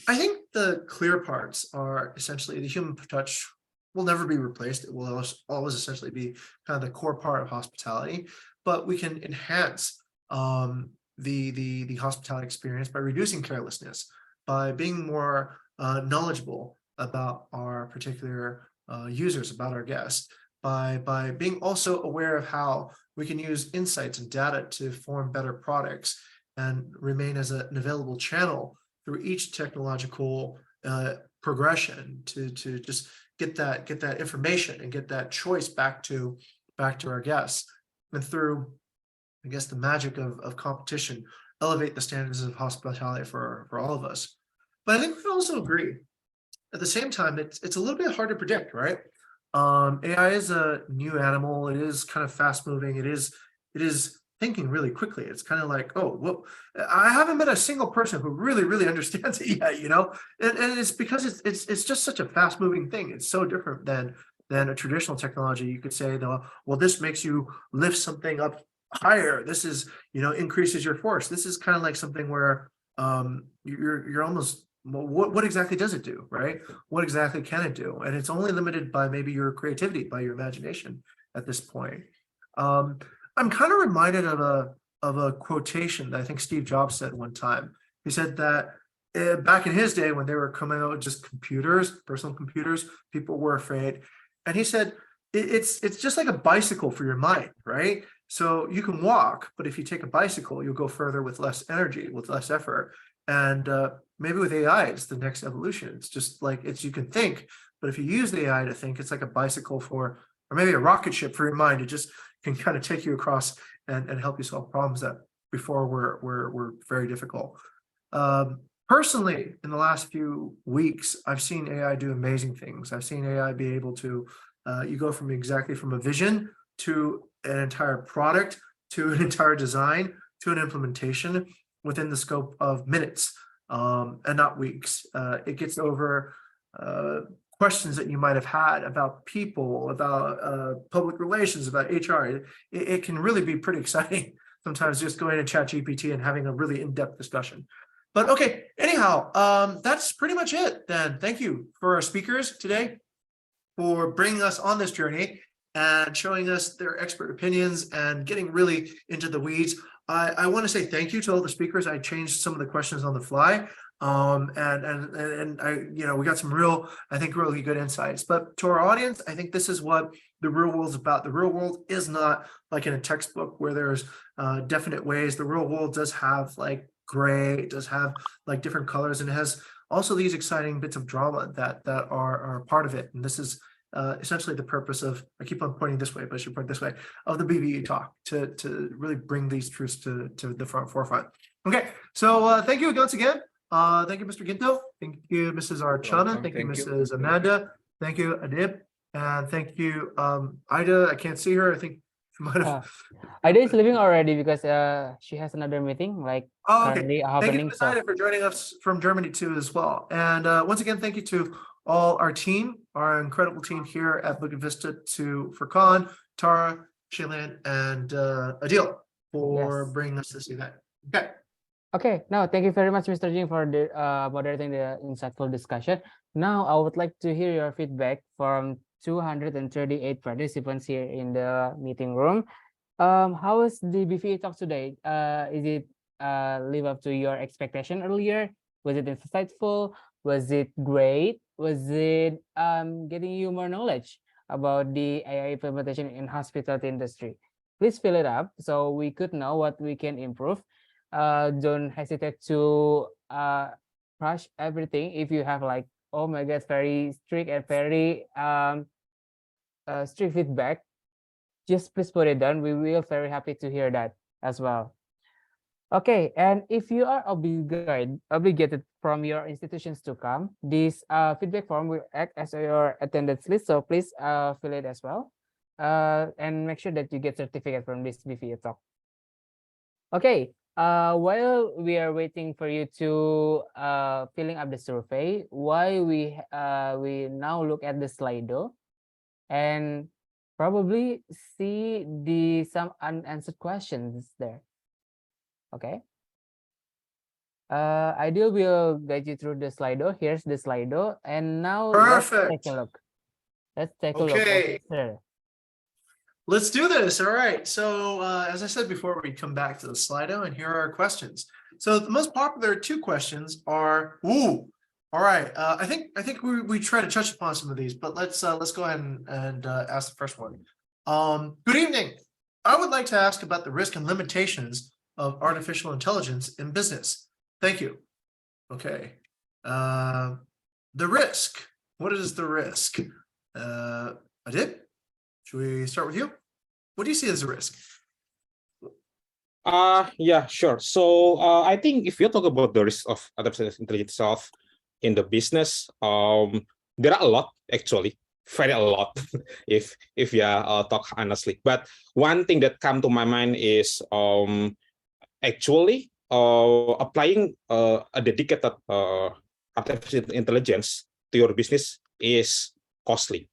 I think the clear parts are essentially the human touch will never be replaced. It will always essentially be kind of the core part of hospitality, but we can enhance the hospitality experience by reducing carelessness, by being more knowledgeable about our particular users, about our guests, by being also aware of how we can use insights and data to form better products and remain as an available channel through each technological progression to just get that information and get that choice back to our guests, and through, I guess, the magic of competition, elevate the standards of hospitality for all of us. But I think we also agree at the same time it's a little bit hard to predict, right? AI is a new animal. It is kind of fast moving. It is thinking really quickly. It's kind of like, oh, well, I haven't met a single person who really understands it yet, you know? And it's because it's just such a fast moving thing. It's so different than a traditional technology. You could say, well, this makes you lift something up higher. This is, increases your force. This is kind of like something where you're almost, well, what exactly does it do, right? What exactly can it do? And it's only limited by maybe your creativity, by your imagination at this point. I'm kind of reminded of a quotation that I think Steve Jobs said one time. He said that back in his day, when they were coming out with just computers, personal computers, people were afraid. And he said, it's just like a bicycle for your mind, right? So you can walk, but if you take a bicycle, you'll go further with less energy, with less effort. And maybe with AI, it's the next evolution. It's just like you can think, but if you use the AI to think, it's like a bicycle or maybe a rocket ship for your mind. It just can kind of take you across and help you solve problems that before were very difficult. Personally, in the last few weeks, I've seen AI do amazing things. I've seen AI be able to, you go from a vision to an entire product, to an entire design, to an implementation within the scope of minutes and not weeks. It gets over questions that you might have had about people, about public relations, about HR. It can really be pretty exciting sometimes just going to ChatGPT and having a really in-depth discussion. But okay, anyhow, that's pretty much it then. Thank you for our speakers today for bringing us on this journey and showing us their expert opinions and getting really into the weeds. I want to say thank you to all the speakers. I changed some of the questions on the fly. And I, we got some I think really good insights. But to our audience, I think this is what the real world is about. The real world is not like in a textbook where there's definite ways. The real world does have like gray, it does have like different colors, and it has also these exciting bits of drama that are part of it. And this is essentially the purpose of, I keep on pointing this way, but I should point this way, of the BVE talk, to really bring these truths to the forefront. Okay, so thank you once again. Thank you, Mr. Ginto. Thank you, Mrs. Archana. Thank you, Mrs. Amanda. Thank you, Adib. And thank you, Ida. I can't see her. I think she might have. Ida is leaving already because she has another meeting currently Thank happening. you, Ms. Ida, for joining us from Germany too as well. And once again, thank you to all our team, our incredible team here at Bukit Vista, to Furkan, Tara, Shailen, and Adil for bringing us this event. Okay. Okay, now thank you very much, Mr. Jing, for the moderating the insightful discussion. Now I would like to hear your feedback from 238 participants here in the meeting room. How was the BVE talk today? Is it live up to your expectation earlier? Was it insightful? Was it great? Was it getting you more knowledge about the AI implementation in hospitality industry? Please fill it up so we could know what we can improve. Don't hesitate to crush everything. If you have like, oh my god, very strict and very strict feedback, just please put it down. We will very happy to hear that as well. Okay, and if you are obligated from your institutions to come, this feedback form will act as your attendance list, so please fill it as well, and make sure that you get certificate from this BVE talk. Okay, while we are waiting for you to filling up the survey, why we now look at the Slido and probably see some unanswered questions there. Okay. Ideal will guide you through the Slido. Here's the Slido, and now let's take a look. Let's take a look. Okay. Let's do this. All right. So as I said before, we come back to the Slido, and here are our questions. So the most popular two questions are, all right. I think we try to touch upon some of these, but let's go ahead and ask the first one. Good evening. I would like to ask about the risk and limitations of artificial intelligence in business. Thank you. Okay. The risk. What is the risk? Adib? Should we start with you? What do you see as a risk? Yeah, sure. So I think if you talk about the risk of artificial intelligence itself in the business, there are a lot actually, very a lot, if you talk honestly. But one thing that come to my mind is actually applying a dedicated artificial intelligence to your business is costly,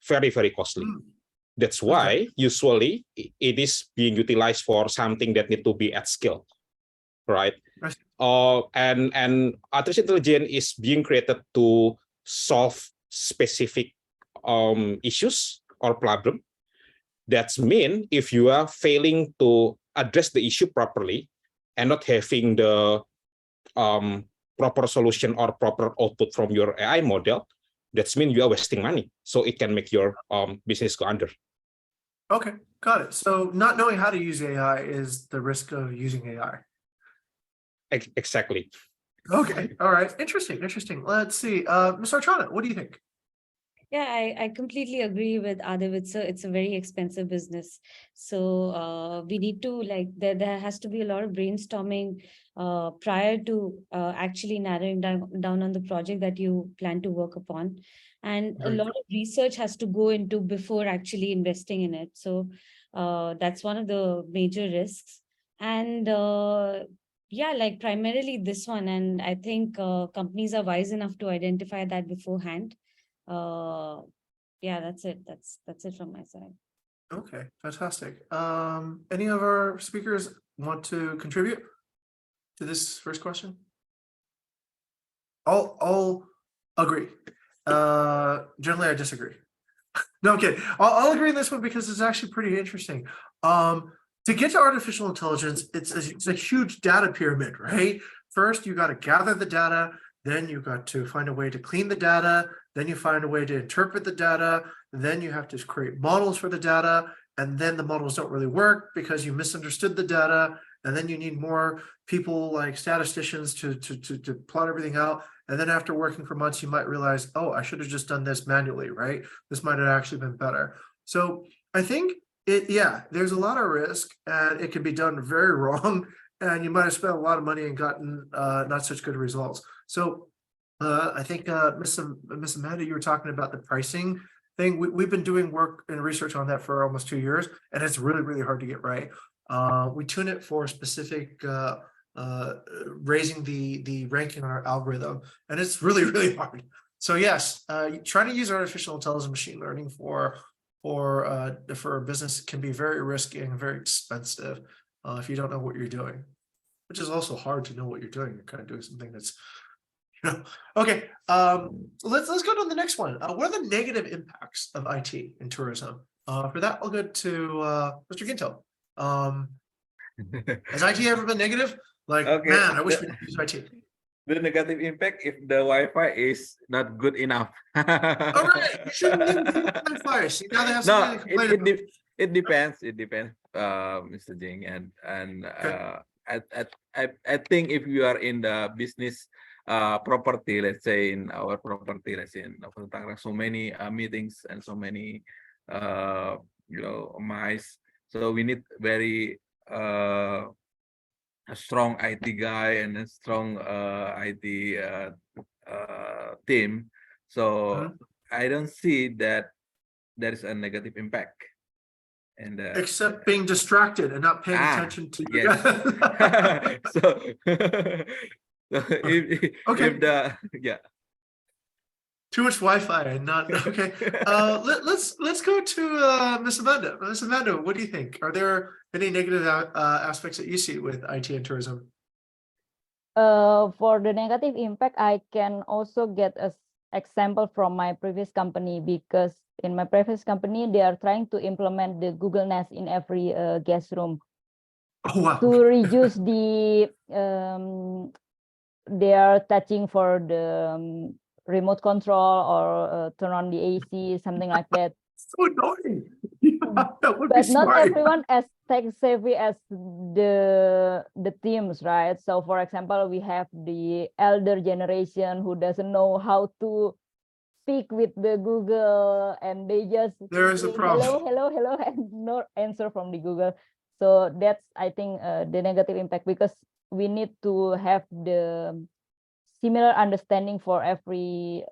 very, very costly. That's why usually it is being utilized for something that need to be at scale, right? And artificial intelligence is being created to solve specific issues or problem. That's mean if you are failing to address the issue properly and not having the proper solution or proper output from your AI model, that's mean you are wasting money. So it can make your business go under. Okay, got it. So not knowing how to use AI is the risk of using AI. Exactly. Okay, all right. Interesting. Let's see. Ms. Archana, what do you think? Yeah, I completely agree with Adiv. It's a very expensive business. So we need to there has to be a lot of brainstorming prior to actually narrowing down on the project that you plan to work upon. And a lot of research has to go into before actually investing in it. So that's one of the major risks. And yeah, primarily this one. And I think companies are wise enough to identify that beforehand. Yeah, that's it. That's it from my side. Okay, fantastic. Any of our speakers want to contribute to this first question? I'll agree. Generally, I disagree. No, I'm kidding. I'll agree on this one because it's actually pretty interesting. To get to artificial intelligence, it's a huge data pyramid, right? First, you got to gather the data, then you got to find a way to clean the data, then you find a way to interpret the data, then you have to create models for the data, and then the models don't really work because you misunderstood the data, and then you need more people like statisticians to plot everything out. And then after working for months, you might realize, oh, I should have just done this manually, right? This might have actually been better. So I think there's a lot of risk and it can be done very wrong. And you might have spent a lot of money and gotten not such good results. So I think Miss Amanda, you were talking about the pricing thing. We've been doing work and research on that for almost 2 years, and it's really, really hard to get right. We tune it for specific raising the ranking on our algorithm, and it's really, really hard. So yes, trying to use artificial intelligence, machine learning for a business can be very risky and very expensive if you don't know what you're doing, which is also hard to know what you're doing. You're kind of doing something that's, okay. Let's go to the next one. What are the negative impacts of IT in tourism? For that, I'll go to Mr. Ginto. Has IT ever been negative? Like, Okay. man, I wish we could use IT. The negative impact if the Wi-Fi is not good enough. All right, you shouldn't even do Wi-Fi. See, now they have something to complain about. It depends. It depends, Mr. Jing, and Okay. I think if you are in the business property, let's say in our property, let's say in Tangerang, so many meetings and so many mice. So we need very a strong IT guy and a strong IT team. So I don't see that there is a negative impact. And Except being distracted and not paying attention to yes. so Okay. if the Too much Wi-Fi and not okay. Let's go to Miss Amanda. Miss Amanda, what do you think? Are there any negative aspects that you see with IT and tourism? For the negative impact, I can also get an example from my previous company, because in my previous company, they are trying to implement the Google Nest in every guest room. Oh, wow. To reduce the they are touching for the remote control or turn on the AC, something like that. So annoying. That would be But not smart. everyone as tech savvy as the teams, right? So for example, we have the elder generation who doesn't know how to speak with the Google, and they just There is a say, problem. hello, and no answer from the Google. So that's, I think, the negative impact, because we need to have the similar understanding for every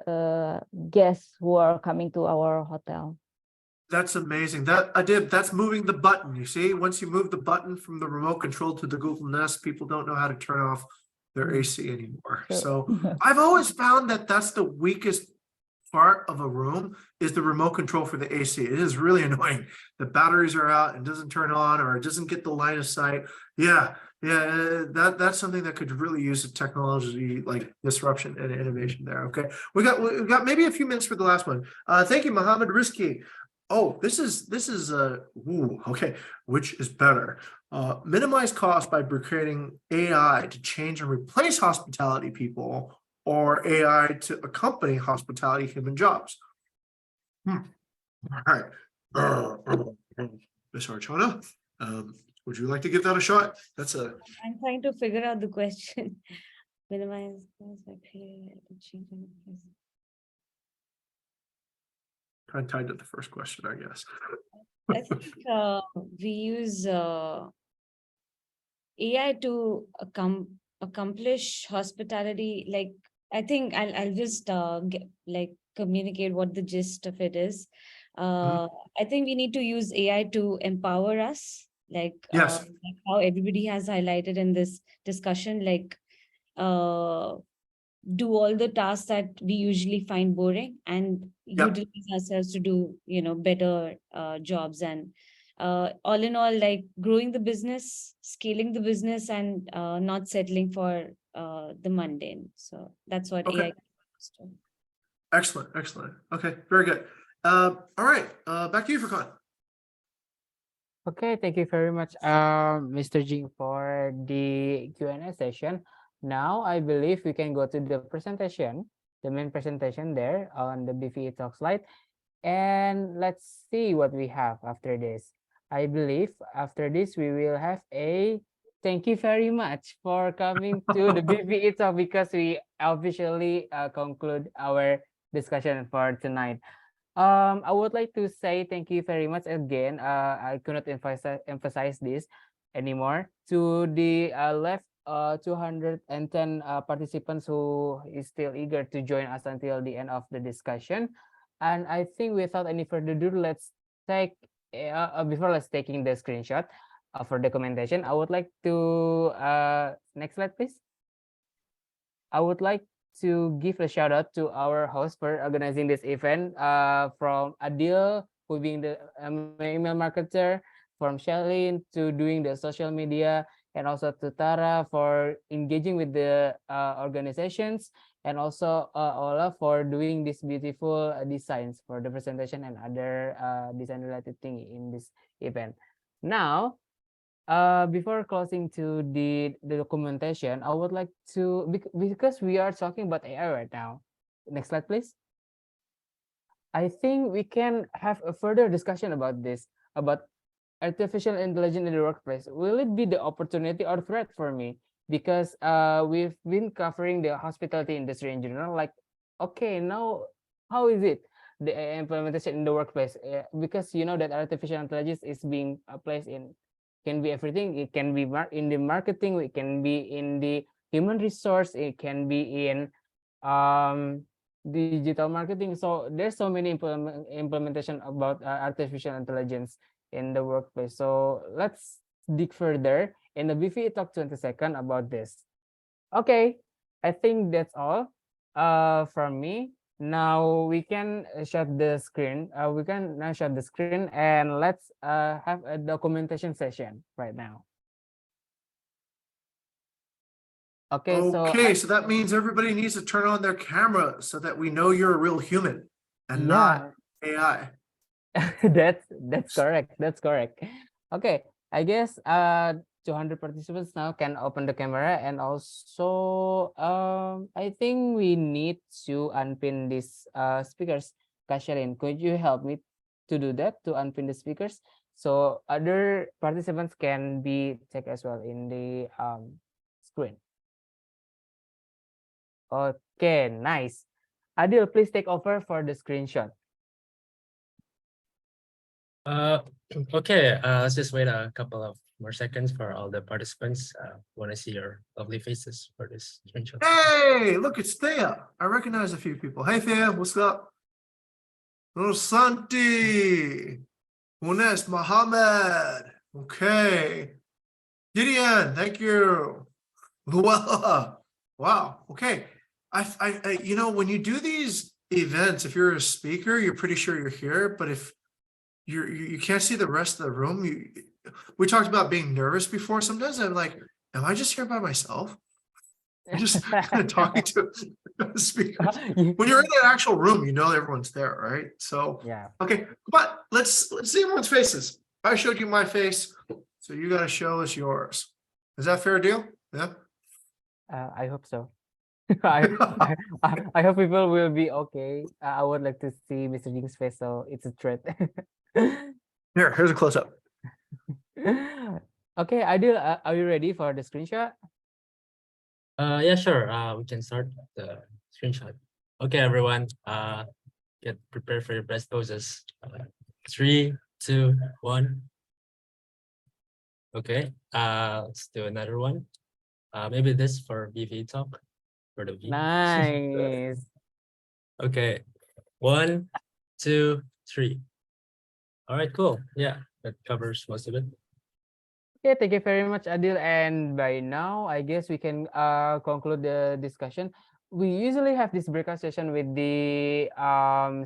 guest who are coming to our hotel. That's amazing. That's moving the button. You see, once you move the button from the remote control to the Google Nest, people don't know how to turn off their AC anymore. So I've always found that that's the weakest part of a room, is the remote control for the AC. It is really annoying. The batteries are out and doesn't turn on, or it doesn't get the line of sight. Yeah, that's something that could really use a technology like disruption and innovation there. Okay, we got maybe a few minutes for the last one. Thank you, Mohammed Rizki. Oh, this is okay. Which is better? Minimize cost by creating AI to change and replace hospitality people, or AI to accompany hospitality human jobs? All right. Ms. Archana, would you like to give that a shot? That's a. I'm trying to figure out the question. Minimize cost by creating change and replace. Kind of tied to the first question, I guess. I think we use AI to accomplish hospitality. Like, I think I'll just communicate what the gist of it is. I think we need to use AI to empower us, like, Yes. like how everybody has highlighted in this discussion, like do all the tasks that we usually find boring and Yep. utilize ourselves to do, better jobs and all in all, like growing the business, scaling the business, and not settling for the mundane. So that's what Okay. AI is to. Excellent, excellent. Okay, very good. All right, back to you, Furkan. Okay, thank you very much, Mr. Jing, for the Q&A session. Now, I believe we can go to the presentation, the main presentation there on the BVE Talk slide. And let's see what we have after this. I believe after this, we will have a thank you very much for coming to the BVE Talk, because we officially conclude our discussion for tonight. I would like to say thank you very much again. I could not emphasize this anymore to the left 210 participants who is still eager to join us until the end of the discussion. And I think without any further ado, let's take before let's taking the screenshot for documentation. I would like to next slide, please. I would like to give a shout out to our host for organizing this event, from Adil, who being the email marketer, from Shalin to doing the social media, and also to Tara for engaging with the organizations, and also Ola for doing this beautiful designs for the presentation and other design related thing in this event. Now, before closing to the documentation, I would like to, because we are talking about AI right now. Next slide, please. I think we can have a further discussion about this, about artificial intelligence in the workplace. Will it be the opportunity or threat for me? Because we've been covering the hospitality industry in general. Like, okay, now how is it the implementation in the workplace? Because you know that artificial intelligence is being placed in, can be everything. It can be in the marketing, it can be in the human resource, it can be in digital marketing. So there's so many implementation about artificial intelligence in the workplace. So let's dig further in the BVE Talk 20-second about this. Okay, I think that's all from me. Now we can shut the screen. We can now shut the screen, and let's have a documentation session right now. Okay, so that means everybody needs to turn on their camera so that we know you're a real human and not AI. That's correct. That's correct. Okay, I guess 200 participants now can open the camera, and also I think we need to unpin these speakers. Kasharin, could you help me to do that, to unpin the speakers so other participants can be checked as well in the screen? Okay, nice. Adil, please take over for the screenshot. Okay, let's just wait a couple of more seconds for all the participants. Want to see your lovely faces for this screenshot. Hey, look, it's Thea. I recognize a few people. Hey, Thea, what's up? Rosanti, Munes, Mohammed. Okay. Gideon, thank you. Luella. Wow. Okay. I you know, when you do these events, if you're a speaker, you're pretty sure you're here, but if you can't see the rest of the room, we talked about being nervous before. Sometimes I'm like, am I just here by myself? I'm just kind of talking to the speakers. When you're in the actual room, you know everyone's there, right? So yeah. Okay, but let's see everyone's faces. I showed you my face, so you got to show us yours. Is that fair deal? Yeah. I hope so. I hope people will be okay. I would like to see Mr. Jing's face, so it's a threat. Here's a close up. Okay, Adil, are you ready for the screenshot? Yeah, sure. We can start the screenshot. Okay, everyone. Get prepared for your best poses. 3, 2, 1. Okay. Let's do another one. Maybe this for BVE Talk. For the V. Nice. Okay. 1, 2, 3. All right, cool. Yeah, that covers most of it. Okay, thank you very much, Adil. And by now, I guess we can conclude the discussion. We usually have this breakout session with the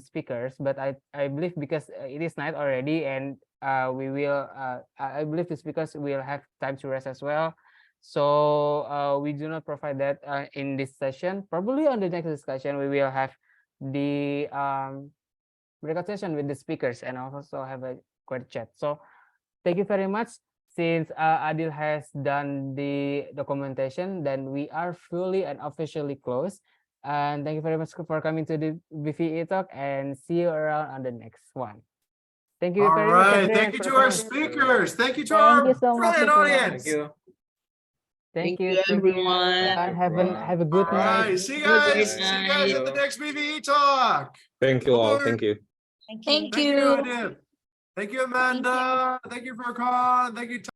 speakers, but I believe because it is night already and we will I believe the speakers will have time to rest as well. So we do not provide that in this session. Probably on the next discussion, we will have the breakout session with the speakers and also have a quick chat. So thank you very much. Since Adil has done the documentation, then we are fully and officially closed. And thank you very much for coming to the BVE talk, and see you around on the next one. Thank you All very much. right. everyone, Thank you for to our coming. speakers. Thank you to Thank our you so much, brilliant Mr. audience. Thank you. Thank you. Thank you, everyone. And everyone. have a good All night. right. See you Good guys. See you guys at the night. next BVE talk. Thank you all. Bye-bye. Thank you. Thank Thank you, Adib. Thank you, Amanda. Thank you, Furkan. Thank you,